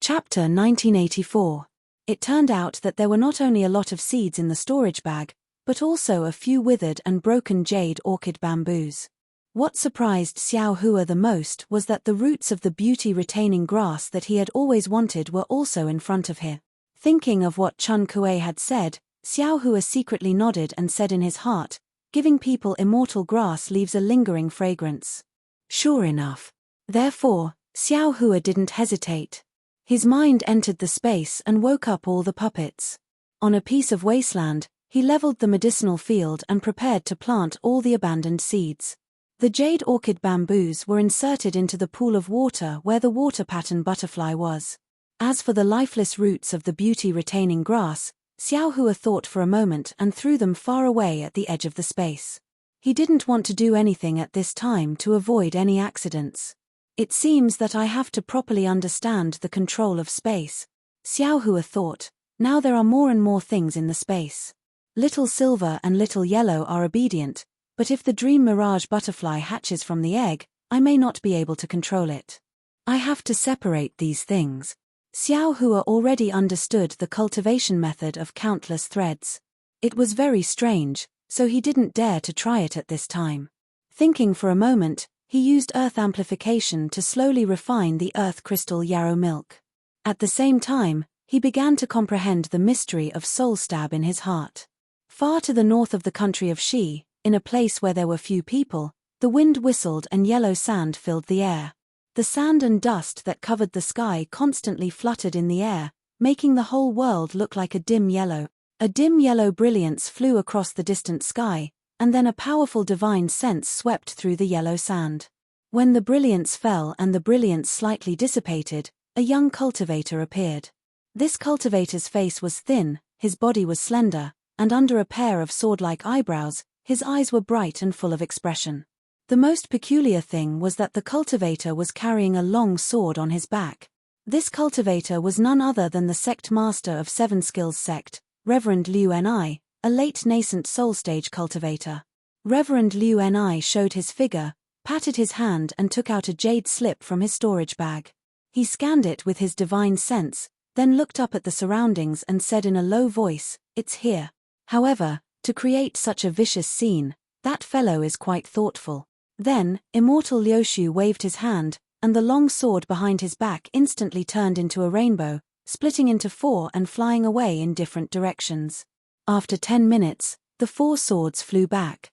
Chapter 1984. It turned out that there were not only a lot of seeds in the storage bag, but also a few withered and broken jade orchid bamboos. What surprised Xiao Hua the most was that the roots of the beauty-retaining grass that he had always wanted were also in front of him. Thinking of what Chun Kuei had said, Xiao Hua secretly nodded and said in his heart, giving people immortal grass leaves a lingering fragrance. Sure enough. Therefore, Xiao Hua didn't hesitate. His mind entered the space and woke up all the puppets. On a piece of wasteland, he leveled the medicinal field and prepared to plant all the abandoned seeds. The jade orchid bamboos were inserted into the pool of water where the water pattern butterfly was. As for the lifeless roots of the beauty-retaining grass, Xiao Hua thought for a moment and threw them far away at the edge of the space. He didn't want to do anything at this time to avoid any accidents. It seems that I have to properly understand the control of space. Xiao Hua thought, now there are more and more things in the space. Little Silver and Little Yellow are obedient, but if the dream mirage butterfly hatches from the egg, I may not be able to control it. I have to separate these things. Xiao Hua already understood the cultivation method of countless threads. It was very strange, so he didn't dare to try it at this time. Thinking for a moment, he used earth amplification to slowly refine the earth crystal yarrow milk. At the same time, he began to comprehend the mystery of soul stab in his heart. Far to the north of the country of Shi, in a place where there were few people, the wind whistled and yellow sand filled the air. The sand and dust that covered the sky constantly fluttered in the air, making the whole world look like a dim yellow. A dim yellow brilliance flew across the distant sky, and then a powerful divine sense swept through the yellow sand. When the brilliance fell and the brilliance slightly dissipated, a young cultivator appeared. This cultivator's face was thin, his body was slender, and under a pair of sword-like eyebrows, his eyes were bright and full of expression. The most peculiar thing was that the cultivator was carrying a long sword on his back. This cultivator was none other than the sect master of Seven Skills sect, Reverend Liu Ni, a late nascent soul stage cultivator. Reverend Liu Ni showed his figure, patted his hand and took out a jade slip from his storage bag. He scanned it with his divine sense, then looked up at the surroundings and said in a low voice, "It's here." However, to create such a vicious scene, that fellow is quite thoughtful. Then, Immortal Liushu waved his hand, and the long sword behind his back instantly turned into a rainbow, splitting into 4 and flying away in different directions. After 10 minutes, the 4 swords flew back.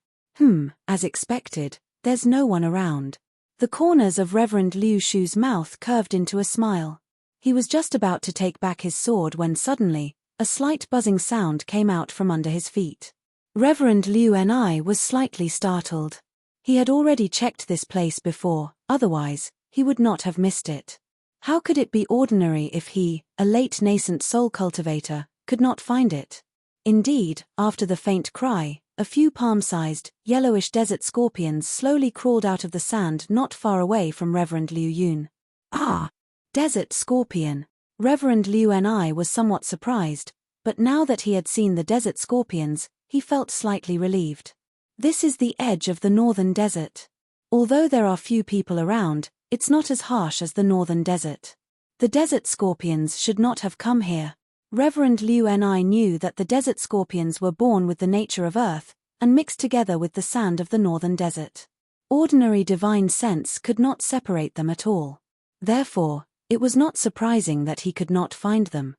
As expected, there's no one around. The corners of Reverend Liu Shu's mouth curved into a smile. He was just about to take back his sword when suddenly, a slight buzzing sound came out from under his feet. Reverend Liu Ni was slightly startled. He had already checked this place before, otherwise, he would not have missed it. How could it be ordinary if he, a late nascent soul cultivator, could not find it? Indeed, after the faint cry, a few palm-sized, yellowish desert scorpions slowly crawled out of the sand not far away from Reverend Liu Yun. Ah! Desert scorpion. Reverend Liu Ni was somewhat surprised, but now that he had seen the desert scorpions, he felt slightly relieved. This is the edge of the northern desert. Although there are few people around, it's not as harsh as the northern desert. The desert scorpions should not have come here. Reverend Liu Ni knew that the desert scorpions were born with the nature of earth, and mixed together with the sand of the northern desert. Ordinary divine sense could not separate them at all. Therefore, it was not surprising that he could not find them.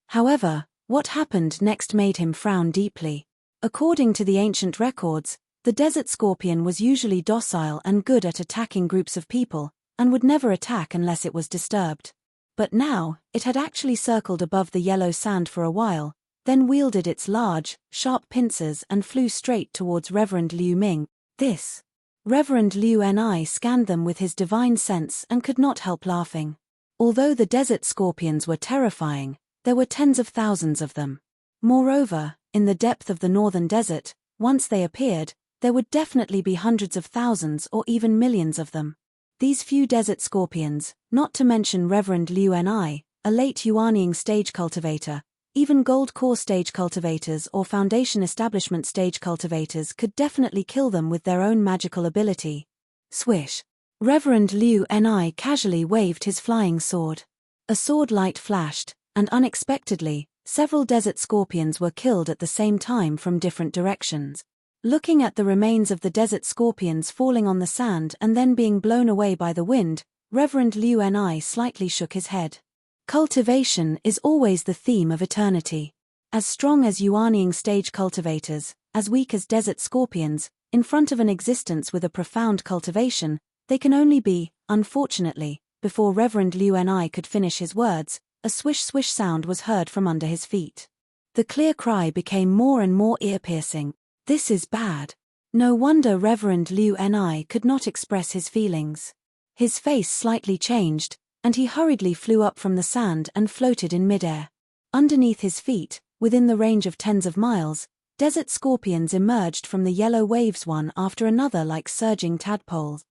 However, what happened next made him frown deeply. According to the ancient records, the desert scorpion was usually docile and good at attacking groups of people, and would never attack unless it was disturbed. But now, it had actually circled above the yellow sand for a while, then wielded its large, sharp pincers and flew straight towards Reverend Liu Ming. Reverend Liu Ni scanned them with his divine sense and could not help laughing. Although the desert scorpions were terrifying, there were tens of thousands of them. Moreover, in the depth of the northern desert, once they appeared, there would definitely be hundreds of thousands or even millions of them. These few desert scorpions, not to mention Reverend Liu Ni, a late Yuanying stage cultivator, even gold core stage cultivators or foundation establishment stage cultivators could definitely kill them with their own magical ability. Swish. Reverend Liu Ni casually waved his flying sword. A sword light flashed, and unexpectedly, several desert scorpions were killed at the same time from different directions. Looking at the remains of the desert scorpions falling on the sand and then being blown away by the wind, Reverend Liu Ni slightly shook his head. Cultivation is always the theme of eternity. As strong as Yuanying stage cultivators, as weak as desert scorpions, in front of an existence with a profound cultivation, they can only be, unfortunately. Before Reverend Liu Ni could finish his words, a swish-swish sound was heard from under his feet. The clear cry became more and more ear-piercing. This is bad. No wonder Reverend Liu Ni could not express his feelings. His face slightly changed, and he hurriedly flew up from the sand and floated in midair. Underneath his feet, within the range of tens of miles, desert scorpions emerged from the yellow waves one after another like surging tadpoles.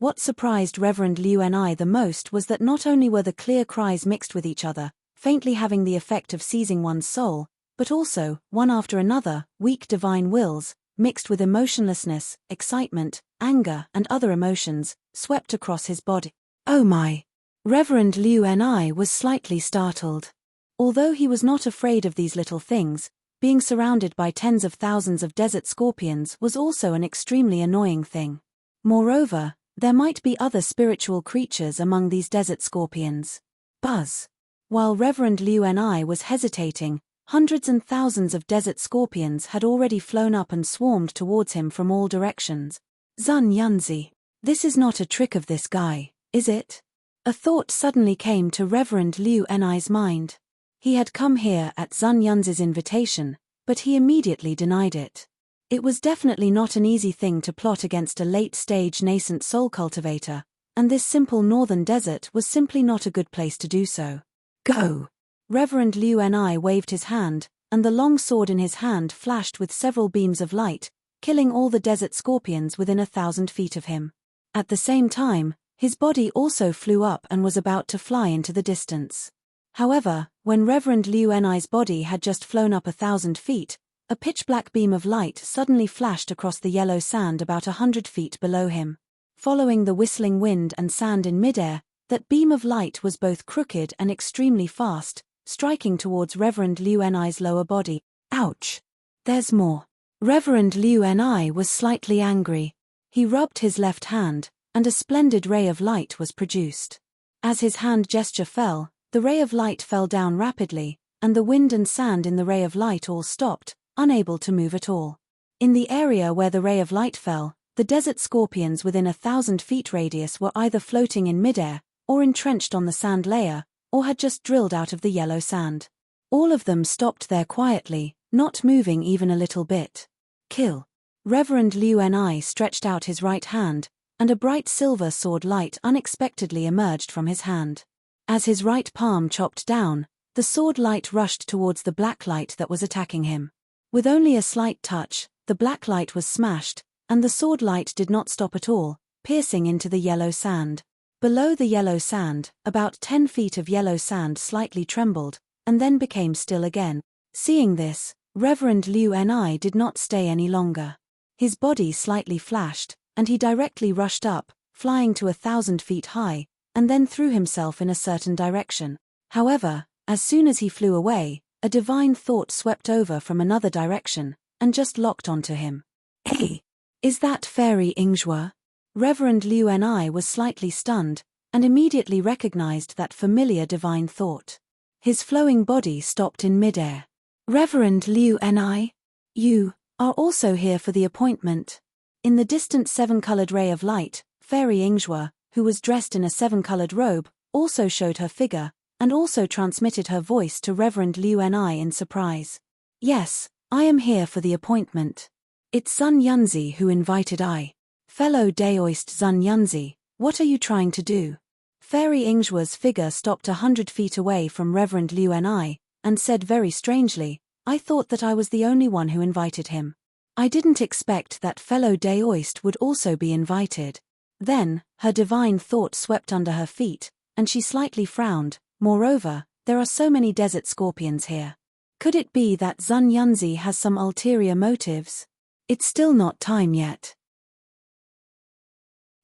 What surprised Reverend Liu Ni the most was that not only were the clear cries mixed with each other, faintly having the effect of seizing one's soul, but also, one after another, weak divine wills, mixed with emotionlessness, excitement, anger and other emotions, swept across his body. Oh my! Reverend Liu Ni was slightly startled. Although he was not afraid of these little things, being surrounded by tens of thousands of desert scorpions was also an extremely annoying thing. Moreover, there might be other spiritual creatures among these desert scorpions. Buzz. While Reverend Liu Ni was hesitating, hundreds and thousands of desert scorpions had already flown up and swarmed towards him from all directions. Zun Yunzi. This is not a trick of this guy, is it? A thought suddenly came to Reverend Liu Ni's mind. He had come here at Zun Yunzi's invitation, but he immediately denied it. It was definitely not an easy thing to plot against a late-stage nascent soul cultivator, and this simple northern desert was simply not a good place to do so. Go! Reverend Liu Ni waved his hand, and the long sword in his hand flashed with several beams of light, killing all the desert scorpions within 1,000 feet of him. At the same time, his body also flew up and was about to fly into the distance. However, when Reverend Liu Ni's body had just flown up 1,000 feet, a pitch-black beam of light suddenly flashed across the yellow sand about 100 feet below him. Following the whistling wind and sand in midair, that beam of light was both crooked and extremely fast, striking towards Reverend Liu Ni's lower body. Ouch! There's more. Reverend Liu Ni was slightly angry. He rubbed his left hand, and a splendid ray of light was produced. As his hand gesture fell, the ray of light fell down rapidly, and the wind and sand in the ray of light all stopped, unable to move at all. In the area where the ray of light fell, the desert scorpions within 1,000 feet radius were either floating in midair, or entrenched on the sand layer, or had just drilled out of the yellow sand. All of them stopped there quietly, not moving even a little bit. Kill. Reverend Liu Ni stretched out his right hand, and a bright silver sword light unexpectedly emerged from his hand. As his right palm chopped down, the sword light rushed towards the black light that was attacking him. With only a slight touch, the black light was smashed, and the sword light did not stop at all, piercing into the yellow sand. Below the yellow sand, about 10 feet of yellow sand slightly trembled, and then became still again. Seeing this, Reverend Liu Ni did not stay any longer. His body slightly flashed, and he directly rushed up, flying to 1,000 feet high, and then threw himself in a certain direction. However, as soon as he flew away, a divine thought swept over from another direction, and just locked onto him. Hey! Is that Fairy Ingzhua? Reverend Liu Ni was slightly stunned, and immediately recognized that familiar divine thought. His flowing body stopped in midair. Reverend Liu Ni? You are also here for the appointment. In the distant 7-colored ray of light, Fairy Ingzhua, who was dressed in a 7-colored robe, also showed her figure, and also transmitted her voice to Reverend Liu Ni in surprise. Yes, I am here for the appointment. It's Zun Yunzi who invited I. Fellow Daoist Zun Yunzi, what are you trying to do? Fairy Ingzhua's figure stopped 100 feet away from Reverend Liu Ni, and said very strangely, I thought that I was the only one who invited him. I didn't expect that fellow Daoist would also be invited. Then, her divine thought swept under her feet, and she slightly frowned. Moreover, there are so many desert scorpions here. Could it be that Zun Yunzi has some ulterior motives? It's still not time yet.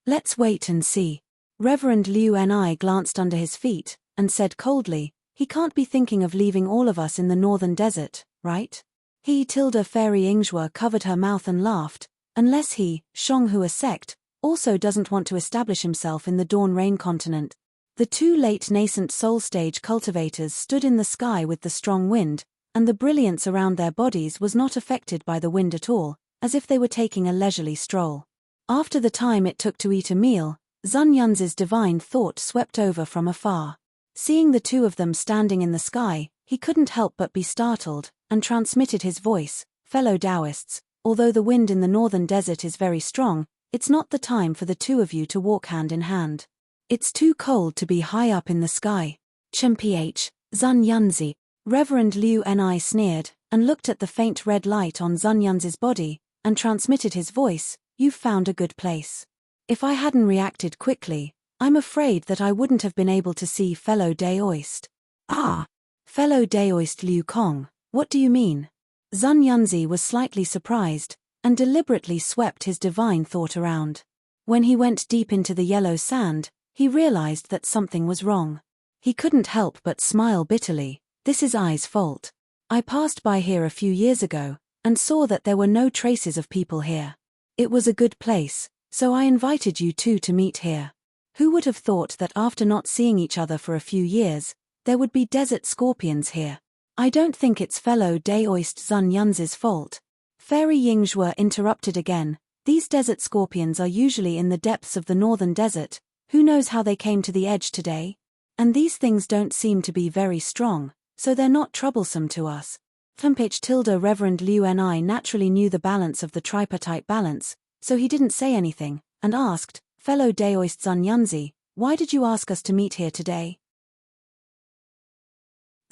Let's wait and see. Reverend Liu Ni glanced under his feet, and said coldly, he can't be thinking of leaving all of us in the northern desert, right? Fairy Ingzhua covered her mouth and laughed, unless he, Shonghua sect, also doesn't want to establish himself in the Dawn Rain continent. The two late nascent soul stage cultivators stood in the sky with the strong wind, and the brilliance around their bodies was not affected by the wind at all, as if they were taking a leisurely stroll. After the time it took to eat a meal, Zun Yunzi's divine thought swept over from afar. Seeing the two of them standing in the sky, he couldn't help but be startled, and transmitted his voice, fellow Taoists, although the wind in the northern desert is very strong, it's not the time for the two of you to walk hand in hand. It's too cold to be high up in the sky. Mph, Zun Yunzi. Reverend Liu Ni sneered, and looked at the faint red light on Zun Yunzi's body, and transmitted his voice, you've found a good place. If I hadn't reacted quickly, I'm afraid that I wouldn't have been able to see fellow Daoist. Ah! Fellow Daoist Liu Kong, what do you mean? Zun Yunzi was slightly surprised, and deliberately swept his divine thought around. When he went deep into the yellow sand, he realized that something was wrong. He couldn't help but smile bitterly, This is I's fault. I passed by here a few years ago, and saw that there were no traces of people here. It was a good place, so I invited you two to meet here. Who would have thought that after not seeing each other for a few years, there would be desert scorpions here? I don't think it's fellow Daoist Zun Yunzi's fault. Fairy Yingzhue interrupted again. These desert scorpions are usually in the depths of the northern desert. Who knows how they came to the edge today? And these things don't seem to be very strong, so they're not troublesome to us. Reverend Liu Ni naturally knew the balance of the tripartite balance, so he didn't say anything, and asked, fellow Daoist Zun Yunzi, why did you ask us to meet here today?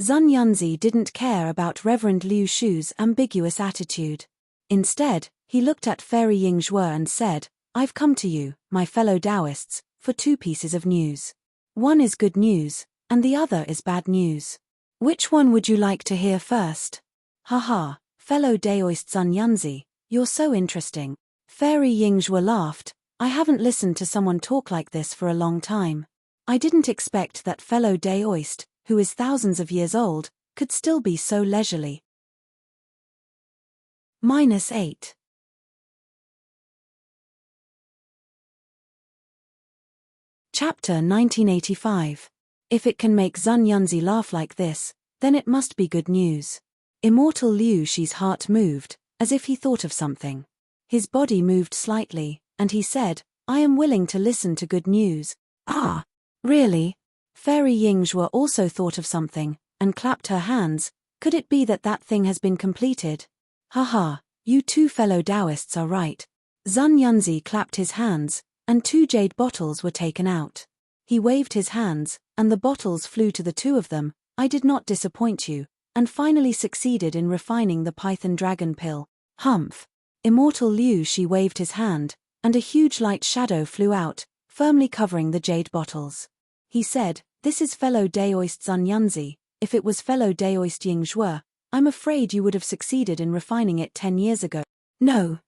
Zun Yunzi didn't care about Reverend Liu Shu's ambiguous attitude. Instead, he looked at Fairy Yingzhue and said, I've come to you, my fellow Taoists, for two pieces of news. One is good news, and the other is bad news. Which one would you like to hear first? Haha, fellow Daoist Zun Yunzi, you're so interesting. Fairy Yingzhue laughed. I haven't listened to someone talk like this for a long time. I didn't expect that fellow Daoist, who is thousands of years old, could still be so leisurely. -8. Chapter 1985. If it can make Zun Yunzi laugh like this, then it must be good news. Immortal Liu Shi's heart moved, as if he thought of something. His body moved slightly, and he said, I am willing to listen to good news. Ah, really? Fairy Yingzhue also thought of something, and clapped her hands. Could it be that that thing has been completed? Haha, you two fellow Taoists are right. Zun Yunzi clapped his hands, and 2 jade bottles were taken out. He waved his hands, and the bottles flew to the two of them. I did not disappoint you, and finally succeeded in refining the Python Dragon Pill. Humph. Immortal Liu Shi waved his hand, and a huge light shadow flew out, firmly covering the jade bottles. He said, This is fellow Daoist Zun Yunzi. If it was fellow Daoist Yingzhue, I'm afraid you would have succeeded in refining it 10 years ago. No.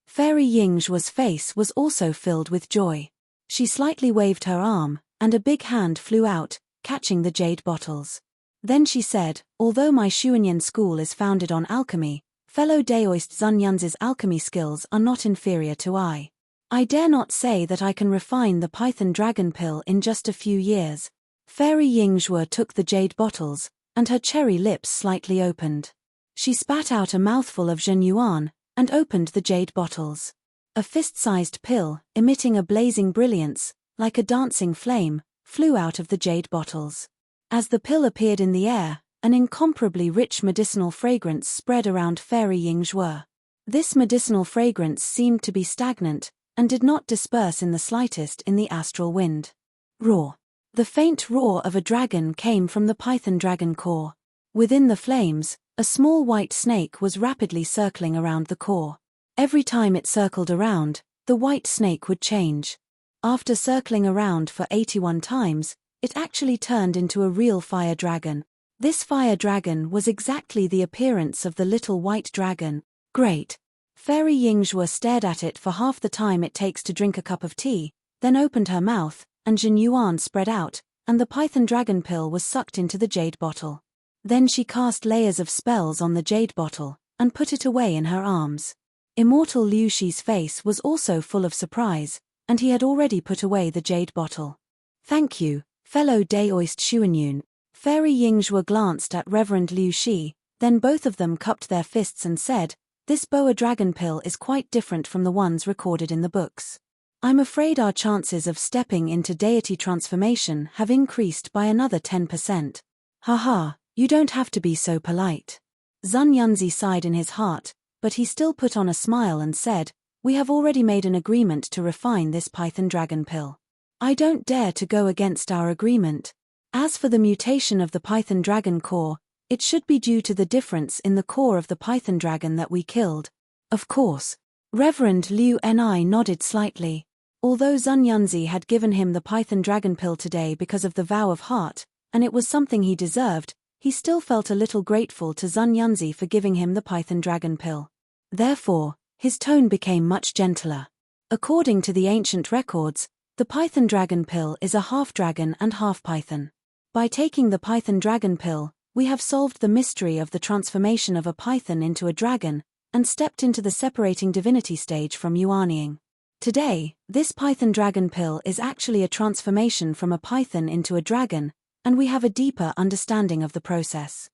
Fairy Yingzhue's face was also filled with joy. She slightly waved her arm, and a big hand flew out, catching the jade bottles. Then she said, although my Xuanyan school is founded on alchemy, fellow Daoist Zun Yunzi's alchemy skills are not inferior to I. I dare not say that I can refine the Python Dragon Pill in just a few years. Fairy Yingzhue took the jade bottles, and her cherry lips slightly opened. She spat out a mouthful of Zhen Yuan, and opened the jade bottles. A fist-sized pill, emitting a blazing brilliance, like a dancing flame, flew out of the jade bottles. As the pill appeared in the air, an incomparably rich medicinal fragrance spread around Fairy Yingzhue. This medicinal fragrance seemed to be stagnant, and did not disperse in the slightest in the astral wind. Roar. The faint roar of a dragon came from the Python Dragon core. Within the flames, a small white snake was rapidly circling around the core. Every time it circled around, the white snake would change. After circling around for 81 times, it actually turned into a real fire dragon. This fire dragon was exactly the appearance of the little white dragon. Great. Fairy Yingzhue stared at it for half the time it takes to drink a cup of tea, then opened her mouth, and Zhen Yuan spread out, and the Python Dragon Pill was sucked into the jade bottle. Then she cast layers of spells on the jade bottle, and put it away in her arms. Immortal Liu Shi's face was also full of surprise, and he had already put away the jade bottle. Thank you, fellow Daoist Xuanyun. Fairy Yingzhue glanced at Reverend Liu Shi, then both of them cupped their fists and said, This Boa Dragon Pill is quite different from the ones recorded in the books. I'm afraid our chances of stepping into deity transformation have increased by another 10%. Haha, you don't have to be so polite. Zun Yunzi sighed in his heart, but he still put on a smile and said, We have already made an agreement to refine this Python Dragon Pill. I don't dare to go against our agreement. As for the mutation of the Python Dragon core, it should be due to the difference in the core of the Python Dragon that we killed. Of course. Reverend Liu Ni nodded slightly. Although Zun Yunzi had given him the Python Dragon Pill today because of the vow of heart, and it was something he deserved, he still felt a little grateful to Zun Yunzi for giving him the Python Dragon Pill. Therefore, his tone became much gentler. According to the ancient records, the Python Dragon Pill is a half dragon and half python. By taking the Python Dragon Pill, We have solved the mystery of the transformation of a python into a dragon, and stepped into the separating divinity stage from yuanying. Today, this python dragon pill is actually a transformation from a python into a dragon, and we have a deeper understanding of the process.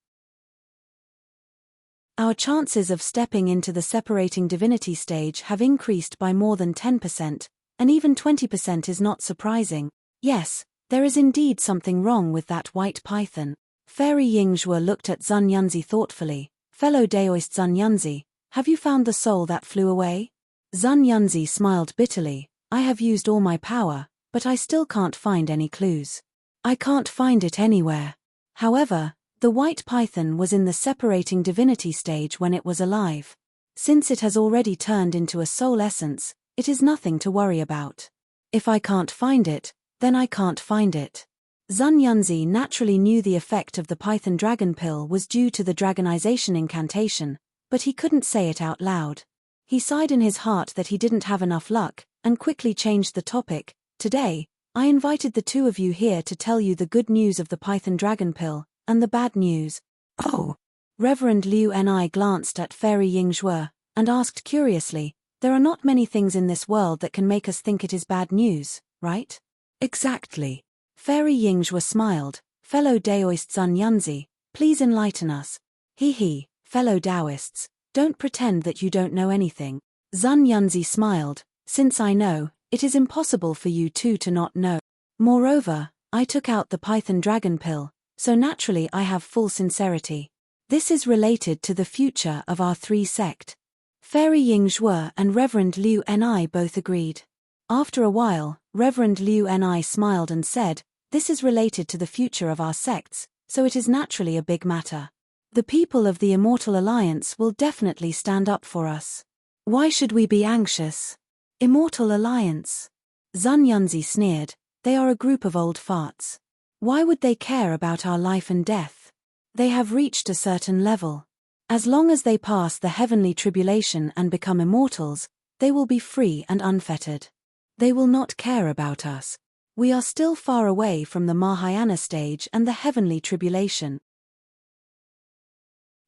Our chances of stepping into the separating divinity stage have increased by more than 10%, and even 20% is not surprising. Yes, there is indeed something wrong with that white python. Fairy Yingzhue looked at Zun Yunzi thoughtfully. Fellow Daoist Zun Yunzi, have you found the soul that flew away? Zun Yunzi smiled bitterly. I have used all my power, but I still can't find any clues. I can't find it anywhere. However, the white python was in the separating divinity stage when it was alive. Since it has already turned into a soul essence, it is nothing to worry about. If I can't find it, then I can't find it. Zun Yunzi naturally knew the effect of the python dragon pill was due to the dragonization incantation, but he couldn't say it out loud. He sighed in his heart that he didn't have enough luck, and quickly changed the topic. Today, I invited the two of you here to tell you the good news of the python dragon pill, and the bad news. Oh! Reverend Liu Ni glanced at Fairy Yingzhue, and asked curiously, there are not many things in this world that can make us think it is bad news, right? Exactly. Fairy Yingzhue smiled. Fellow Daoist Zun Yunzi, please enlighten us. He, fellow Taoists, don't pretend that you don't know anything. Zun Yunzi smiled. Since I know, it is impossible for you two to not know. Moreover, I took out the python dragon pill, so naturally I have full sincerity. This is related to the future of our three sect. Fairy Yingzhue and Reverend Liu Ni both agreed. After a while, Reverend Liu Ni smiled and said, this is related to the future of our sects, so it is naturally a big matter. The people of the Immortal Alliance will definitely stand up for us. Why should we be anxious? Immortal Alliance? Zun Yunzi sneered, they are a group of old farts. Why would they care about our life and death? They have reached a certain level. As long as they pass the heavenly tribulation and become immortals, they will be free and unfettered. They will not care about us. We are still far away from the Mahayana stage and the heavenly tribulation.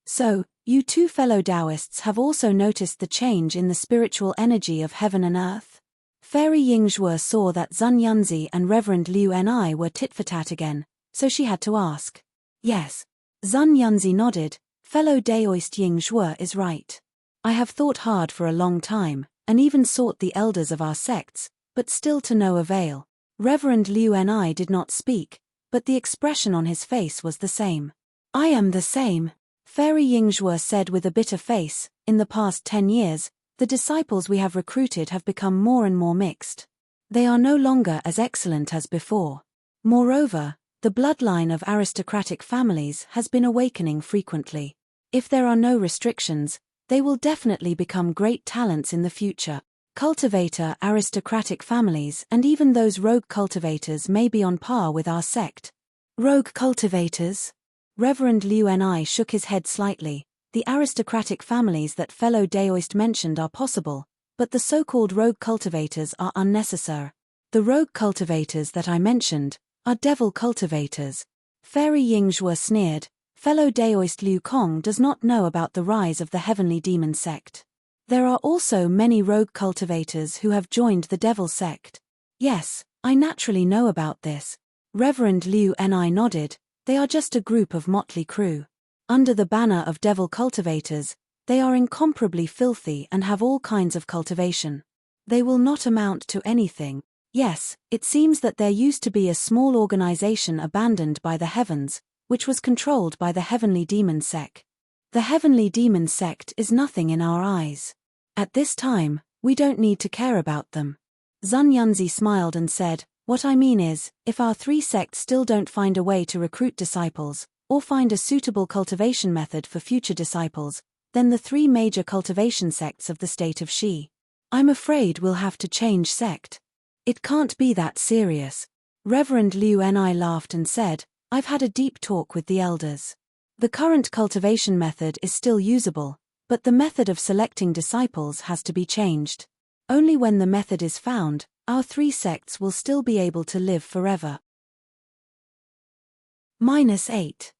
So, you two fellow Taoists have also noticed the change in the spiritual energy of heaven and earth? Fairy Yingzhue saw that Zun Yunzi and Reverend Liu Ni were tit-for-tat again, so she had to ask. Yes. Zun Yunzi nodded. Fellow Daoist Yingzhue is right. I have thought hard for a long time, and even sought the elders of our sects, but still to no avail. Reverend Liu Ni did not speak, but the expression on his face was the same. I am the same. Fairy Yingzhue said with a bitter face, in the past 10 years, the disciples we have recruited have become more and more mixed. They are no longer as excellent as before. Moreover, the bloodline of aristocratic families has been awakening frequently. If there are no restrictions, they will definitely become great talents in the future. Cultivator aristocratic families and even those rogue cultivators may be on par with our sect. Rogue cultivators? Reverend Liu Ni shook his head slightly. The aristocratic families that fellow Daoist mentioned are possible, but the so-called rogue cultivators are unnecessary. The rogue cultivators that I mentioned are devil cultivators. Fairy Yingzhue sneered. Fellow Daoist Liu Kong does not know about the rise of the heavenly demon sect. There are also many rogue cultivators who have joined the devil sect. Yes, I naturally know about this. Reverend Liu Ni nodded. They are just a group of motley crew. Under the banner of devil cultivators, they are incomparably filthy and have all kinds of cultivation. They will not amount to anything. Yes, it seems that there used to be a small organization abandoned by the heavens, which was controlled by the heavenly demon sect. The heavenly demon sect is nothing in our eyes. At this time, we don't need to care about them. Zun Yunzi smiled and said, what I mean is, if our three sects still don't find a way to recruit disciples, or find a suitable cultivation method for future disciples, then the three major cultivation sects of the state of Shi. I'm afraid we'll have to change sect. It can't be that serious. Reverend Liu Ni laughed and said, I've had a deep talk with the elders. The current cultivation method is still usable, but the method of selecting disciples has to be changed. Only when the method is found, our three sects will still be able to live forever. -8.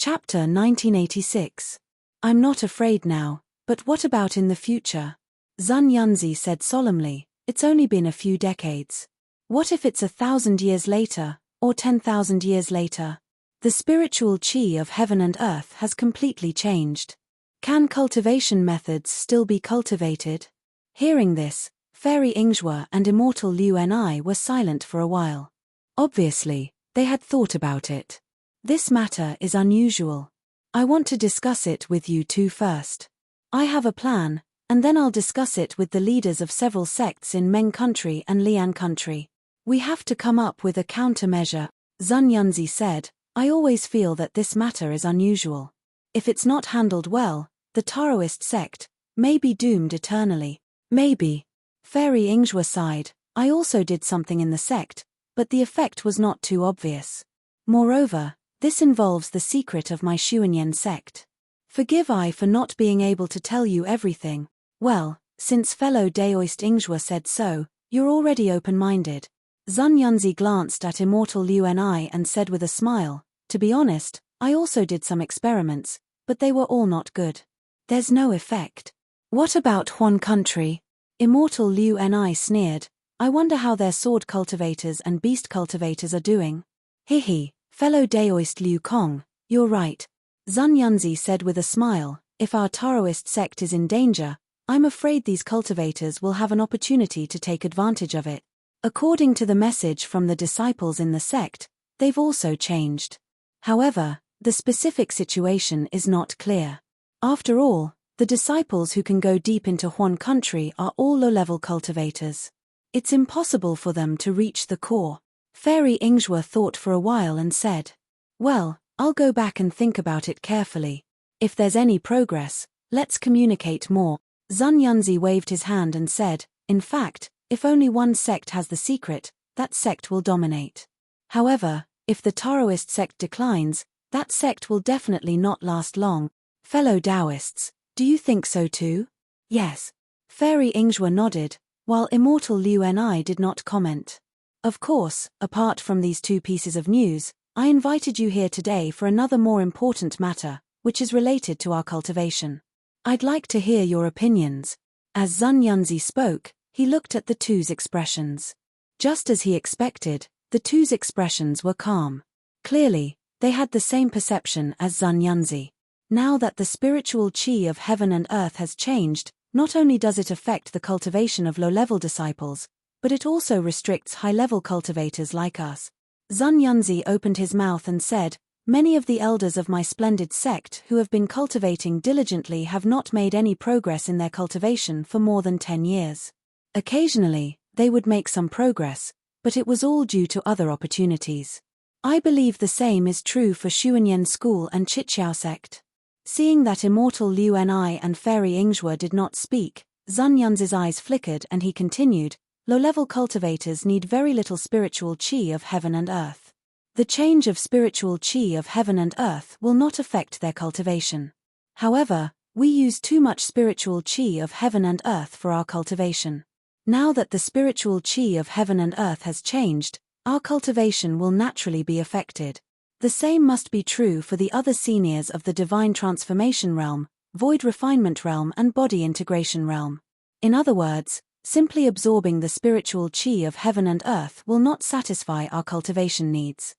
Chapter 1986. I'm not afraid now, but what about in the future? Sun Yunzi said solemnly, it's only been a few decades. What if it's 1,000 years later, or 10,000 years later? The spiritual chi of heaven and earth has completely changed. Can cultivation methods still be cultivated? Hearing this, Fairy Ingzhua and Immortal Liu Ni were silent for a while. Obviously, they had thought about it. This matter is unusual. I want to discuss it with you two first. I have a plan, and then I'll discuss it with the leaders of several sects in Meng country and Lian country. We have to come up with a countermeasure, Sun Yunzi said. I always feel that this matter is unusual. If it's not handled well, the Taoist sect may be doomed eternally. Maybe. Fairy Ingzhua sighed. I also did something in the sect, but the effect was not too obvious. Moreover, this involves the secret of my Xuanyan sect. Forgive I for not being able to tell you everything. Well, since fellow Daoist Ingzhua said so, you're already open-minded. Sun Yunzi glanced at Immortal Liu Ni and said with a smile, to be honest, I also did some experiments, but they were all not good. There's no effect. What about Huan country? Immortal Liu Ni sneered. I wonder how their sword cultivators and beast cultivators are doing. Hihi, fellow Daoist Liu Kong, you're right. Sun Yunzi said with a smile, if our Taoist sect is in danger, I'm afraid these cultivators will have an opportunity to take advantage of it. According to the message from the disciples in the sect, they've also changed. However, the specific situation is not clear. After all, the disciples who can go deep into Huan country are all low-level cultivators. It's impossible for them to reach the core. Fairy Ingzhua thought for a while and said, well, I'll go back and think about it carefully. If there's any progress, let's communicate more. Sun Yunzi waved his hand and said, in fact, if only one sect has the secret, that sect will dominate. However, if the Taoist sect declines, that sect will definitely not last long. Fellow Taoists, do you think so too? Yes. Fairy Ingzhua nodded, while Immortal Liu Ni did not comment. Of course, apart from these two pieces of news, I invited you here today for another more important matter, which is related to our cultivation. I'd like to hear your opinions. As Sun Yunzi spoke, he looked at the two's expressions. Just as he expected, the two's expressions were calm. Clearly, they had the same perception as Sun Yunzi. Now that the spiritual chi of heaven and earth has changed, not only does it affect the cultivation of low-level disciples, but it also restricts high-level cultivators like us. Sun Yunzi opened his mouth and said, many of the elders of my splendid sect who have been cultivating diligently have not made any progress in their cultivation for more than 10 years. Occasionally, they would make some progress, but it was all due to other opportunities. I believe the same is true for Xuanyan school and Chiqiao sect. Seeing that Immortal Liu Ni and Fairy Ingzhua did not speak, Sun Yunzi's eyes flickered and he continued, low-level cultivators need very little spiritual chi of heaven and earth. The change of spiritual chi of heaven and earth will not affect their cultivation. However, we use too much spiritual chi of heaven and earth for our cultivation. Now that the spiritual chi of heaven and earth has changed, our cultivation will naturally be affected. The same must be true for the other seniors of the divine transformation realm, void refinement realm and body integration realm. In other words, simply absorbing the spiritual chi of heaven and earth will not satisfy our cultivation needs.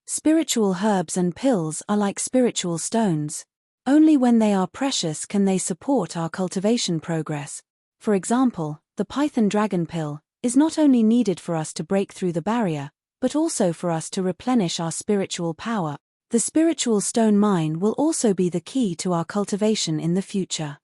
Spiritual herbs and pills are like spiritual stones. Only when they are precious can they support our cultivation progress. For example, the Python Dragon Pill is not only needed for us to break through the barrier, but also for us to replenish our spiritual power. The spiritual stone mine will also be the key to our cultivation in the future.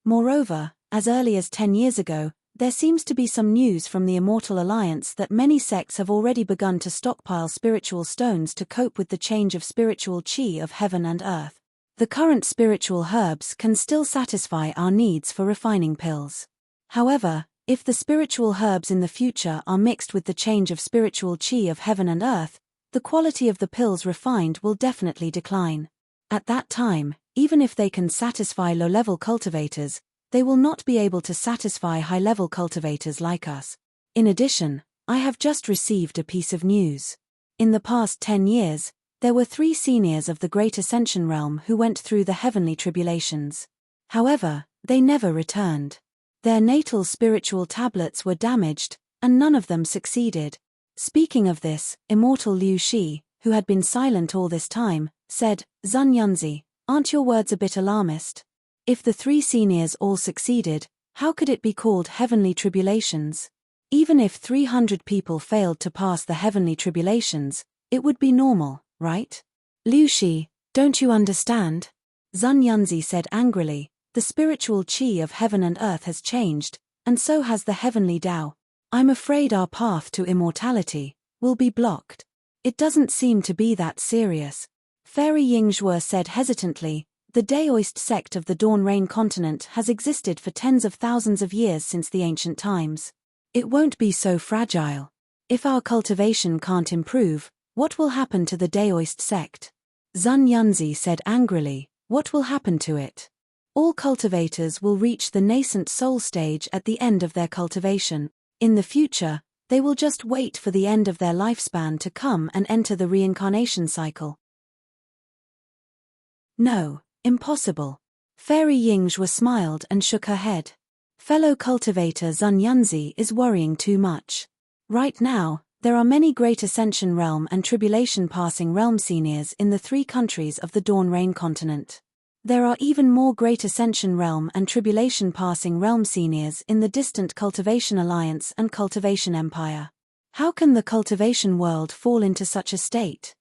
Moreover, as early as 10 years ago, there seems to be some news from the Immortal Alliance that many sects have already begun to stockpile spiritual stones to cope with the change of spiritual chi of heaven and earth. The current spiritual herbs can still satisfy our needs for refining pills. However, if the spiritual herbs in the future are mixed with the change of spiritual chi of heaven and earth, the quality of the pills refined will definitely decline. At that time, even if they can satisfy low-level cultivators, they will not be able to satisfy high-level cultivators like us. In addition, I have just received a piece of news. In the past 10 years, There were 3 seniors of the Great Ascension realm who went through the heavenly tribulations. However, they never returned. Their natal spiritual tablets were damaged, and none of them succeeded. Speaking of this, immortal Liu Shi, who had been silent all this time, said, "Zun Yunzi, aren't your words a bit alarmist? If the 3 seniors all succeeded, how could it be called heavenly tribulations? Even if 300 people failed to pass the heavenly tribulations, it would be normal, right?" "Liu Shi, don't you understand?" Zun Yunzi said angrily. "The spiritual qi of heaven and earth has changed, and so has the heavenly Tao. I'm afraid our path to immortality will be blocked. It doesn't seem to be that serious." Fairy Yingzhuo said hesitantly, "The Daoist sect of the Dawn Rain continent has existed for tens of thousands of years since the ancient times. It won't be so fragile. If our cultivation can't improve, what will happen to the Daoist sect?" Zun Yunzi said angrily, "What will happen to it? All cultivators will reach the nascent soul stage at the end of their cultivation. In the future, they will just wait for the end of their lifespan to come and enter the reincarnation cycle." "No, impossible." Fairy Yingzhuo smiled and shook her head. "Fellow cultivator Zun Yunzi is worrying too much. Right now, there are many Great Ascension Realm and Tribulation Passing Realm seniors in the 3 countries of the Dawn Rain continent. There are even more Great Ascension Realm and Tribulation Passing Realm seniors in the distant Cultivation Alliance and Cultivation Empire. How can the cultivation world fall into such a state?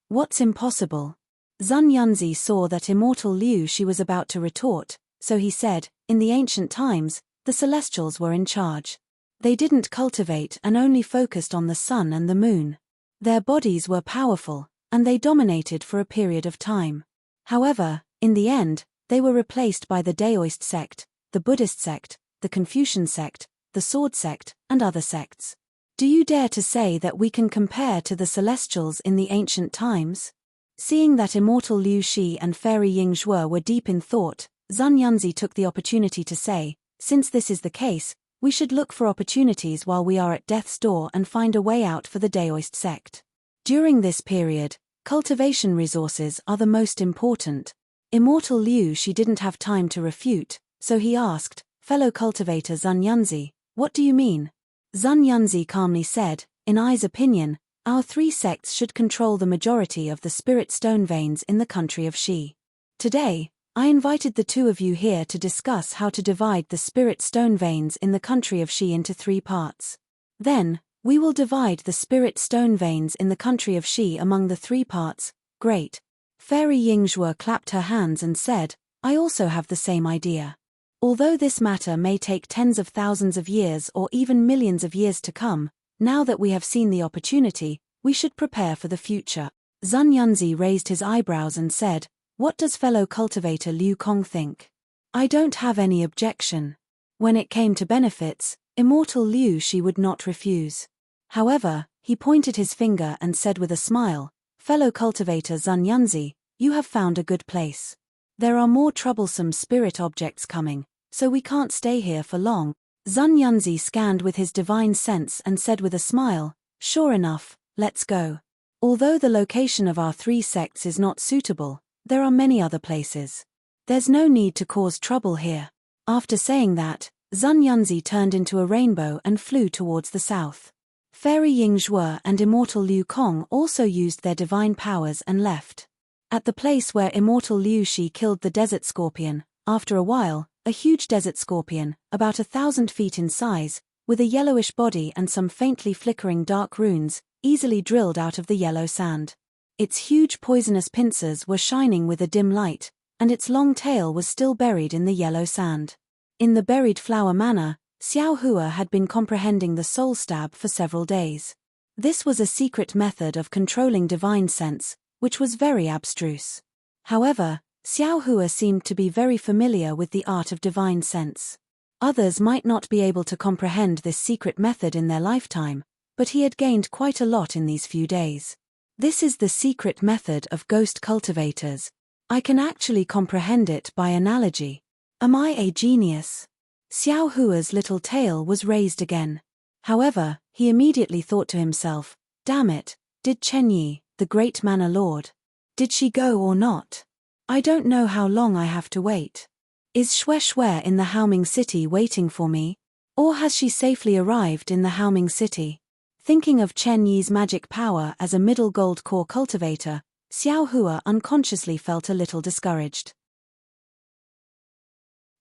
What's impossible?" Zun Yunzi saw that immortal Liu Shi was about to retort, so he said, "In the ancient times, the Celestials were in charge. They didn't cultivate and only focused on the sun and the moon. Their bodies were powerful, and they dominated for a period of time. However, in the end, they were replaced by the Daoist sect, the Buddhist sect, the Confucian sect, the Sword sect, and other sects. Do you dare to say that we can compare to the Celestials in the ancient times?" Seeing that immortal Liu Shi and Fairy Yingzhuo were deep in thought, Zun Yunzi took the opportunity to say, "Since this is the case, we should look for opportunities while we are at death's door and find a way out for the Daoist sect. During this period, cultivation resources are the most important." Immortal Liu Shi didn't have time to refute, so he asked, "Fellow cultivator Zun Yunzi, what do you mean?" Zun Yunzi calmly said, "In I's opinion, our 3 sects should control the majority of the spirit stone veins in the country of Shi. Today, I invited the 2 of you here to discuss how to divide the spirit stone veins in the country of Shi into 3 parts. Then, we will divide the spirit stone veins in the country of Shi among the 3 parts." "Great." Fairy Yingzhuo clapped her hands and said, "I also have the same idea. Although this matter may take tens of thousands of years or even millions of years to come, now that we have seen the opportunity, we should prepare for the future." Zun Yunzi raised his eyebrows and said, "What does fellow cultivator Liu Kong think?" "I don't have any objection." When it came to benefits, immortal Liu Shi would not refuse. However, he pointed his finger and said with a smile, "Fellow cultivator Zun Yunzi, you have found a good place. There are more troublesome spirit objects coming, so we can't stay here for long." Zun Yunzi scanned with his divine sense and said with a smile, "Sure enough, let's go. Although the location of our 3 sects is not suitable, there are many other places. There's no need to cause trouble here." After saying that, Zun Yunzi turned into a rainbow and flew towards the south. Fairy Yingzhuo and immortal Liu Kong also used their divine powers and left. At the place where immortal Liu Shi killed the desert scorpion, after a while, a huge desert scorpion, about 1,000 feet in size, with a yellowish body and some faintly flickering dark runes, easily drilled out of the yellow sand. Its huge poisonous pincers were shining with a dim light, and its long tail was still buried in the yellow sand. In the buried flower manner, Xiao Hua had been comprehending the soul stab for several days. This was a secret method of controlling divine sense, which was very abstruse. However, Xiao Hua seemed to be very familiar with the art of divine sense. Others might not be able to comprehend this secret method in their lifetime, but he had gained quite a lot in these few days. This is the secret method of ghost cultivators. I can actually comprehend it by analogy. Am I a genius? Xiao Hua's little tail was raised again. However, he immediately thought to himself, damn it, did Chen Yi, the great manor lord. Did she go or not? I don't know how long I have to wait. Is Shue in the Haoming city waiting for me? Or has she safely arrived in the Haoming city? Thinking of Chen Yi's magic power as a middle gold core cultivator, Xiao Hua unconsciously felt a little discouraged.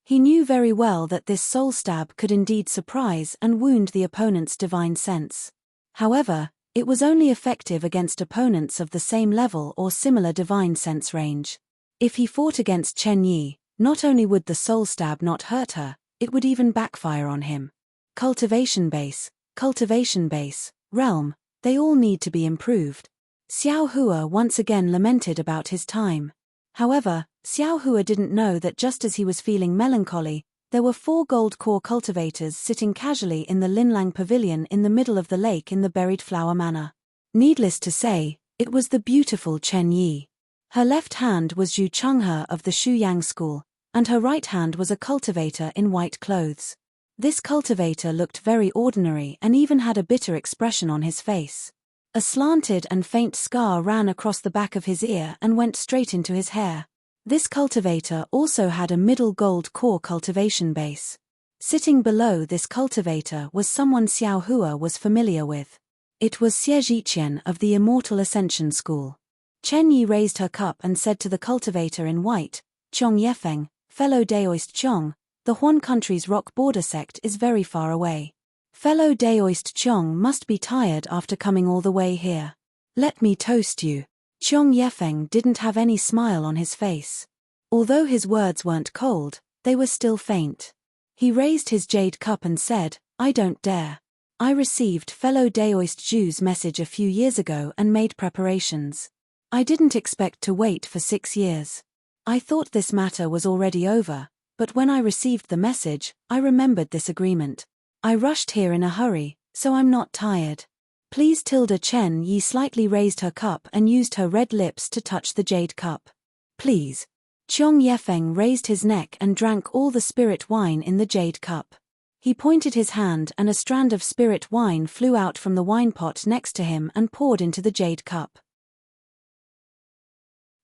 He knew very well that this soul stab could indeed surprise and wound the opponent's divine sense. However, it was only effective against opponents of the same level or similar divine sense range. If he fought against Chen Yi, not only would the soul stab not hurt her, it would even backfire on him. Cultivation base, realm, they all need to be improved. Xiao Hua once again lamented about his time. However, Xiao Hua didn't know that just as he was feeling melancholy, there were 4 gold core cultivators sitting casually in the Linlang Pavilion in the middle of the lake in the Buried Flower Manor. Needless to say, it was the beautiful Chen Yi. Her left hand was Zhu Chenghe of the Shuyang School, and her right hand was a cultivator in white clothes. This cultivator looked very ordinary and even had a bitter expression on his face. A slanted and faint scar ran across the back of his ear and went straight into his hair. This cultivator also had a middle gold core cultivation base. Sitting below this cultivator was someone Xiao Hua was familiar with. It was Xie Zhiqian of the Immortal Ascension School. Chen Yi raised her cup and said to the cultivator in white, "Chong Yefeng, fellow Daoist Chong, the Huan country's rock border sect is very far away. Fellow Daoist Chong must be tired after coming all the way here. Let me toast you." Chong Yefeng didn't have any smile on his face. Although his words weren't cold, they were still faint. He raised his jade cup and said, "I don't dare. I received fellow Daoist Zhu's message a few years ago and made preparations. I didn't expect to wait for 6 years. I thought this matter was already over, but when I received the message, I remembered this agreement. I rushed here in a hurry, so I'm not tired." Please Chen Yi slightly raised her cup and used her red lips to touch the jade cup. "Please." Chong Yefeng raised his neck and drank all the spirit wine in the jade cup. He pointed his hand and a strand of spirit wine flew out from the wine pot next to him and poured into the jade cup.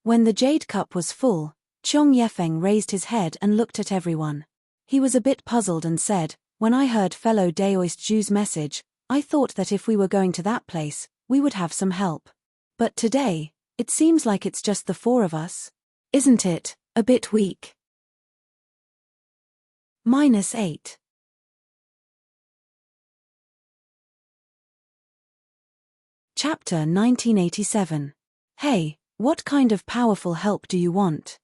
When the jade cup was full, Chong Yefeng raised his head and looked at everyone. He was a bit puzzled and said, "When I heard fellow Daoist Zhu's message, I thought that if we were going to that place, we would have some help. But today, it seems like it's just the 4 of us. Isn't it a bit weak?" -8. Chapter 1987. Hey, what kind of powerful help do you want?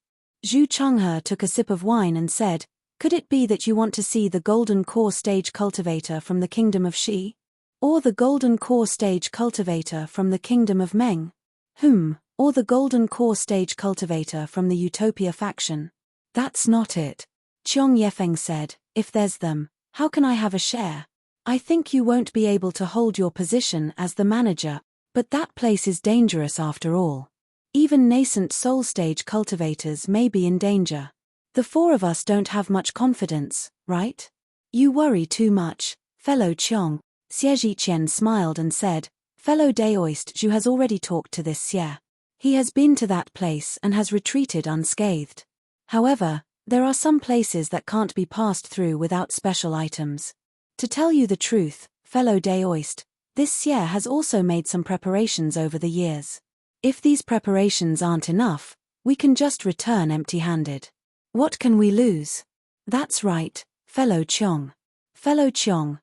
Zhu Chenghe took a sip of wine and said, "Could it be that you want to see the Golden Core Stage Cultivator from the Kingdom of Shi? Or the Golden Core Stage Cultivator from the Kingdom of Meng? Or the Golden Core Stage Cultivator from the Utopia faction?" "That's not it," Chong Yefeng said. "If there's them, how can I have a share? I think you won't be able to hold your position as the manager, but that place is dangerous after all. Even nascent soul stage cultivators may be in danger. The 4 of us don't have much confidence, right? You worry too much, fellow Chong." Xie Zhiqian smiled and said, "Fellow Daoist Zhu has already talked to this Xie. He has been to that place and has retreated unscathed. However, there are some places that can't be passed through without special items. To tell you the truth, fellow Daoist, this Xie has also made some preparations over the years. If these preparations aren't enough, we can just return empty-handed. What can we lose?" "That's right, fellow Chong. Fellow Chong,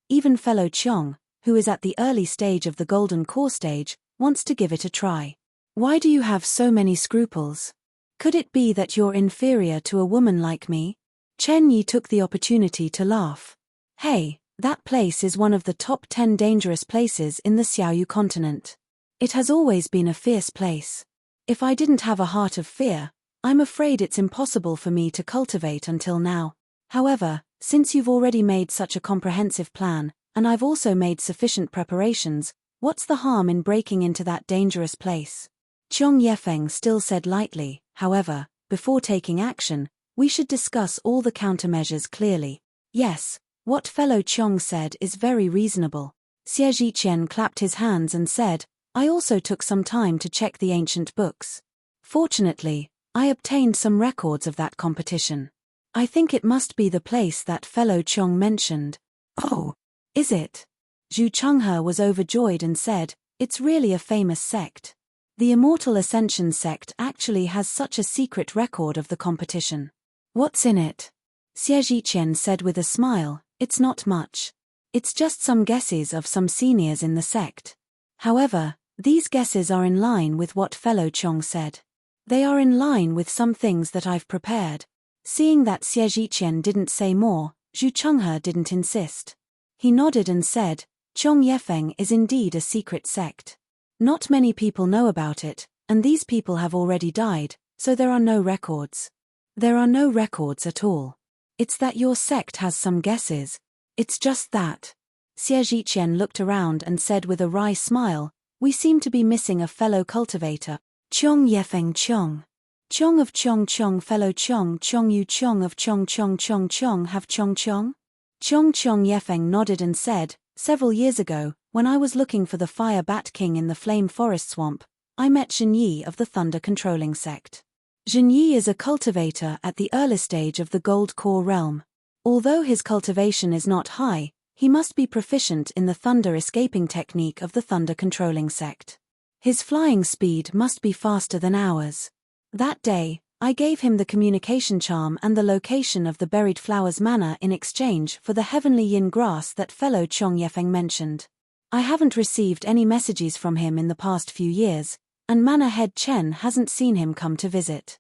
even fellow Chong, who is at the early stage of the Golden Core stage, wants to give it a try. Why do you have so many scruples? Could it be that you're inferior to a woman like me?" Chen Yi took the opportunity to laugh. "Hey, that place is one of the top 10 dangerous places in the Xiaoyu continent. It has always been a fierce place. If I didn't have a heart of fear, I'm afraid it's impossible for me to cultivate until now. However, since you've already made such a comprehensive plan, and I've also made sufficient preparations, what's the harm in breaking into that dangerous place?" Chong Yefeng still said lightly, "However, before taking action, we should discuss all the countermeasures clearly." "Yes, what fellow Chong said is very reasonable." Xie Zhiqian clapped his hands and said, I also took some time to check the ancient books. Fortunately, I obtained some records of that competition. I think it must be the place that fellow Chong mentioned. Oh, is it? Zhu Chenghe was overjoyed and said, it's really a famous sect. The Immortal Ascension sect actually has such a secret record of the competition. What's in it? Xie Zhiqian said with a smile, it's not much. It's just some guesses of some seniors in the sect. However, these guesses are in line with what fellow Chong said. They are in line with some things that I've prepared. Seeing that Xie Zhiqian didn't say more, Zhu Chenghe didn't insist. He nodded and said, Chong Yefeng is indeed a secret sect. Not many people know about it, and these people have already died, so there are no records. There are no records at all. It's that your sect has some guesses. It's just that. Xie Zhiqian looked around and said with a wry smile, we seem to be missing a fellow cultivator. Chong Yefeng Chong. Chong of Chong Chong fellow Chong Chong Yu Chong of Chong Chong Chong Chong have Chong Chong? Chong Yefeng nodded and said, several years ago, when I was looking for the Fire Bat King in the Flame Forest Swamp, I met Zhen Yi of the Thunder Controlling Sect. Zhen Yi is a cultivator at the early stage of the Gold Core realm. Although his cultivation is not high, he must be proficient in the thunder escaping technique of the Thunder Controlling Sect. His flying speed must be faster than ours. That day, I gave him the communication charm and the location of the Buried Flowers Manor in exchange for the heavenly yin grass that fellow Chong Yefeng mentioned. I haven't received any messages from him in the past few years, and Manor Head Chen hasn't seen him come to visit.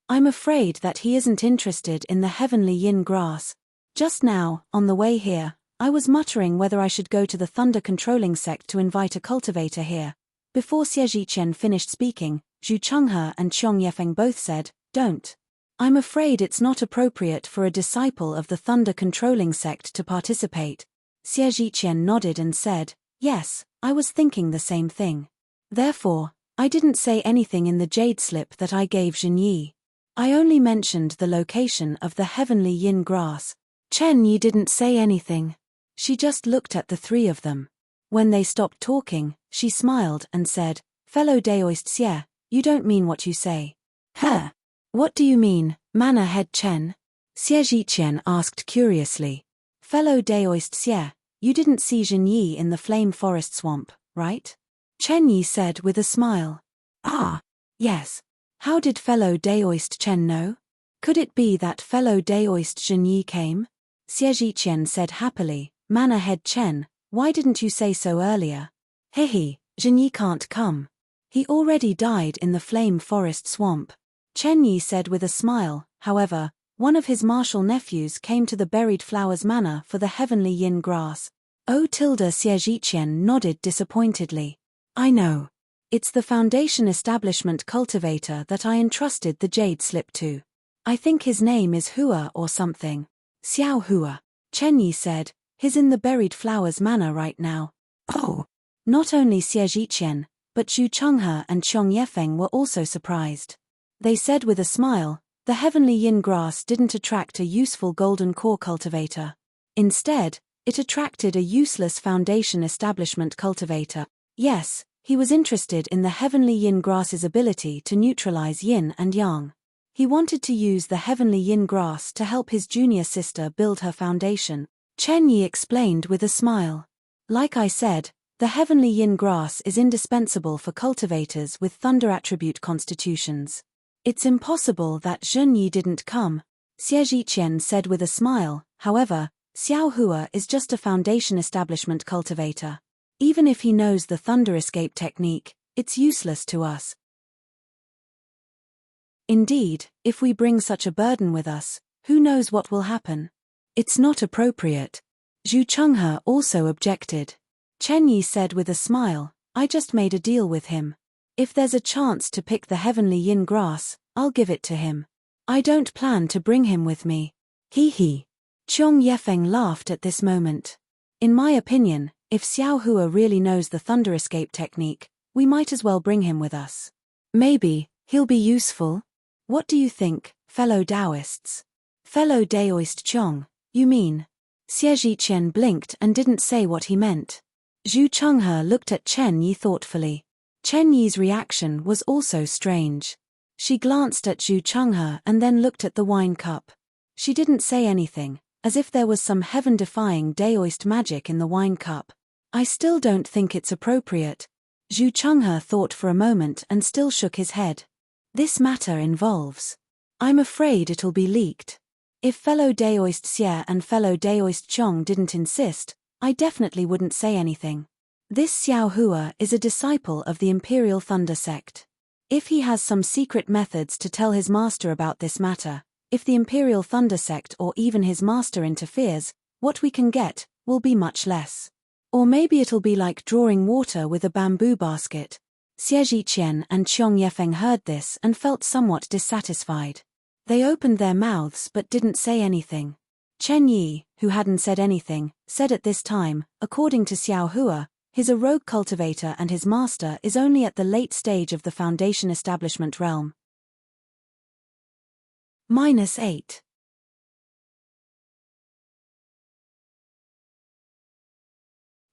I'm afraid that he isn't interested in the heavenly yin grass. Just now, on the way here, I was muttering whether I should go to the Thunder Controlling Sect to invite a cultivator here. Before Xie Zhiqian finished speaking, Zhu Chenghe and Chong Yefeng both said, don't. I'm afraid it's not appropriate for a disciple of the Thunder Controlling Sect to participate. Xie Zhiqian nodded and said, yes, I was thinking the same thing. Therefore, I didn't say anything in the jade slip that I gave Zhen Yi. I only mentioned the location of the heavenly yin grass. Chen Yi didn't say anything. She just looked at the three of them. When they stopped talking, she smiled and said, fellow Daoist Xie, you don't mean what you say. Huh? What do you mean, Manor Head Chen? Xie Zhiqian asked curiously. Fellow Daoist Xie, you didn't see Zhen Yi in the Flame Forest Swamp, right? Chen Yi said with a smile. Ah, yes. How did fellow Daoist Chen know? Could it be that fellow Daoist Zhen Yi came? Xie Zhiqian said happily, Manor Head Chen, why didn't you say so earlier? Hehe, Zhen Yi can't come. He already died in the Flame Forest Swamp. Chen Yi said with a smile, however, one of his martial nephews came to the Buried Flowers Manor for the heavenly yin grass. Oh tilde Xie Zhiqian nodded disappointedly. I know. It's the Foundation Establishment cultivator that I entrusted the jade slip to. I think his name is Hua or something. Xiao Hua. Chen Yi said, he's in the Buried Flowers Manor right now. Oh. Not only Xie Zhiqian, but Zhu Chenghe and Chong Yefeng were also surprised. They said with a smile, the heavenly yin grass didn't attract a useful golden core cultivator. Instead, it attracted a useless Foundation Establishment cultivator. Yes, he was interested in the heavenly yin grass's ability to neutralize yin and yang. He wanted to use the heavenly yin grass to help his junior sister build her foundation. Chen Yi explained with a smile. Like I said, the heavenly yin grass is indispensable for cultivators with thunder attribute constitutions. It's impossible that Zhen Yi didn't come, Xie Zhiqian said with a smile. However, Xiao Hua is just a Foundation Establishment cultivator. Even if he knows the thunder escape technique, it's useless to us. Indeed, if we bring such a burden with us, who knows what will happen? It's not appropriate. Zhu Chenghe also objected. Chen Yi said with a smile, I just made a deal with him. If there's a chance to pick the heavenly yin grass, I'll give it to him. I don't plan to bring him with me. Hee hee. Chong Yefeng laughed at this moment. In my opinion, if Xiao Hua really knows the thunder escape technique, we might as well bring him with us. Maybe, he'll be useful. What do you think, fellow Taoists? Fellow Daoist Chong, you mean? Xie Zhiqian blinked and didn't say what he meant. Zhu Chenghe looked at Chen Yi thoughtfully. Chen Yi's reaction was also strange. She glanced at Zhu Chenghe and then looked at the wine cup. She didn't say anything, as if there was some heaven-defying Daoist magic in the wine cup. I still don't think it's appropriate. Zhu Chenghe thought for a moment and still shook his head. This matter involves. I'm afraid it'll be leaked. If fellow Daoist Xie and fellow Daoist Chong didn't insist, I definitely wouldn't say anything. This Xiao Hua is a disciple of the Imperial Thunder sect. If he has some secret methods to tell his master about this matter, if the Imperial Thunder sect or even his master interferes, what we can get will be much less. Or maybe it'll be like drawing water with a bamboo basket. Xie Zhiqian and Qiong Yefeng heard this and felt somewhat dissatisfied. They opened their mouths but didn't say anything. Chen Yi, who hadn't said anything, said at this time, according to Xiao Hua, he's a rogue cultivator and his master is only at the late stage of the Foundation establishment realm. -8.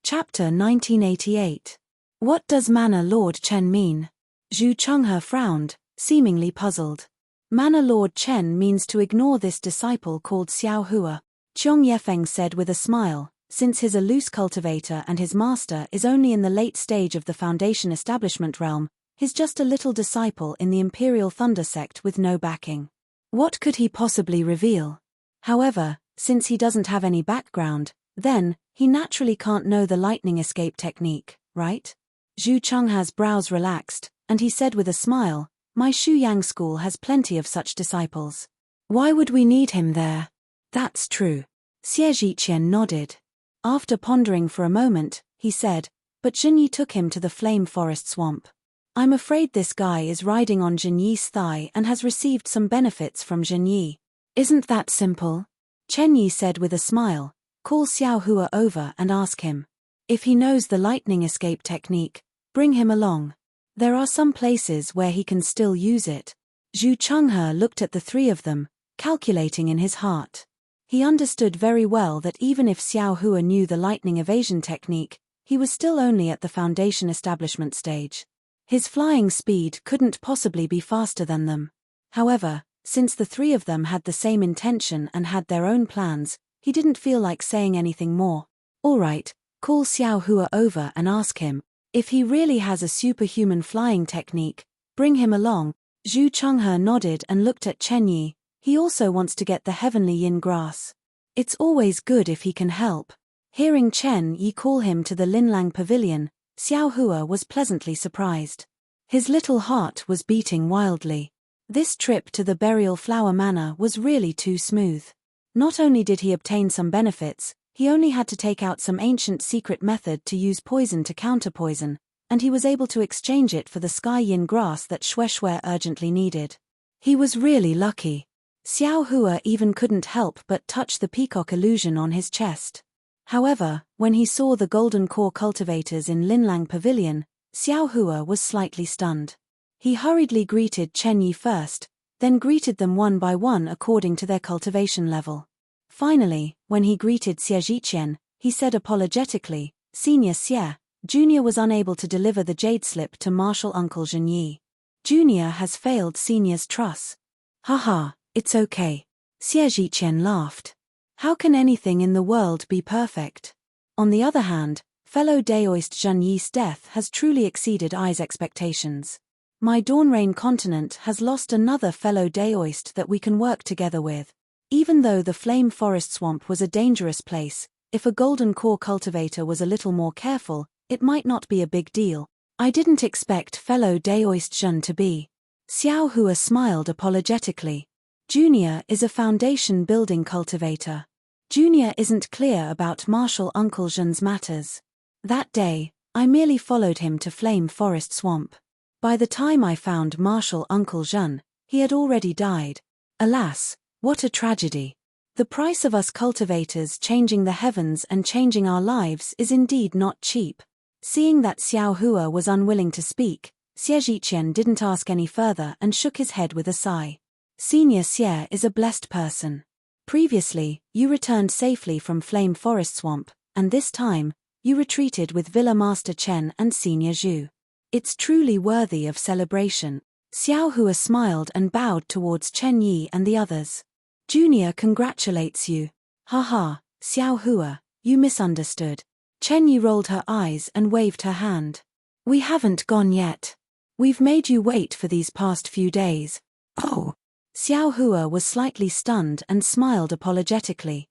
Chapter 1988. What does Manor Lord Chen mean? Zhu Chenghe frowned, seemingly puzzled. Manor Lord Chen means to ignore this disciple called Xiao Hua. Qiong Yefeng said with a smile, since he's a loose cultivator and his master is only in the late stage of the Foundation establishment realm, he's just a little disciple in the Imperial Thunder sect with no backing. What could he possibly reveal? However, since he doesn't have any background, then, he naturally can't know the lightning escape technique, right? Zhu Chenghe's brows relaxed, and he said with a smile, my Shuyang school has plenty of such disciples. Why would we need him there? That's true. Xie Zhiqian nodded. After pondering for a moment, he said, but Zhenyi took him to the Flame Forest Swamp. I'm afraid this guy is riding on Zhenyi's thigh and has received some benefits from Zhenyi. Isn't that simple? Chen Yi said with a smile, call Xiao Hua over and ask him. If he knows the lightning escape technique, bring him along. There are some places where he can still use it. Zhu Chenghe looked at the three of them, calculating in his heart. He understood very well that even if Xiao Hua knew the lightning evasion technique, he was still only at the Foundation establishment stage. His flying speed couldn't possibly be faster than them. However, since the three of them had the same intention and had their own plans, he didn't feel like saying anything more. All right, call Xiao Hua over and ask him. If he really has a superhuman flying technique, bring him along. Zhu Chenghe nodded and looked at Chen Yi. He also wants to get the heavenly yin grass. It's always good if he can help. Hearing Chen Yi call him to the Linlang Pavilion, Xiao Hua was pleasantly surprised. His little heart was beating wildly. This trip to the Burial Flower Manor was really too smooth. Not only did he obtain some benefits, he only had to take out some ancient secret method to use poison to counter poison, and he was able to exchange it for the sky yin grass that Shui urgently needed. He was really lucky. Xiao Hua even couldn't help but touch the peacock illusion on his chest. However, when he saw the golden core cultivators in Linlang Pavilion, Xiao Hua was slightly stunned. He hurriedly greeted Chen Yi first, then greeted them one by one according to their cultivation level. Finally, when he greeted Xie Zhiqian, he said apologetically, Senior Xie, Junior was unable to deliver the jade slip to Martial Uncle Zhenyi. Junior has failed Senior's trust. Haha, it's okay. Xie Zhiqian laughed. How can anything in the world be perfect? On the other hand, fellow Daoist Zhenyi's death has truly exceeded I's expectations. My Dawnrain continent has lost another fellow Daoist that we can work together with. Even though the Flame Forest Swamp was a dangerous place, if a golden core cultivator was a little more careful, it might not be a big deal. I didn't expect fellow Daoist Zhen to be. Xiao Hua smiled apologetically. Junior is a foundation building cultivator. Junior isn't clear about Martial Uncle Zhen's matters. That day, I merely followed him to Flame Forest Swamp. By the time I found Martial Uncle Zhen, he had already died. Alas, what a tragedy. The price of us cultivators changing the heavens and changing our lives is indeed not cheap. Seeing that Xiao Hua was unwilling to speak, Xie Zhiqian didn't ask any further and shook his head with a sigh. Senior Xie is a blessed person. Previously, you returned safely from Flame Forest Swamp, and this time, you retreated with Villa Master Chen and Senior Zhu. It's truly worthy of celebration. Xiao Hua smiled and bowed towards Chen Yi and the others. Junior congratulates you. Haha, Xiao Hua, you misunderstood. Chen Yi rolled her eyes and waved her hand. We haven't gone yet. We've made you wait for these past few days. Oh. Xiao Hua was slightly stunned and smiled apologetically.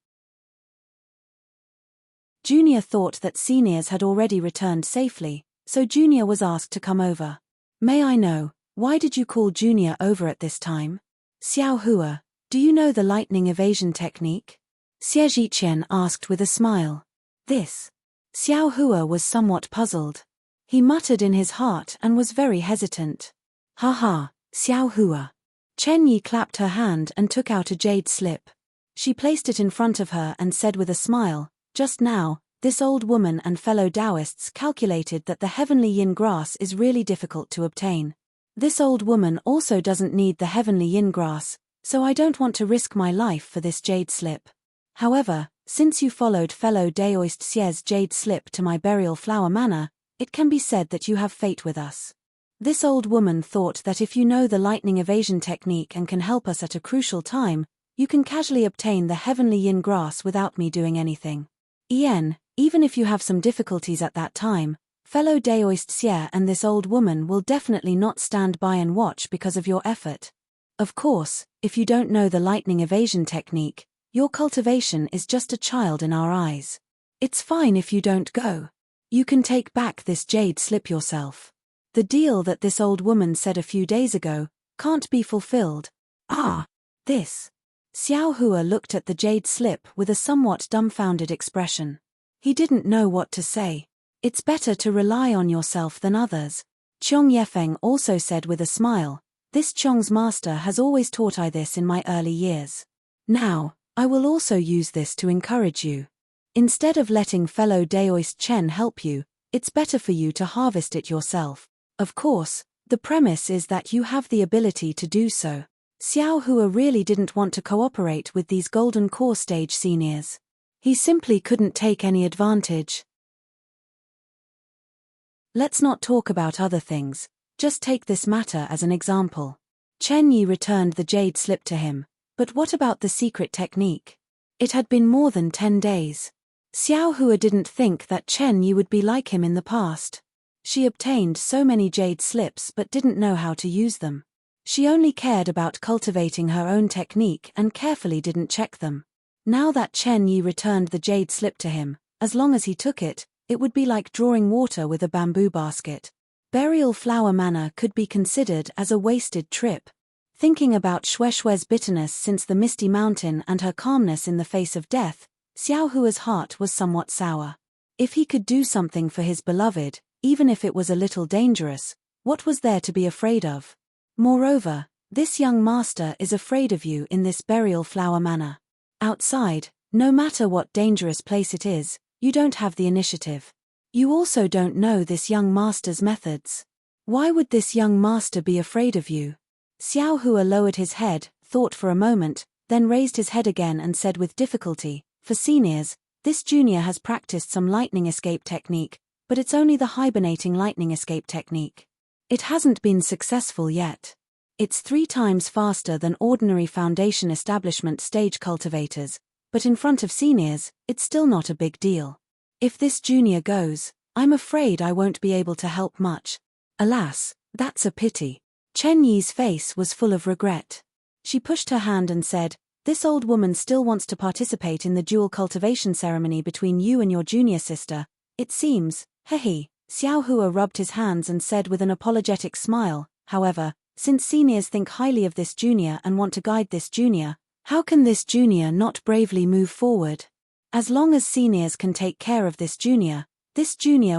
Junior thought that seniors had already returned safely, so Junior was asked to come over. May I know, why did you call Junior over at this time? Xiao Hua, do you know the lightning evasion technique? Xie Zhiqian asked with a smile. This. Xiao Hua was somewhat puzzled. He muttered in his heart and was very hesitant. Haha, Xiao Hua. Chen Yi clapped her hand and took out a jade slip. She placed it in front of her and said with a smile, just now, this old woman and fellow Taoists calculated that the heavenly yin grass is really difficult to obtain. This old woman also doesn't need the heavenly yin grass, so I don't want to risk my life for this jade slip. However, since you followed fellow Daoist Xie's jade slip to my burial flower manor, it can be said that you have fate with us. This old woman thought that if you know the lightning evasion technique and can help us at a crucial time, you can casually obtain the heavenly yin grass without me doing anything. Even if you have some difficulties at that time, fellow Daoist Xie and this old woman will definitely not stand by and watch because of your effort. Of course, if you don't know the lightning evasion technique, your cultivation is just a child in our eyes. It's fine if you don't go. You can take back this jade slip yourself. The deal that this old woman said a few days ago can't be fulfilled. Ah, this. Xiao Hua looked at the jade slip with a somewhat dumbfounded expression. He didn't know what to say. It's better to rely on yourself than others. Qiong Yefeng also said with a smile, this Qiong's master has always taught I this in my early years. Now, I will also use this to encourage you. Instead of letting fellow Daoist Chen help you, it's better for you to harvest it yourself. Of course, the premise is that you have the ability to do so. Xiao Hua really didn't want to cooperate with these golden core stage seniors. He simply couldn't take any advantage. Let's not talk about other things, just take this matter as an example. Chen Yi returned the jade slip to him, but what about the secret technique? It had been more than 10 days. Xiao Hua didn't think that Chen Yi would be like him in the past. She obtained so many jade slips but didn't know how to use them. She only cared about cultivating her own technique and carefully didn't check them. Now that Chen Yi returned the jade slip to him, as long as he took it, it would be like drawing water with a bamboo basket. Burial Flower Manor could be considered as a wasted trip. Thinking about Xue's bitterness since the Misty Mountain and her calmness in the face of death, Xiao Hua's heart was somewhat sour. If he could do something for his beloved, even if it was a little dangerous, what was there to be afraid of? Moreover, this young master is afraid of you in this Burial Flower Manor. Outside, no matter what dangerous place it is, you don't have the initiative. You also don't know this young master's methods. Why would this young master be afraid of you? Xiao Hua lowered his head, thought for a moment, then raised his head again and said with difficulty, for seniors, this junior has practiced some lightning escape technique, but it's only the hibernating lightning escape technique. It hasn't been successful yet. It's 3 times faster than ordinary foundation establishment stage cultivators, but in front of seniors, it's still not a big deal. If this junior goes, I'm afraid I won't be able to help much. Alas, that's a pity. Chen Yi's face was full of regret. She pushed her hand and said, this old woman still wants to participate in the dual cultivation ceremony between you and your junior sister, it seems. Hehe. Xiao Hua rubbed his hands and said with an apologetic smile, however, since seniors think highly of this junior and want to guide this junior, how can this junior not bravely move forward? As long as seniors can take care of this junior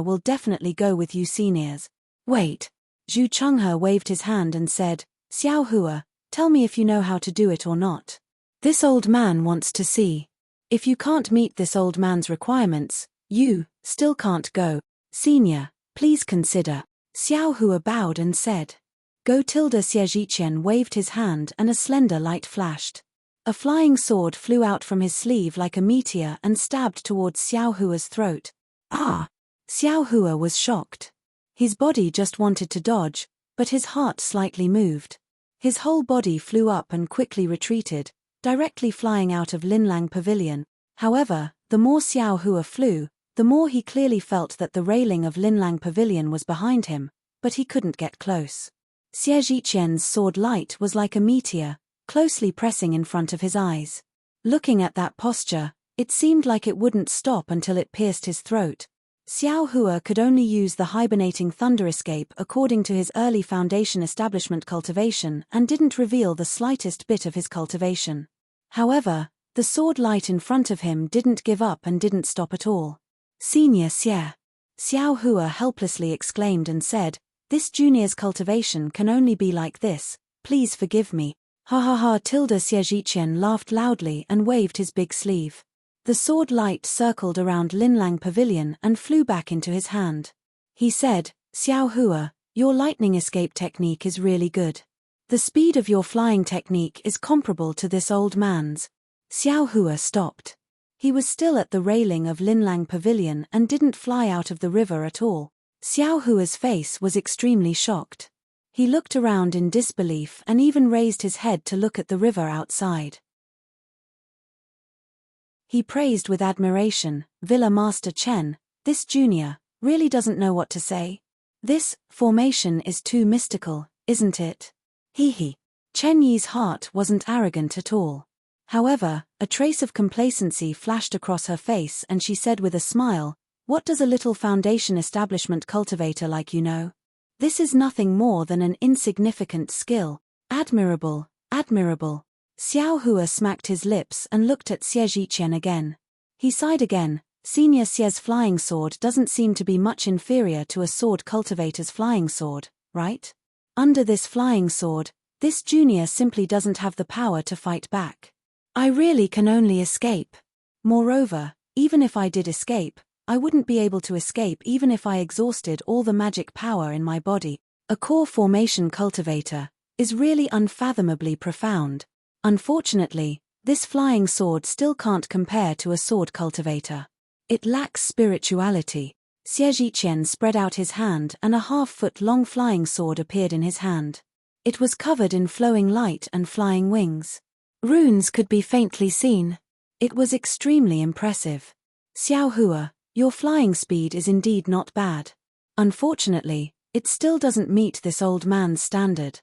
will definitely go with you seniors. Wait. Zhu Chenghe waved his hand and said, Xiao Hua, tell me if you know how to do it or not. This old man wants to see. If you can't meet this old man's requirements, you still can't go. Senior, please consider. Xiao Hua bowed and said. Go. Xie Zhiqian waved his hand and a slender light flashed. A flying sword flew out from his sleeve like a meteor and stabbed towards Xiao Hua's throat. Ah! Xiao Hua was shocked. His body just wanted to dodge, but his heart slightly moved. His whole body flew up and quickly retreated, directly flying out of Linlang Pavilion. However, the more Xiao Hua flew, the more he clearly felt that the railing of Linlang Pavilion was behind him, but he couldn't get close. Xie Zhiqian's sword light was like a meteor, closely pressing in front of his eyes. Looking at that posture, it seemed like it wouldn't stop until it pierced his throat. Xiao Hua could only use the hibernating thunder escape according to his early foundation establishment cultivation and didn't reveal the slightest bit of his cultivation. However, the sword light in front of him didn't give up and didn't stop at all. Senior Xie. Xiao Hua helplessly exclaimed and said, "This junior's cultivation can only be like this, please forgive me." Ha ha ha! Xie Zhiqian laughed loudly and waved his big sleeve. The sword light circled around Linlang Pavilion and flew back into his hand. He said, "Xiao Hua, your lightning escape technique is really good. The speed of your flying technique is comparable to this old man's." Xiao Hua stopped. He was still at the railing of Linlang Pavilion and didn't fly out of the river at all. Xiao Hua's face was extremely shocked. He looked around in disbelief and even raised his head to look at the river outside. He praised with admiration, Villa Master Chen, "This junior really doesn't know what to say. This formation is too mystical, isn't it?" He. Chen Yi's heart wasn't arrogant at all. However, a trace of complacency flashed across her face and she said with a smile, "What does a little foundation establishment cultivator like you know? This is nothing more than an insignificant skill." Admirable, admirable. Xiao Hua smacked his lips and looked at Xie Zhiqian again. He sighed again. Senior Xie's flying sword doesn't seem to be much inferior to a sword cultivator's flying sword, right? Under this flying sword, this junior simply doesn't have the power to fight back. I really can only escape. Moreover, even if I did escape, I wouldn't be able to escape even if I exhausted all the magic power in my body. A core formation cultivator is really unfathomably profound. Unfortunately, this flying sword still can't compare to a sword cultivator. It lacks spirituality. Xie Zhiqian spread out his hand and a half-foot-long flying sword appeared in his hand. It was covered in flowing light and flying wings. Runes could be faintly seen. It was extremely impressive. Xiao Hua, your flying speed is indeed not bad. Unfortunately, it still doesn't meet this old man's standard.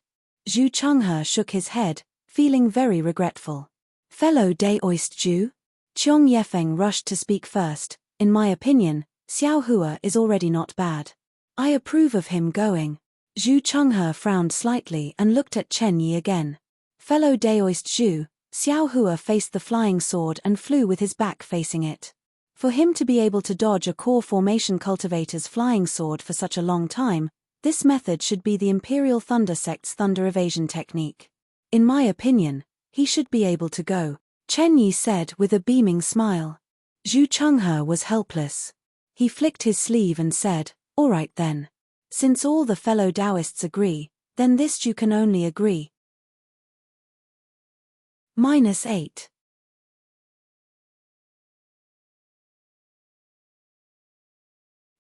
Zhu Chenghe shook his head, feeling very regretful. Fellow Daoist Zhu? Qiong Yefeng rushed to speak first. In my opinion, Xiao Hua is already not bad. I approve of him going. Zhu Chenghe frowned slightly and looked at Chen Yi again. Fellow Daoist Zhu, Xiao Hua faced the flying sword and flew with his back facing it. For him to be able to dodge a core formation cultivator's flying sword for such a long time, this method should be the Imperial Thunder Sect's thunder evasion technique. In my opinion, he should be able to go, Chen Yi said with a beaming smile. Zhu Chenghe was helpless. He flicked his sleeve and said, "All right then. Since all the fellow Taoists agree, then this Zhu can only agree." -8.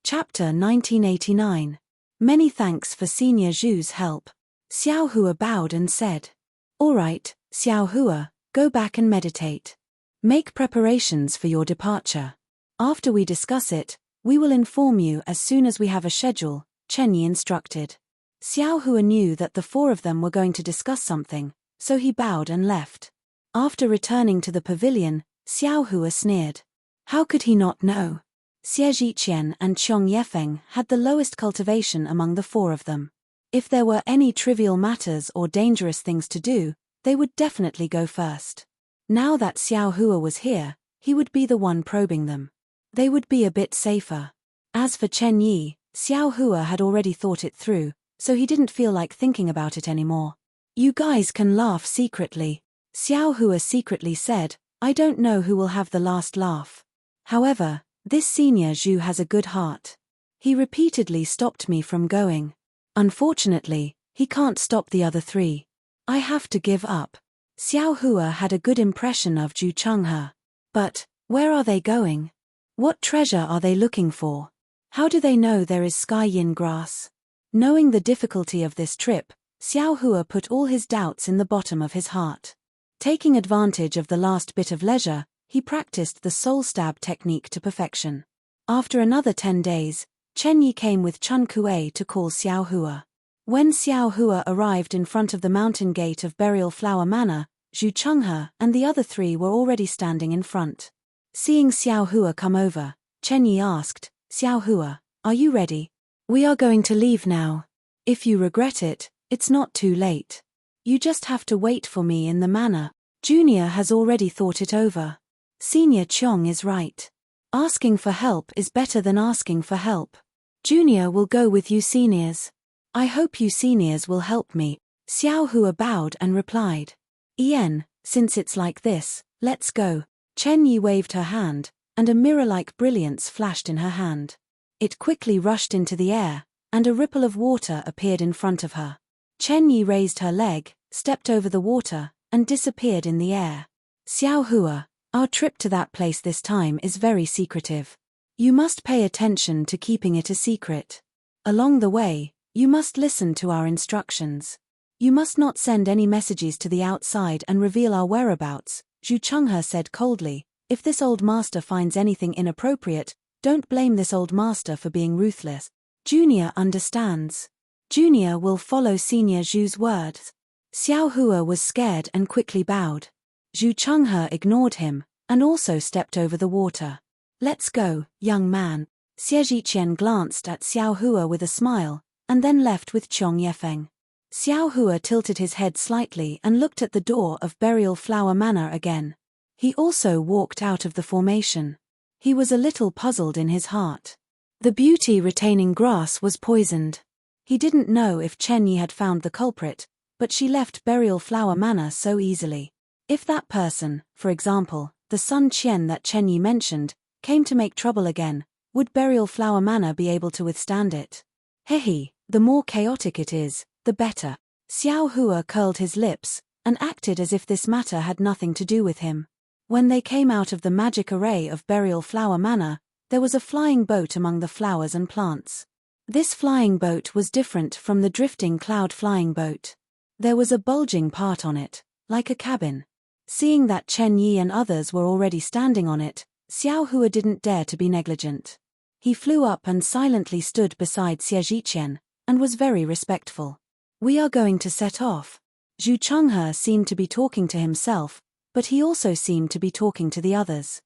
Chapter 1989. Many thanks for Senior Zhu's help. Xiao Hua bowed and said, "All right, Xiao Hua, go back and meditate. Make preparations for your departure. After we discuss it, we will inform you as soon as we have a schedule," Chen Yi instructed. Xiao Hua knew that the four of them were going to discuss something, so he bowed and left. After returning to the pavilion, Xiao Hua sneered. How could he not know? Xie Zhiqian and Qiong Yefeng had the lowest cultivation among the four of them. If there were any trivial matters or dangerous things to do, they would definitely go first. Now that Xiao Hua was here, he would be the one probing them. They would be a bit safer. As for Chen Yi, Xiao Hua had already thought it through, so he didn't feel like thinking about it anymore. "You guys can laugh secretly," Xiao Hua secretly said. "I don't know who will have the last laugh. However, this Senior Zhu has a good heart. He repeatedly stopped me from going. Unfortunately, he can't stop the other three. I have to give up." Xiao Hua had a good impression of Zhu Chenghe. But, where are they going? What treasure are they looking for? How do they know there is sky yin grass? Knowing the difficulty of this trip, Xiao Hua put all his doubts in the bottom of his heart. Taking advantage of the last bit of leisure, he practiced the soul stab technique to perfection. After another 10 days, Chen Yi came with Chun Kuei to call Xiao Hua. When Xiao Hua arrived in front of the mountain gate of Burial Flower Manor, Zhu Chenghe and the other 3 were already standing in front. Seeing Xiao Hua come over, Chen Yi asked, "Xiao Hua, are you ready? We are going to leave now. If you regret it, it's not too late. You just have to wait for me in the manor. Junior has already thought it over. Senior Chong is right. Asking for help is better than asking for help. Junior will go with you seniors. I hope you seniors will help me." Xiao Hua bowed and replied, "Ian, since it's like this, let's go." Chen Yi waved her hand, and a mirror-like brilliance flashed in her hand. It quickly rushed into the air, and a ripple of water appeared in front of her. Chen Yi raised her leg, stepped over the water, and disappeared in the air. "Xiao Hua, our trip to that place this time is very secretive. You must pay attention to keeping it a secret. Along the way, you must listen to our instructions. You must not send any messages to the outside and reveal our whereabouts," Zhu Chenghe said coldly. "If this old master finds anything inappropriate, don't blame this old master for being ruthless. Junior understands. Junior will follow Senior Zhu's words." Xiao Hua was scared and quickly bowed. Zhu Chenghe ignored him, and also stepped over the water. "Let's go, young man." Xie Zhiqian glanced at Xiao Hua with a smile, and then left with Chong Yefeng. Xiao Hua tilted his head slightly and looked at the door of Burial Flower Manor again. He also walked out of the formation. He was a little puzzled in his heart. The beauty-retaining grass was poisoned. He didn't know if Chen Yi had found the culprit, but she left Burial Flower Manor so easily. If that person, for example, the Sun Qian that Chen Yi mentioned, came to make trouble again, would Burial Flower Manor be able to withstand it? Hehe, the more chaotic it is, the better. Xiao Hua curled his lips, and acted as if this matter had nothing to do with him. When they came out of the magic array of Burial Flower Manor, there was a flying boat among the flowers and plants. This flying boat was different from the drifting cloud flying boat. There was a bulging part on it, like a cabin. Seeing that Chen Yi and others were already standing on it, Xiao Hua didn't dare to be negligent. He flew up and silently stood beside Xie Zhiqian, and was very respectful. "We are going to set off." Zhu Chenghe seemed to be talking to himself, but he also seemed to be talking to the others.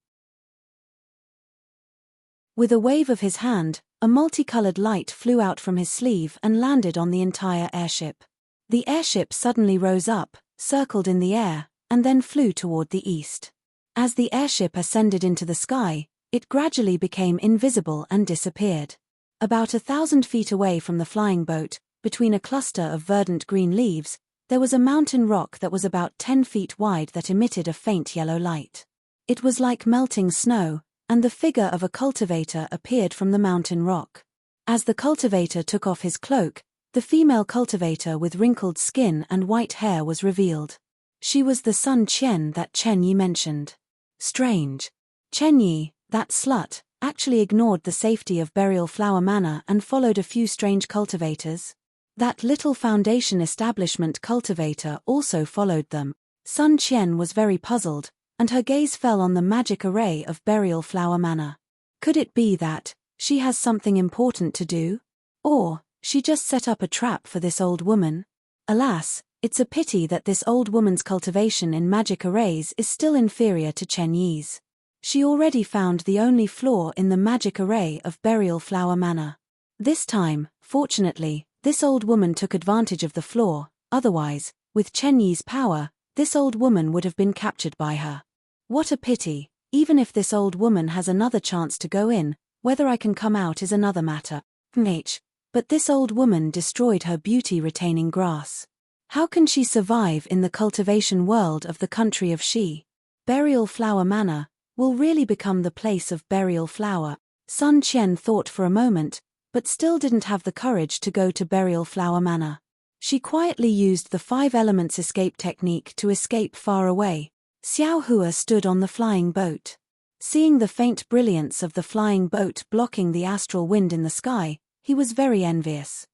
With a wave of his hand, a multicolored light flew out from his sleeve and landed on the entire airship. The airship suddenly rose up, circled in the air, and then flew toward the east. As the airship ascended into the sky, it gradually became invisible and disappeared. About 1,000 feet away from the flying boat, between a cluster of verdant green leaves, there was a mountain rock that was about 10 feet wide that emitted a faint yellow light. It was like melting snow, and the figure of a cultivator appeared from the mountain rock. As the cultivator took off his cloak, the female cultivator with wrinkled skin and white hair was revealed. She was the Sun Qian that Chen Yi mentioned. Strange. Chen Yi, that slut, actually ignored the safety of Burial Flower Manor and followed a few strange cultivators. That little foundation establishment cultivator also followed them. Sun Qian was very puzzled, and her gaze fell on the magic array of Burial Flower Manor. Could it be that she has something important to do? Or she just set up a trap for this old woman? Alas, it's a pity that this old woman's cultivation in magic arrays is still inferior to Chen Yi's. She already found the only flaw in the magic array of Burial Flower Manor. This time, fortunately, this old woman took advantage of the flaw, otherwise, with Chen Yi's power, this old woman would have been captured by her. What a pity. Even if this old woman has another chance to go in, whether I can come out is another matter. But this old woman destroyed her beauty-retaining grass. How can she survive in the cultivation world of the country of Shi? Burial Flower Manor will really become the place of burial flower. Sun Qian thought for a moment, but still didn't have the courage to go to Burial Flower Manor. She quietly used the 5 elements escape technique to escape far away. Xiao Hua stood on the flying boat. Seeing the faint brilliance of the flying boat blocking the astral wind in the sky, he was very envious.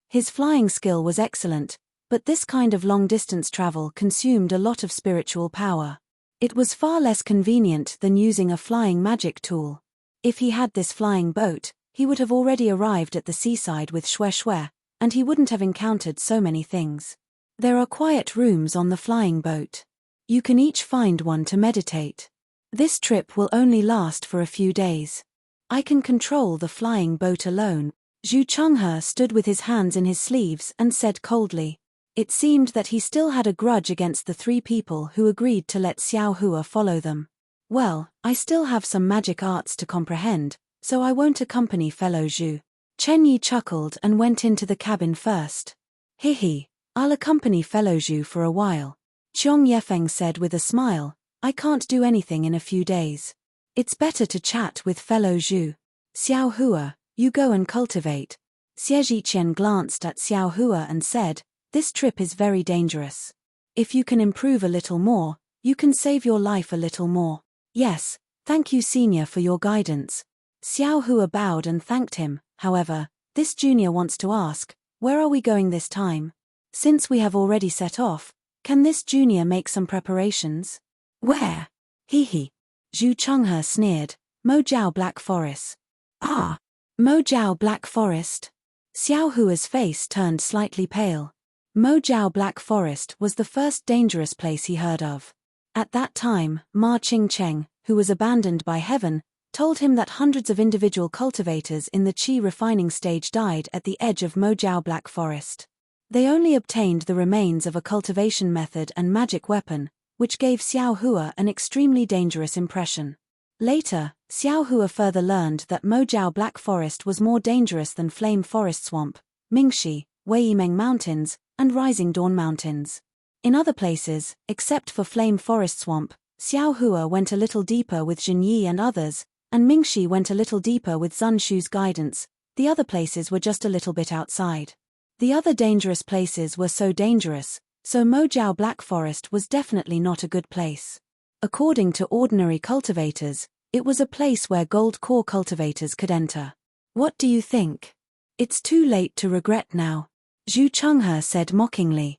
His flying skill was excellent, but this kind of long-distance travel consumed a lot of spiritual power. It was far less convenient than using a flying magic tool. If he had this flying boat, he would have already arrived at the seaside with Xue Xue, and he wouldn't have encountered so many things. There are quiet rooms on the flying boat. You can each find one to meditate. This trip will only last for a few days. I can control the flying boat alone. Zhu Chenghe stood with his hands in his sleeves and said coldly. It seemed that he still had a grudge against the 3 people who agreed to let Xiao Hua follow them. Well, I still have some magic arts to comprehend, so I won't accompany fellow Zhu. Chen Yi chuckled and went into the cabin first. Hihi, I'll accompany fellow Zhu for a while. Qiong Yefeng said with a smile, I can't do anything in a few days. It's better to chat with fellow Zhu. Xiao Hua, you go and cultivate. Xie Zhiqian glanced at Xiao Hua and said, this trip is very dangerous. If you can improve a little more, you can save your life a little more. Yes, thank you senior for your guidance. Xiao Hua bowed and thanked him. However, this junior wants to ask, where are we going this time? Since we have already set off, can this junior make some preparations? Where? He. Zhu Chenghe sneered. Mojiao Black Forest. Ah, Mojiao Black Forest. Xiao Hua's face turned slightly pale. Mojiao Black Forest was the first dangerous place he heard of. At that time, Ma Qingcheng, who was abandoned by heaven, told him that hundreds of individual cultivators in the qi refining stage died at the edge of Mojiao Black Forest. They only obtained the remains of a cultivation method and magic weapon, which gave Xiao Hua an extremely dangerous impression. Later, Xiao Hua further learned that Mojiao Black Forest was more dangerous than Flame Forest Swamp, Mingxi, Weimeng Mountains, and Rising Dawn Mountains. In other places, except for Flame Forest Swamp, Xiao Hua went a little deeper with Jin Yi and others, and Mingxi went a little deeper with Zun Shu's guidance. The other places were just a little bit outside. The other dangerous places were so dangerous, so Mojiao Black Forest was definitely not a good place. According to ordinary cultivators, it was a place where gold core cultivators could enter. What do you think? It's too late to regret now, Zhu Chenghe said mockingly.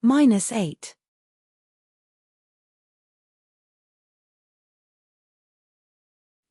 -8.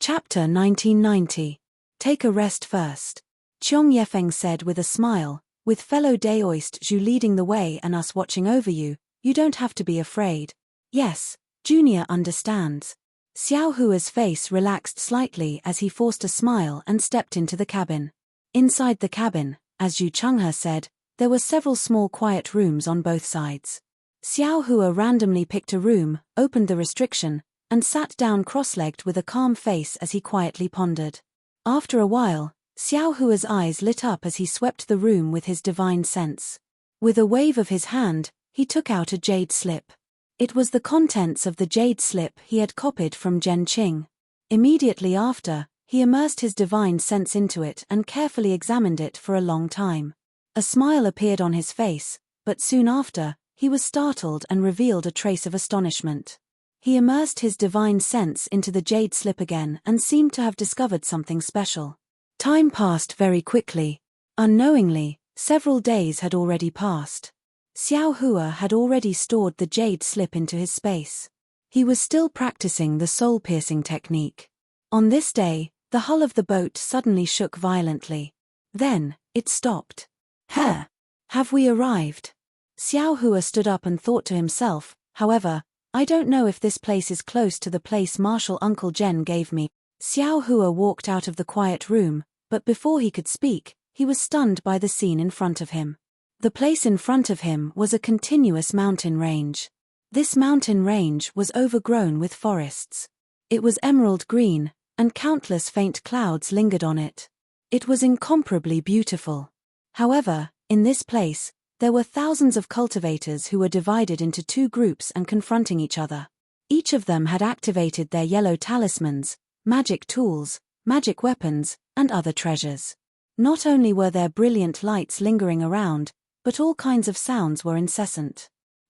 Chapter 1990. Take a rest first. Qiong Yefeng said with a smile, with fellow Daoist Zhu leading the way and us watching over you, you don't have to be afraid. Yes, Junior understands. Xiao Hua's face relaxed slightly as he forced a smile and stepped into the cabin. Inside the cabin, as Zhu Chenghe said, there were several small quiet rooms on both sides. Xiao Hua randomly picked a room, opened the restriction, and sat down cross-legged with a calm face as he quietly pondered. After a while, Xiao Hua's eyes lit up as he swept the room with his divine sense. With a wave of his hand, he took out a jade slip. It was the contents of the jade slip he had copied from Zhen Qing. Immediately after, he immersed his divine sense into it and carefully examined it for a long time. A smile appeared on his face, but soon after, he was startled and revealed a trace of astonishment. He immersed his divine sense into the jade slip again and seemed to have discovered something special. Time passed very quickly. Unknowingly, several days had already passed. Xiao Hua had already stored the jade slip into his space. He was still practicing the soul-piercing technique. On this day, the hull of the boat suddenly shook violently. Then, it stopped. Have we arrived? Xiao Hua stood up and thought to himself, however, I don't know if this place is close to the place Marshal Uncle Jen gave me. Xiao Hua walked out of the quiet room, but before he could speak, he was stunned by the scene in front of him. The place in front of him was a continuous mountain range. This mountain range was overgrown with forests. It was emerald green, and countless faint clouds lingered on it. It was incomparably beautiful. However, in this place, there were thousands of cultivators who were divided into 2 groups and confronting each other. Each of them had activated their yellow talismans, magic tools, magic weapons, and other treasures. Not only were there brilliant lights lingering around, but all kinds of sounds were incessant.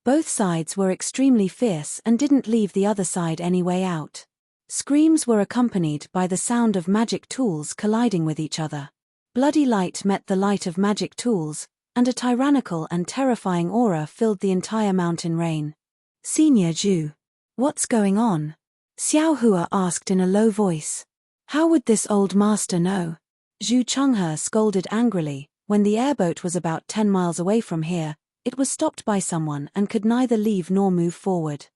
Both sides were extremely fierce and didn't leave the other side any way out. Screams were accompanied by the sound of magic tools colliding with each other. Bloody light met the light of magic tools, and a tyrannical and terrifying aura filled the entire mountain rain. Senior Zhu. What's going on? Xiao Hua asked in a low voice. How would this old master know? Zhu Chenghe scolded angrily. When the airboat was about 10 miles away from here, it was stopped by someone and could neither leave nor move forward.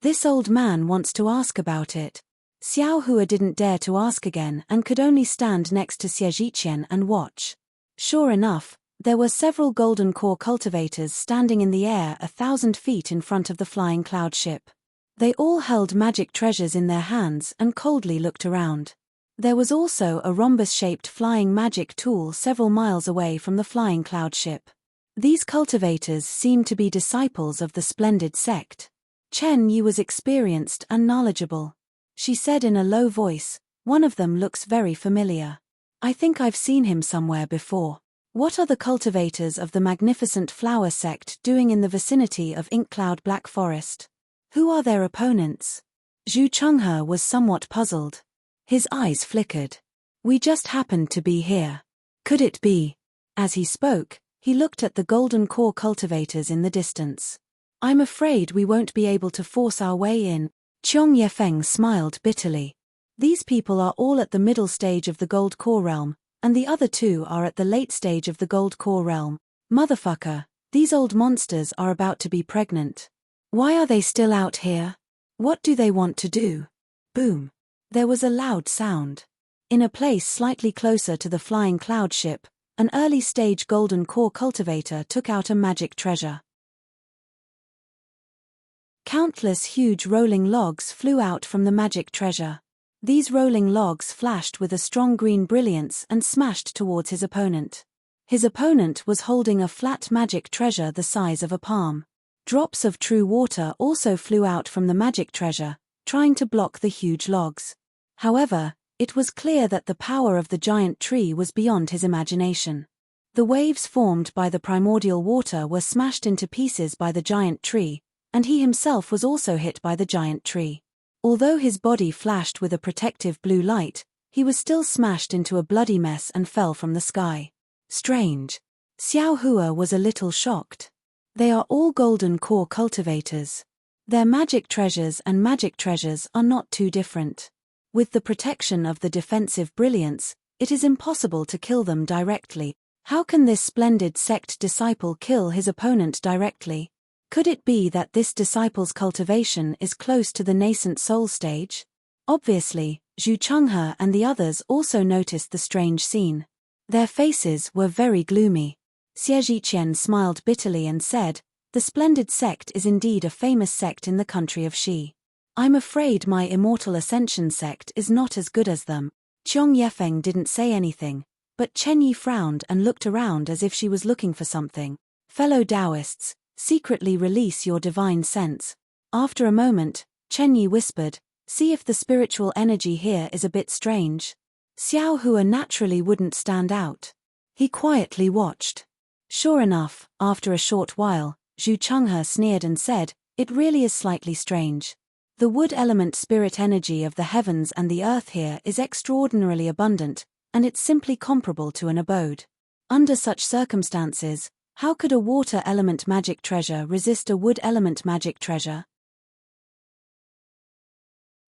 This old man wants to ask about it. Xiao Hua didn't dare to ask again and could only stand next to Xie Zhiqian and watch. Sure enough, there were several golden core cultivators standing in the air 1,000 feet in front of the flying cloud ship. They all held magic treasures in their hands and coldly looked around. There was also a rhombus-shaped flying magic tool several miles away from the flying cloud ship. These cultivators seemed to be disciples of the splendid sect. Chen Yi was experienced and knowledgeable. She said in a low voice, "One of them looks very familiar. I think I've seen him somewhere before. What are the cultivators of the magnificent flower sect doing in the vicinity of Inkcloud Black Forest? Who are their opponents?" Zhu Chenghe was somewhat puzzled. His eyes flickered. "We just happened to be here. Could it be?" As he spoke, he looked at the golden core cultivators in the distance. "I'm afraid we won't be able to force our way in." Qiong Yefeng smiled bitterly. "These people are all at the middle stage of the gold core realm, and the other two are at the late stage of the gold core realm. Motherfucker, these old monsters are about to be pregnant. Why are they still out here? What do they want to do?" Boom. There was a loud sound. In a place slightly closer to the flying cloud ship, an early-stage golden core cultivator took out a magic treasure. Countless huge rolling logs flew out from the magic treasure. These rolling logs flashed with a strong green brilliance and smashed towards his opponent. His opponent was holding a flat magic treasure the size of a palm. Drops of true water also flew out from the magic treasure, trying to block the huge logs. However, it was clear that the power of the giant tree was beyond his imagination. The waves formed by the primordial water were smashed into pieces by the giant tree, and he himself was also hit by the giant tree. Although his body flashed with a protective blue light, he was still smashed into a bloody mess and fell from the sky. Strange. Xiao Hua was a little shocked. They are all golden core cultivators. Their magic treasures and magic treasures are not too different. With the protection of the defensive brilliance, it is impossible to kill them directly. How can this splendid sect disciple kill his opponent directly? Could it be that this disciple's cultivation is close to the nascent soul stage? Obviously, Zhu Chenghe and the others also noticed the strange scene. Their faces were very gloomy. Xie Zhiqian smiled bitterly and said, "The splendid sect is indeed a famous sect in the country of Xi. I'm afraid my immortal ascension sect is not as good as them." Qiong Yefeng didn't say anything, but Chen Yi frowned and looked around as if she was looking for something. "Fellow Taoists, secretly release your divine sense." After a moment, Chen Yi whispered, "See if the spiritual energy here is a bit strange." Xiao Hua naturally wouldn't stand out. He quietly watched. Sure enough, after a short while, Zhu Chenghe sneered and said, "It really is slightly strange. The wood element spirit energy of the heavens and the earth here is extraordinarily abundant, and it's simply comparable to an abode. Under such circumstances, how could a water element magic treasure resist a wood element magic treasure?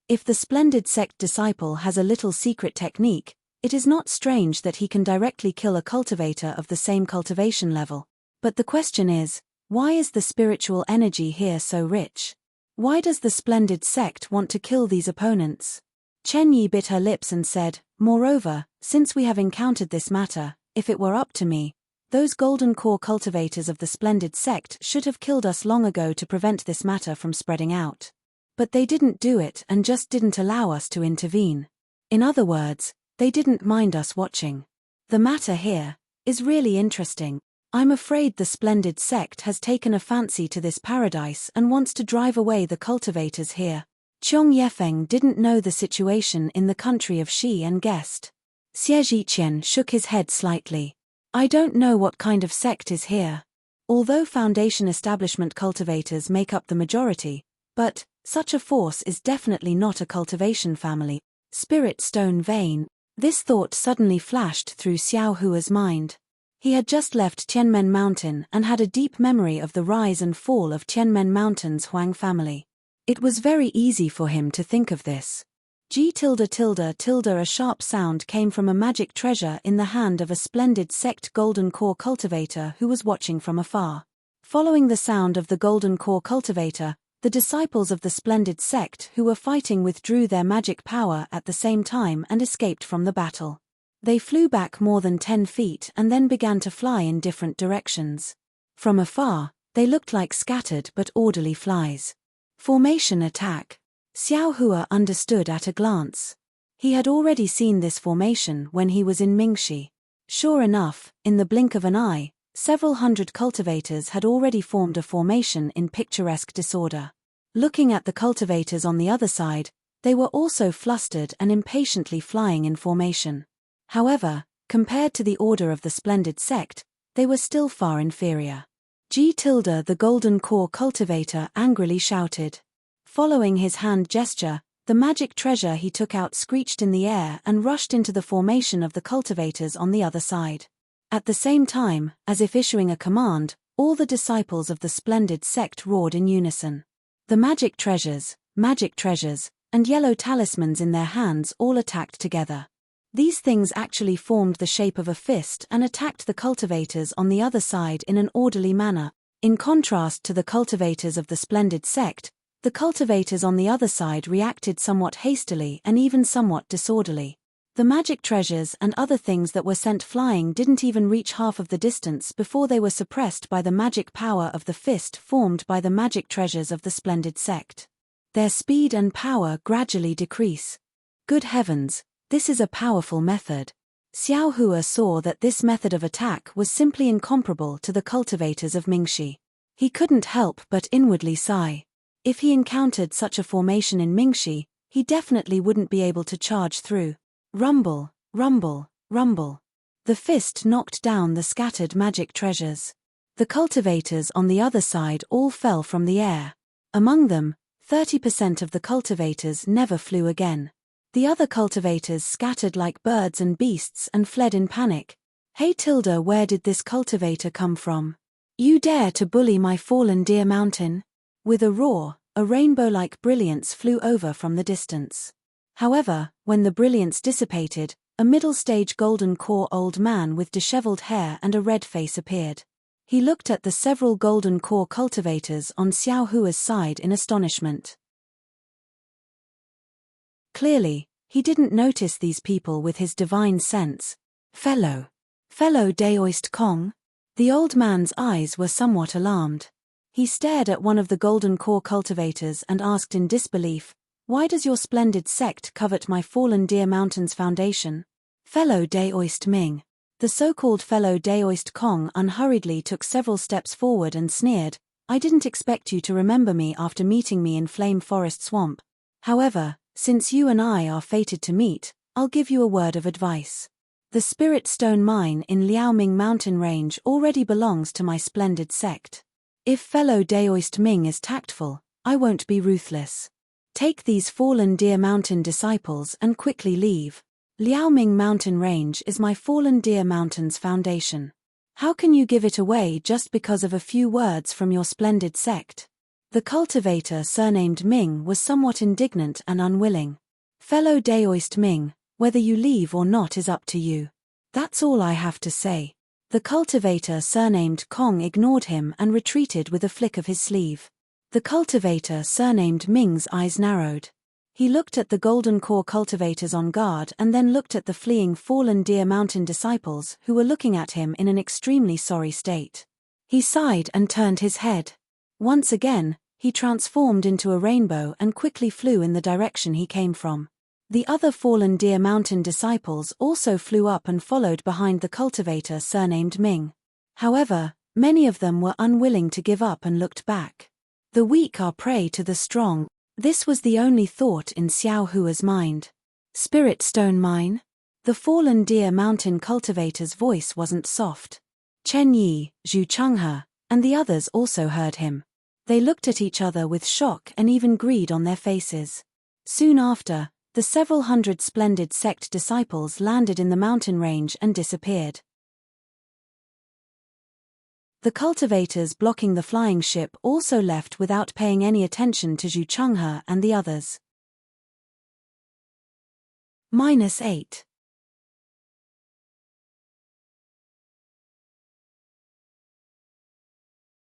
If the splendid sect disciple has a little secret technique, it is not strange that he can directly kill a cultivator of the same cultivation level. But the question is, why is the spiritual energy here so rich? Why does the splendid sect want to kill these opponents?" Chen Yi bit her lips and said, "Moreover, since we have encountered this matter, if it were up to me, those golden core cultivators of the splendid sect should have killed us long ago to prevent this matter from spreading out. But they didn't do it and just didn't allow us to intervene. In other words, they didn't mind us watching. The matter here is really interesting. I'm afraid the splendid sect has taken a fancy to this paradise and wants to drive away the cultivators here." Qiong Yefeng didn't know the situation in the country of Xi and guessed. Xie Zhiqian shook his head slightly. "I don't know what kind of sect is here. Although Foundation establishment cultivators make up the majority, but such a force is definitely not a cultivation family. Spirit stone vein. This thought suddenly flashed through Xiao Hua's mind. He had just left Tianmen Mountain and had a deep memory of the rise and fall of Tianmen Mountain's Huang family. It was very easy for him to think of this. A sharp sound came from a magic treasure in the hand of a splendid sect golden core cultivator who was watching from afar. Following the sound of the golden core cultivator, the disciples of the splendid sect who were fighting withdrew their magic power at the same time and escaped from the battle. They flew back more than 10 feet and then began to fly in different directions. From afar, they looked like scattered but orderly flies. Formation attack. Xiao Hua understood at a glance. He had already seen this formation when he was in Mingxi. Sure enough, in the blink of an eye, several hundred cultivators had already formed a formation in picturesque disorder. Looking at the cultivators on the other side, they were also flustered and impatiently flying in formation. However, compared to the order of the splendid sect, they were still far inferior. The golden core cultivator angrily shouted. Following his hand gesture, the magic treasure he took out screeched in the air and rushed into the formation of the cultivators on the other side. At the same time, as if issuing a command, all the disciples of the splendid sect roared in unison. The magic treasures, and yellow talismans in their hands all attacked together. These things actually formed the shape of a fist and attacked the cultivators on the other side in an orderly manner. In contrast to the cultivators of the splendid sect, the cultivators on the other side reacted somewhat hastily and even somewhat disorderly. The magic treasures and other things that were sent flying didn't even reach half of the distance before they were suppressed by the magic power of the fist formed by the magic treasures of the splendid sect. Their speed and power gradually decrease. Good heavens, this is a powerful method. Xiao Hua saw that this method of attack was simply incomparable to the cultivators of Mingxi. He couldn't help but inwardly sigh. If he encountered such a formation in Mingxi, he definitely wouldn't be able to charge through. Rumble, rumble, rumble. The fist knocked down the scattered magic treasures. The cultivators on the other side all fell from the air. Among them, 30% of the cultivators never flew again. The other cultivators scattered like birds and beasts and fled in panic. Hey where did this cultivator come from? You dare to bully my fallen deer mountain? With a roar, a rainbow-like brilliance flew over from the distance. However, when the brilliance dissipated, a middle-stage golden core old man with disheveled hair and a red face appeared. He looked at the several golden core cultivators on Xiao Hua's side in astonishment. Clearly, he didn't notice these people with his divine sense. Fellow Daoist Kong? The old man's eyes were somewhat alarmed. He stared at one of the golden core cultivators and asked in disbelief, "Why does your splendid sect covet my fallen deer mountain's foundation?" Fellow Daoist Ming. The so-called fellow Daoist Kong unhurriedly took several steps forward and sneered, "I didn't expect you to remember me after meeting me in Flame Forest Swamp. However, since you and I are fated to meet, I'll give you a word of advice. The Spirit Stone Mine in Liaoming Mountain Range already belongs to my splendid sect. If fellow Daoist Ming is tactful, I won't be ruthless. Take these fallen deer mountain disciples and quickly leave. Liaoming Mountain Range is my fallen deer mountain's foundation. How can you give it away just because of a few words from your splendid sect?" The cultivator surnamed Ming was somewhat indignant and unwilling. "Fellow Daoist Ming, whether you leave or not is up to you. That's all I have to say." The cultivator surnamed Kong ignored him and retreated with a flick of his sleeve. The cultivator surnamed Ming's eyes narrowed. He looked at the golden core cultivators on guard and then looked at the fleeing fallen deer mountain disciples who were looking at him in an extremely sorry state. He sighed and turned his head. Once again, he transformed into a rainbow and quickly flew in the direction he came from. The other fallen deer mountain disciples also flew up and followed behind the cultivator surnamed Ming. However, many of them were unwilling to give up and looked back. The weak are prey to the strong. This was the only thought in Xiao Hua's mind. Spirit Stone Mine? The fallen deer mountain cultivator's voice wasn't soft. Chen Yi, Zhu Chenghe, and the others also heard him. They looked at each other with shock and even greed on their faces. Soon after, the several hundred splendid sect disciples landed in the mountain range and disappeared. The cultivators blocking the flying ship also left without paying any attention to Zhu Chenghe and the others. -8.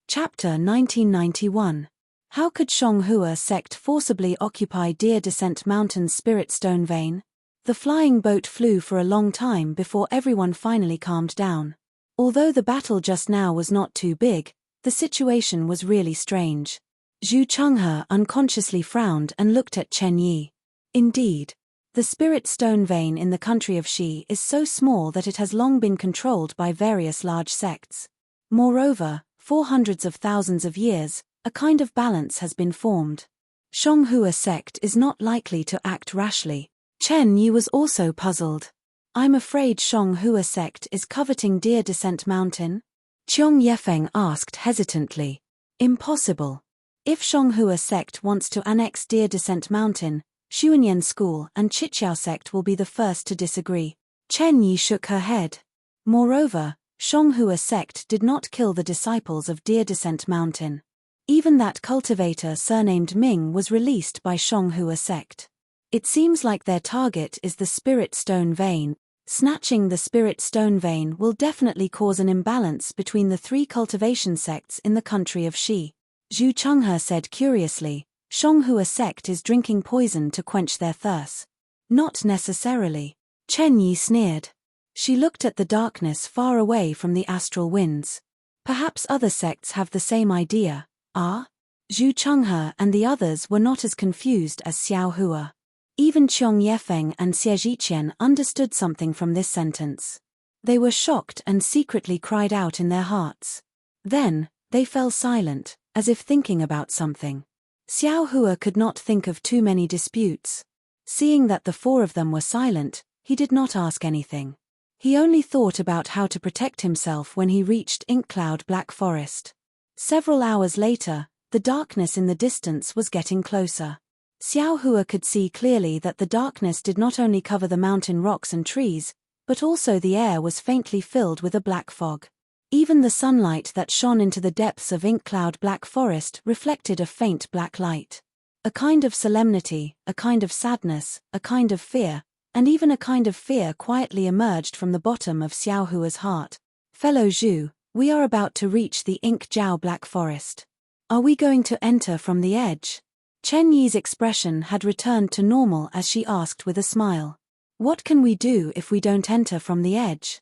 Chapter 1991. How could Zhonghua sect forcibly occupy Deer Descent Mountain's spirit stone vein? The flying boat flew for a long time before everyone finally calmed down. Although the battle just now was not too big, the situation was really strange. Zhu Chenghe unconsciously frowned and looked at Chen Yi. Indeed, the spirit stone vein in the country of Xi is so small that it has long been controlled by various large sects. Moreover, for hundreds of thousands of years, a kind of balance has been formed. Zhonghua sect is not likely to act rashly. Chen Yi was also puzzled. I'm afraid Zhonghua sect is coveting Deer Descent Mountain? Qiong Yefeng asked hesitantly. Impossible. If Zhonghua sect wants to annex Deer Descent Mountain, Xuanyan School and Chiqiao sect will be the first to disagree. Chen Yi shook her head. Moreover, Zhonghua sect did not kill the disciples of Deer Descent Mountain. Even that cultivator surnamed Ming was released by Zhonghua sect. It seems like their target is the spirit stone vein. Snatching the spirit stone vein will definitely cause an imbalance between the three cultivation sects in the country of Xi. Zhu Chenghe said curiously, Zhonghua sect is drinking poison to quench their thirst. Not necessarily. Chen Yi sneered. She looked at the darkness far away from the astral winds. Perhaps other sects have the same idea. Zhu Chenghe and the others were not as confused as Xiao Hua. Even Qiong Yefeng and Xie Zhiqian understood something from this sentence. They were shocked and secretly cried out in their hearts. Then, they fell silent, as if thinking about something. Xiao Hua could not think of too many disputes. Seeing that the four of them were silent, he did not ask anything. He only thought about how to protect himself when he reached Inkcloud Black Forest. Several hours later, the darkness in the distance was getting closer. Xiao Hua could see clearly that the darkness did not only cover the mountain rocks and trees, but also the air was faintly filled with a black fog. Even the sunlight that shone into the depths of Inkcloud Black Forest reflected a faint black light. A kind of solemnity, a kind of sadness, a kind of fear, and even a kind of fear quietly emerged from the bottom of Xiao Hua's heart. Fellow Zhu, we are about to reach the Inkjiao Black Forest. Are we going to enter from the edge? Chen Yi's expression had returned to normal as she asked with a smile. What can we do if we don't enter from the edge?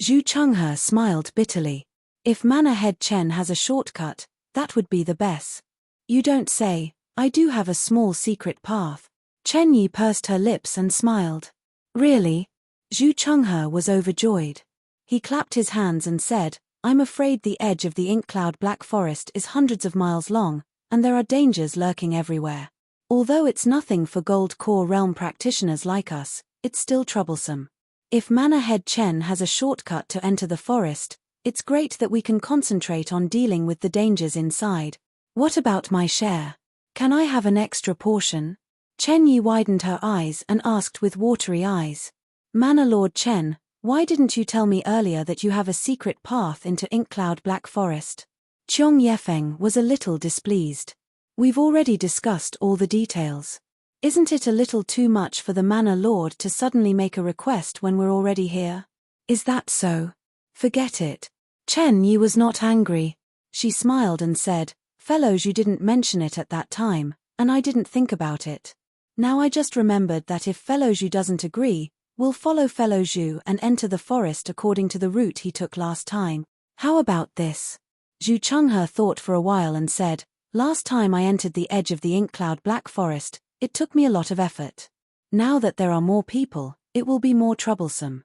Zhu Chenghe smiled bitterly. If Manor Head Chen has a shortcut, that would be the best. You don't say. I do have a small secret path. Chen Yi pursed her lips and smiled. Really? Zhu Chenghe was overjoyed. He clapped his hands and said, I'm afraid the edge of the Inkcloud Black Forest is hundreds of miles long, and there are dangers lurking everywhere. Although it's nothing for Gold Core Realm practitioners like us, it's still troublesome. If Manor Head Chen has a shortcut to enter the forest, it's great that we can concentrate on dealing with the dangers inside. What about my share? Can I have an extra portion? Chen Yi widened her eyes and asked with watery eyes. Manor Lord Chen, why didn't you tell me earlier that you have a secret path into Inkcloud Black Forest? Qiong Yefeng was a little displeased. We've already discussed all the details. Isn't it a little too much for the Manor Lord to suddenly make a request when we're already here? Is that so? Forget it. Chen Yi was not angry. She smiled and said, Fellows, you didn't mention it at that time, and I didn't think about it. Now I just remembered that if Fellow Zhu doesn't agree, we'll follow Fellow Zhu and enter the forest according to the route he took last time. How about this? Zhu Chenghe thought for a while and said, Last time I entered the edge of the Inkcloud Black Forest, it took me a lot of effort. Now that there are more people, it will be more troublesome.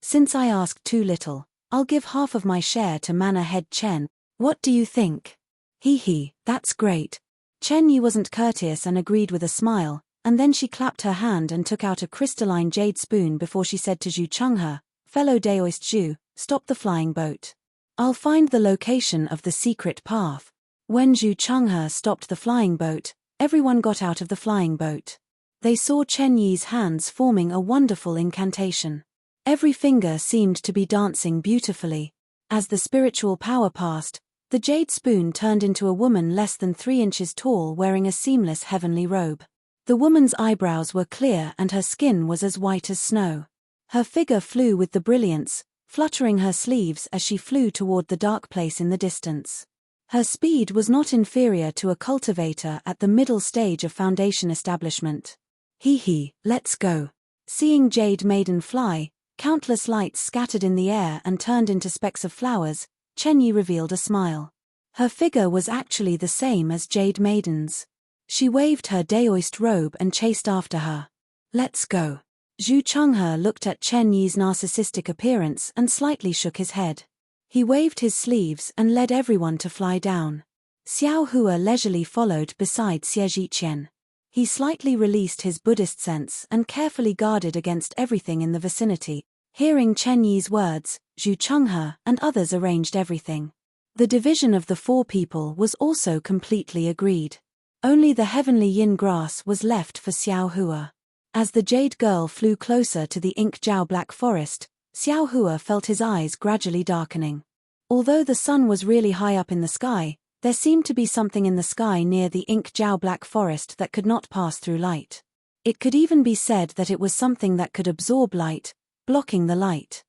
Since I asked too little, I'll give half of my share to Manor Head Chen. What do you think? Hee, that's great. Chen Yi wasn't courteous and agreed with a smile, and then she clapped her hand and took out a crystalline jade spoon before she said to Zhu Chenghe, Fellow Daoist Zhu, stop the flying boat. I'll find the location of the secret path. When Zhu Chenghe stopped the flying boat, everyone got out of the flying boat. They saw Chen Yi's hands forming a wonderful incantation. Every finger seemed to be dancing beautifully. As the spiritual power passed, the jade spoon turned into a woman less than 3 inches tall wearing a seamless heavenly robe. The woman's eyebrows were clear and her skin was as white as snow. Her figure flew with the brilliance, fluttering her sleeves as she flew toward the dark place in the distance. Her speed was not inferior to a cultivator at the middle stage of foundation establishment. Hee, let's go. Seeing Jade Maiden fly, countless lights scattered in the air and turned into specks of flowers, Chen Yi revealed a smile. Her figure was actually the same as Jade Maiden's. She waved her daoist robe and chased after her. Let's go. Zhu Chenghe looked at Chen Yi's narcissistic appearance and slightly shook his head. He waved his sleeves and led everyone to fly down. Xiao Hua leisurely followed beside Xie Zhiqian. He slightly released his Buddhist sense and carefully guarded against everything in the vicinity. Hearing Chen Yi's words, Zhu Chenghe and others arranged everything. The division of the 4 people was also completely agreed. Only the heavenly yin grass was left for Xiao Hua. As the jade girl flew closer to the ink jiao black forest, Xiao Hua felt his eyes gradually darkening. Although the sun was really high up in the sky, there seemed to be something in the sky near the ink jiao black forest that could not pass through light. It could even be said that it was something that could absorb light, blocking the light.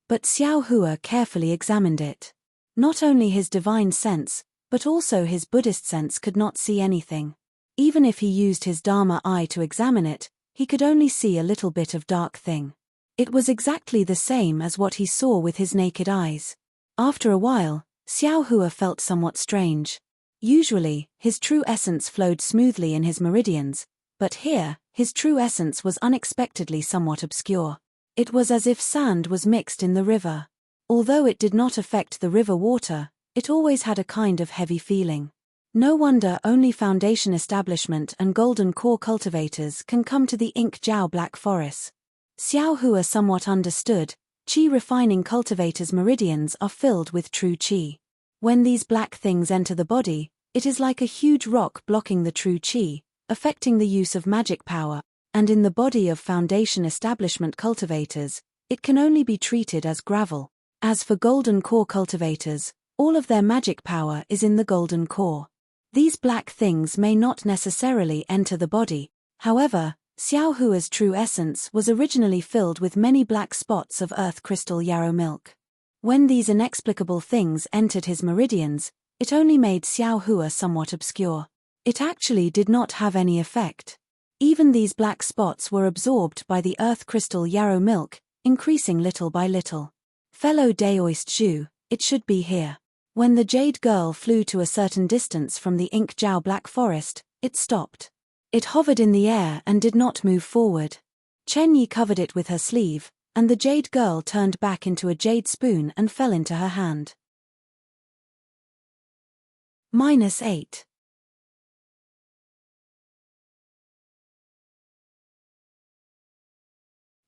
But Xiao Hua carefully examined it. Not only his divine sense, but also his Buddhist sense could not see anything. Even if he used his Dharma eye to examine it, he could only see a little bit of dark thing. It was exactly the same as what he saw with his naked eyes. After a while, Xiao Hua felt somewhat strange. Usually, his true essence flowed smoothly in his meridians, but here, his true essence was unexpectedly somewhat obscure. It was as if sand was mixed in the river. Although it did not affect the river water, it always had a kind of heavy feeling. No wonder only foundation establishment and golden core cultivators can come to the ink jiao black forest. Xiao Hua somewhat understood. Qi refining cultivators' meridians are filled with true qi. When these black things enter the body, it is like a huge rock blocking the true qi, affecting the use of magic power, and in the body of foundation establishment cultivators, it can only be treated as gravel. As for golden core cultivators, all of their magic power is in the golden core. These black things may not necessarily enter the body, however, Xiao Hua's true essence was originally filled with many black spots of earth crystal yarrow milk. When these inexplicable things entered his meridians, it only made Xiao Hua somewhat obscure. It actually did not have any effect. Even these black spots were absorbed by the earth crystal yarrow milk, increasing little by little. Fellow daoist Zhu, it should be here. When the jade girl flew to a certain distance from the ink jiao black forest, it stopped. It hovered in the air and did not move forward. Chen Yi covered it with her sleeve, and the jade girl turned back into a jade spoon and fell into her hand. -8.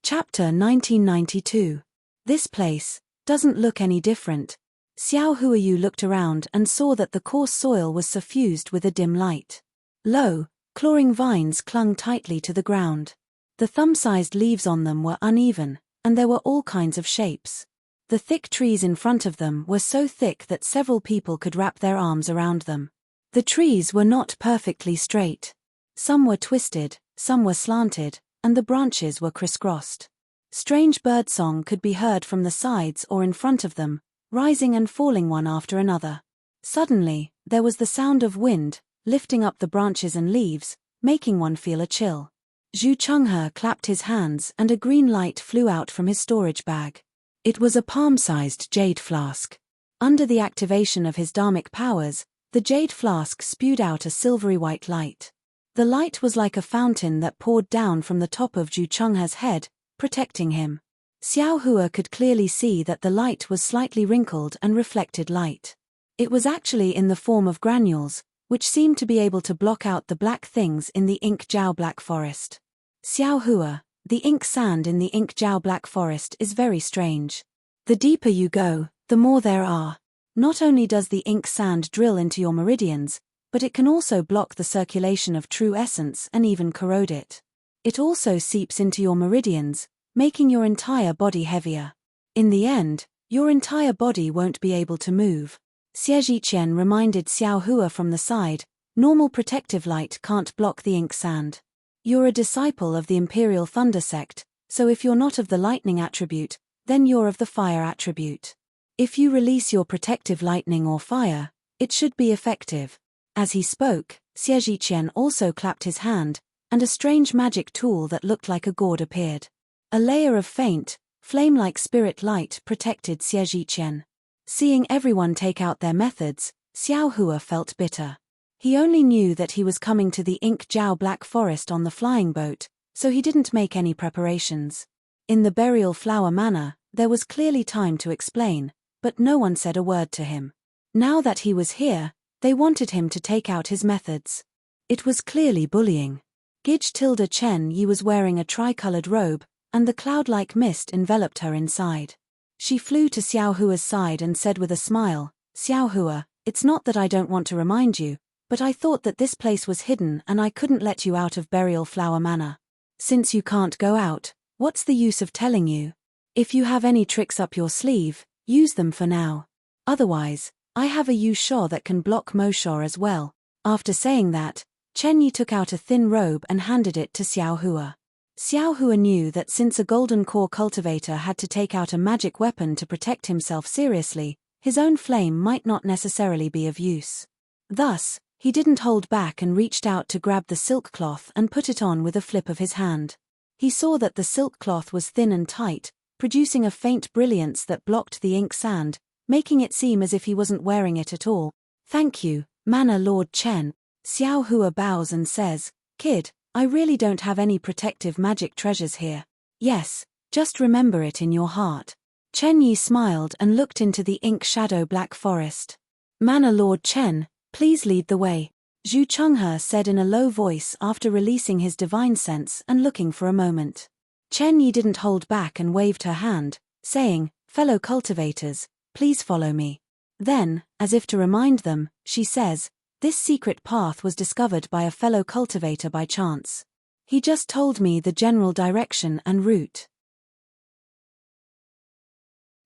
Chapter 1992. This place doesn't look any different. Xiao Huayu looked around and saw that the coarse soil was suffused with a dim light. Low, clawing vines clung tightly to the ground. The thumb-sized leaves on them were uneven, and there were all kinds of shapes. The thick trees in front of them were so thick that several people could wrap their arms around them. The trees were not perfectly straight. Some were twisted, some were slanted, and the branches were crisscrossed. Strange birdsong could be heard from the sides or in front of them, rising and falling one after another. Suddenly, there was the sound of wind, lifting up the branches and leaves, making one feel a chill. Zhu Chenghe clapped his hands and a green light flew out from his storage bag. It was a palm-sized jade flask. Under the activation of his dharmic powers, the jade flask spewed out a silvery white light. The light was like a fountain that poured down from the top of Zhu Chenghe's head, protecting him. Xiao Hua could clearly see that the light was slightly wrinkled and reflected light. It was actually in the form of granules, which seemed to be able to block out the black things in the ink jiao black forest. Xiao Hua, the ink sand in the ink jiao black forest is very strange. The deeper you go, the more there are. Not only does the ink sand drill into your meridians, but it can also block the circulation of true essence and even corrode it. It also seeps into your meridians, making your entire body heavier. In the end, your entire body won't be able to move. Xie Zhiqian reminded Xiao Hua from the side, normal protective light can't block the ink sand. You're a disciple of the Imperial Thunder sect, so if you're not of the lightning attribute, then you're of the fire attribute. If you release your protective lightning or fire, it should be effective. As he spoke, Xie Zhiqian also clapped his hand, and a strange magic tool that looked like a gourd appeared. A layer of faint, flame-like spirit light protected Xie Zhiqian. Seeing everyone take out their methods, Xiao Hua felt bitter. He only knew that he was coming to the Ink Jiao Black Forest on the flying boat, so he didn't make any preparations. In the Burial Flower Manor, there was clearly time to explain, but no one said a word to him. Now that he was here, they wanted him to take out his methods. It was clearly bullying. Gij Tilda Chen Yi was wearing a tricolored robe, and the cloud-like mist enveloped her inside. She flew to Xiao Hua's side and said with a smile, "Xiao Hua, it's not that I don't want to remind you, but I thought that this place was hidden and I couldn't let you out of Burial Flower Manor. Since you can't go out, what's the use of telling you? If you have any tricks up your sleeve, use them for now. Otherwise, I have a Yu Sha that can block Mo Sha as well." After saying that, Chen Yi took out a thin robe and handed it to Xiao Hua. Xiao Hua knew that since a golden core cultivator had to take out a magic weapon to protect himself seriously, his own flame might not necessarily be of use. Thus, he didn't hold back and reached out to grab the silk cloth and put it on with a flip of his hand. He saw that the silk cloth was thin and tight, producing a faint brilliance that blocked the ink sand, making it seem as if he wasn't wearing it at all. "Thank you, Manor Lord Chen." Xiao Hua bows and says, "Kid, I really don't have any protective magic treasures here. Yes, just remember it in your heart." Chen Yi smiled and looked into the ink shadow black forest. "Manor Lord Chen, please lead the way," Zhu Chenghe said in a low voice after releasing his divine sense and looking for a moment. Chen Yi didn't hold back and waved her hand, saying, "Fellow cultivators, please follow me." Then, as if to remind them, she says, "This secret path was discovered by a fellow cultivator by chance. He just told me the general direction and route.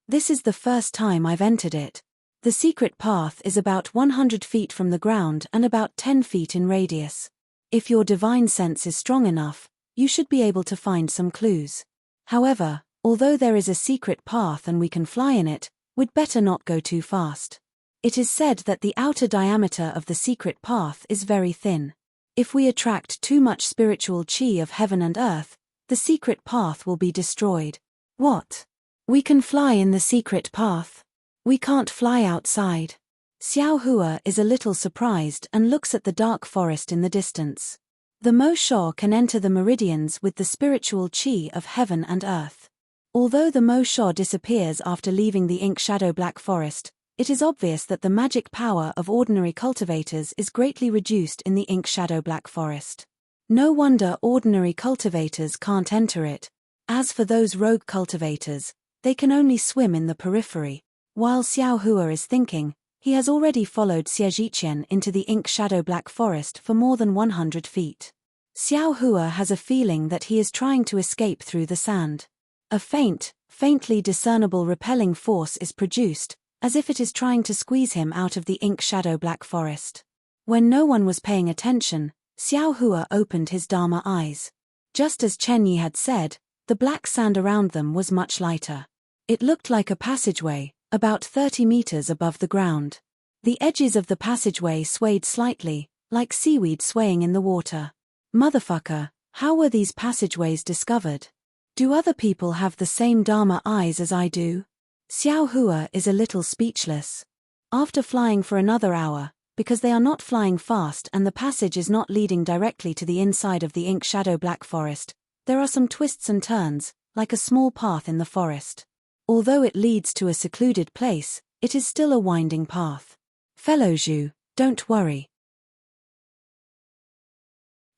This is the first time I've entered it. The secret path is about 100 feet from the ground and about 10 feet in radius. If your divine sense is strong enough, you should be able to find some clues. However, although there is a secret path and we can fly in it, we'd better not go too fast. It is said that the outer diameter of the secret path is very thin. If we attract too much spiritual chi of heaven and earth, the secret path will be destroyed." "What? We can fly in the secret path? We can't fly outside?" Xiao Hua is a little surprised and looks at the dark forest in the distance. The Mo Sha can enter the meridians with the spiritual chi of heaven and earth. Although the Mo Sha disappears after leaving the ink shadow black forest, it is obvious that the magic power of ordinary cultivators is greatly reduced in the ink shadow black forest. No wonder ordinary cultivators can't enter it. As for those rogue cultivators, they can only swim in the periphery. While Xiao Hua is thinking, he has already followed Xie Zhiqian into the ink shadow black forest for more than 100 feet. Xiao Hua has a feeling that he is trying to escape through the sand. A faintly discernible repelling force is produced, as if it is trying to squeeze him out of the ink shadow black forest. When no one was paying attention, Xiao Hua opened his Dharma eyes. Just as Chen Yi had said, the black sand around them was much lighter. It looked like a passageway, about 30 meters above the ground. The edges of the passageway swayed slightly, like seaweed swaying in the water. Motherfucker, how were these passageways discovered? Do other people have the same Dharma eyes as I do? Xiao Hua is a little speechless. After flying for another hour, because they are not flying fast and the passage is not leading directly to the inside of the ink shadow black forest, there are some twists and turns, like a small path in the forest. Although it leads to a secluded place, it is still a winding path. Fellow Zhu, don't worry.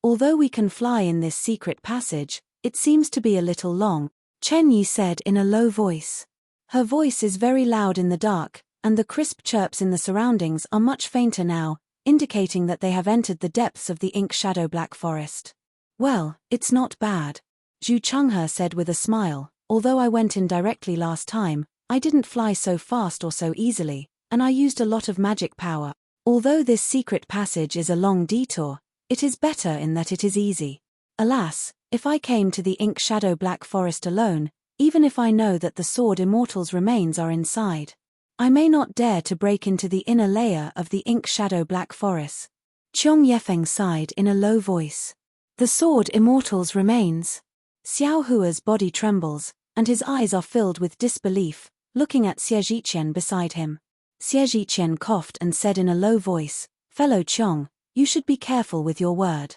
Although we can fly in this secret passage, it seems to be a little long, Chen Yi said in a low voice. Her voice is very loud in the dark, and the crisp chirps in the surroundings are much fainter now, indicating that they have entered the depths of the ink shadow black forest. Well, it's not bad, Zhu Chenghe said with a smile. Although I went in directly last time, I didn't fly so fast or so easily, and I used a lot of magic power. Although this secret passage is a long detour, it is better in that it is easy. Alas, if I came to the ink shadow black forest alone, even if I know that the sword immortal's remains are inside, I may not dare to break into the inner layer of the ink shadow black forest. Qiong Yefeng sighed in a low voice. The sword immortal's remains. Xiao Hua's body trembles, and his eyes are filled with disbelief, looking at Xie Zhiqian beside him. Xie Zhiqian coughed and said in a low voice, "Fellow Qiong, you should be careful with your word.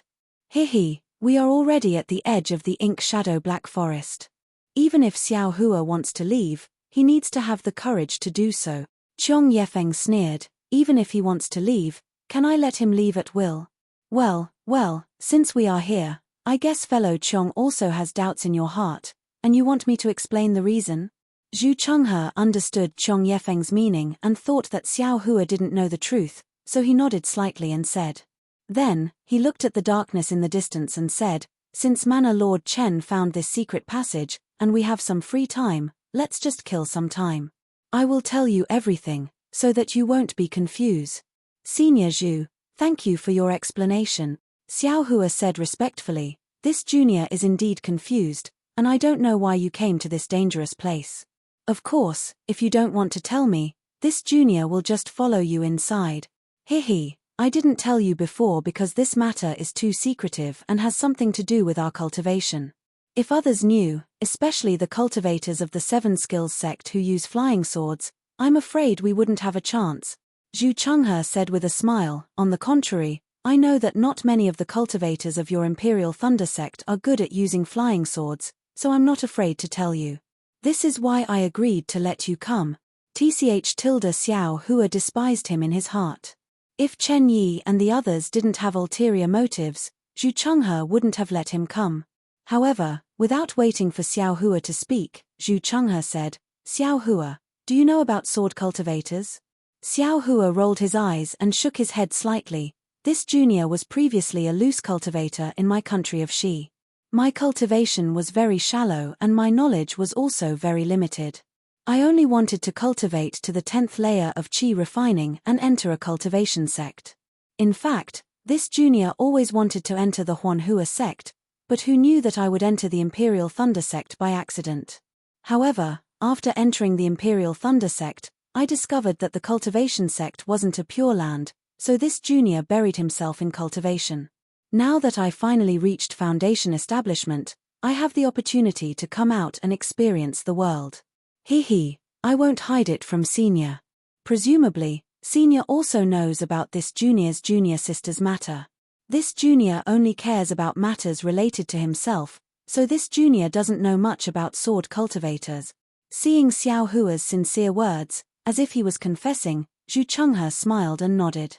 He, we are already at the edge of the ink shadow black forest. Even if Xiao Hua wants to leave, he needs to have the courage to do so." Qiong Yefeng sneered, "Even if he wants to leave, can I let him leave at will?" Well, since we are here, I guess fellow Qiong also has doubts in your heart, and you want me to explain the reason? Zhu Chenghe understood Qiong Yefeng's meaning and thought that Xiao Hua didn't know the truth, so he nodded slightly and said. Then, he looked at the darkness in the distance and said, "Since Manor Lord Chen found this secret passage, and we have some free time, let's just kill some time. I will tell you everything, so that you won't be confused." "Senior Zhu, thank you for your explanation," Xiao Hua said respectfully. "This junior is indeed confused, and I don't know why you came to this dangerous place. Of course, if you don't want to tell me, this junior will just follow you inside. I didn't tell you before because this matter is too secretive and has something to do with our cultivation. If others knew, especially the cultivators of the Seven Skills sect who use flying swords, I'm afraid we wouldn't have a chance." Zhu Chenghe said with a smile, "On the contrary, I know that not many of the cultivators of your Imperial Thunder sect are good at using flying swords, so I'm not afraid to tell you. This is why I agreed to let you come." Xiao Hua despised him in his heart. If Chen Yi and the others didn't have ulterior motives, Zhu Chenghe wouldn't have let him come. However, without waiting for Xiao Hua to speak, Zhu Chenghe said, "Xiao Hua, do you know about sword cultivators?" Xiao Hua rolled his eyes and shook his head slightly. "This junior was previously a loose cultivator in my country of Xi. My cultivation was very shallow and my knowledge was also very limited. I only wanted to cultivate to the 10th layer of Qi refining and enter a cultivation sect. In fact, this junior always wanted to enter the Huanhua sect, but who knew that I would enter the Imperial Thunder sect by accident. However, after entering the Imperial Thunder sect, I discovered that the cultivation sect wasn't a pure land, so this junior buried himself in cultivation. Now that I finally reached foundation establishment, I have the opportunity to come out and experience the world. I won't hide it from Senior. Presumably, Senior also knows about this junior's junior sister's matter. This junior only cares about matters related to himself, so this junior doesn't know much about sword cultivators." Seeing Xiao Hua's sincere words, as if he was confessing, Zhu Chenghe smiled and nodded.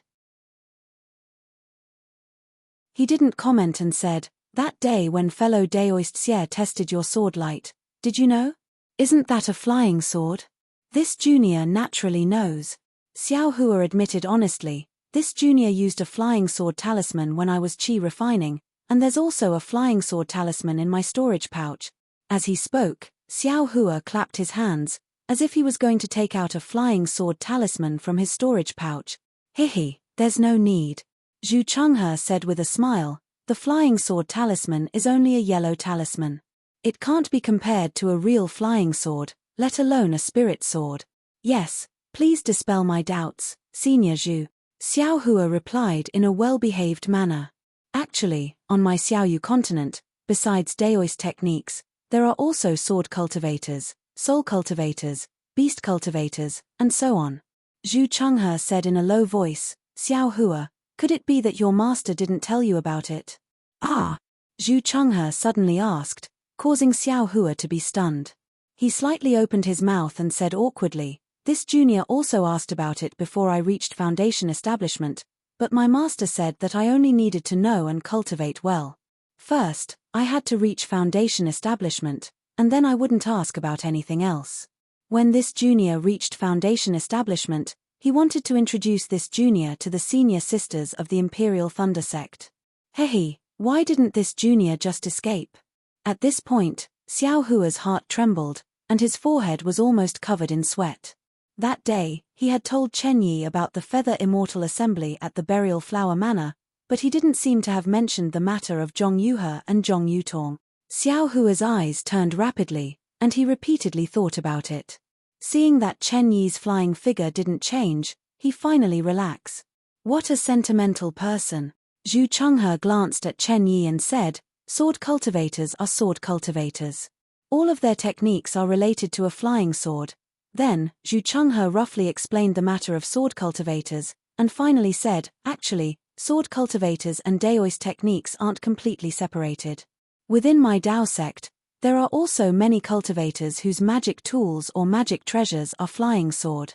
He didn't comment and said, "That day when fellow Daoist Xie tested your sword light, did you know? Isn't that a flying sword?" This junior naturally knows. Xiao Hua admitted honestly, "This junior used a flying sword talisman when I was Qi refining, and there's also a flying sword talisman in my storage pouch." As he spoke, Xiao Hua clapped his hands, as if he was going to take out a flying sword talisman from his storage pouch. There's no need," Zhu Chenghe said with a smile. "The flying sword talisman is only a yellow talisman. It can't be compared to a real flying sword, let alone a spirit sword." "Yes, please dispel my doubts, Senior Zhu," Xiao Hua replied in a well-behaved manner. "Actually, on my Xiaoyu continent, besides Daoist techniques, there are also sword cultivators, soul cultivators, beast cultivators, and so on." Zhu Chenghe said in a low voice, "Xiao Hua, could it be that your master didn't tell you about it?" "Ah?" Zhu Chenghe suddenly asked, causing Xiao Hua to be stunned. He slightly opened his mouth and said awkwardly, "This junior also asked about it before I reached foundation establishment, but my master said that I only needed to know and cultivate well. First, I had to reach foundation establishment, and then I wouldn't ask about anything else." When this junior reached foundation establishment, he wanted to introduce this junior to the senior sisters of the Imperial Thunder sect. Hey, why didn't this junior just escape? At this point, Xiao Hua's heart trembled, and his forehead was almost covered in sweat. That day, he had told Chen Yi about the Feather Immortal Assembly at the Burial Flower Manor, but he didn't seem to have mentioned the matter of Zhong Yuhe and Zhong Yutong. Xiao Hua's eyes turned rapidly, and he repeatedly thought about it. Seeing that Chen Yi's flying figure didn't change, he finally relaxed. What a sentimental person. Zhu Chenghe glanced at Chen Yi and said, "Sword cultivators are sword cultivators. All of their techniques are related to a flying sword." Then, Zhu Chenghe roughly explained the matter of sword cultivators, and finally said, "Actually, sword cultivators and Daoist techniques aren't completely separated. Within my Dao sect, there are also many cultivators whose magic tools or magic treasures are flying sword.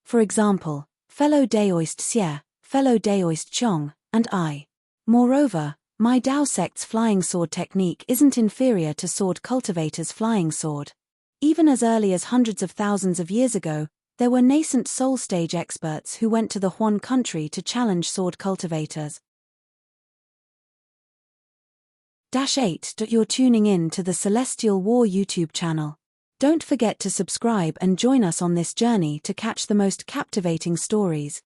For example, fellow Daoist Xie, fellow Daoist Chong, and I. Moreover, my Dao sect's flying sword technique isn't inferior to sword cultivators' flying sword. Even as early as hundreds of thousands of years ago, there were nascent soul stage experts who went to the Huan country to challenge sword cultivators. 8. You're tuning in to the Celestial War YouTube channel. Don't forget to subscribe and join us on this journey to catch the most captivating stories.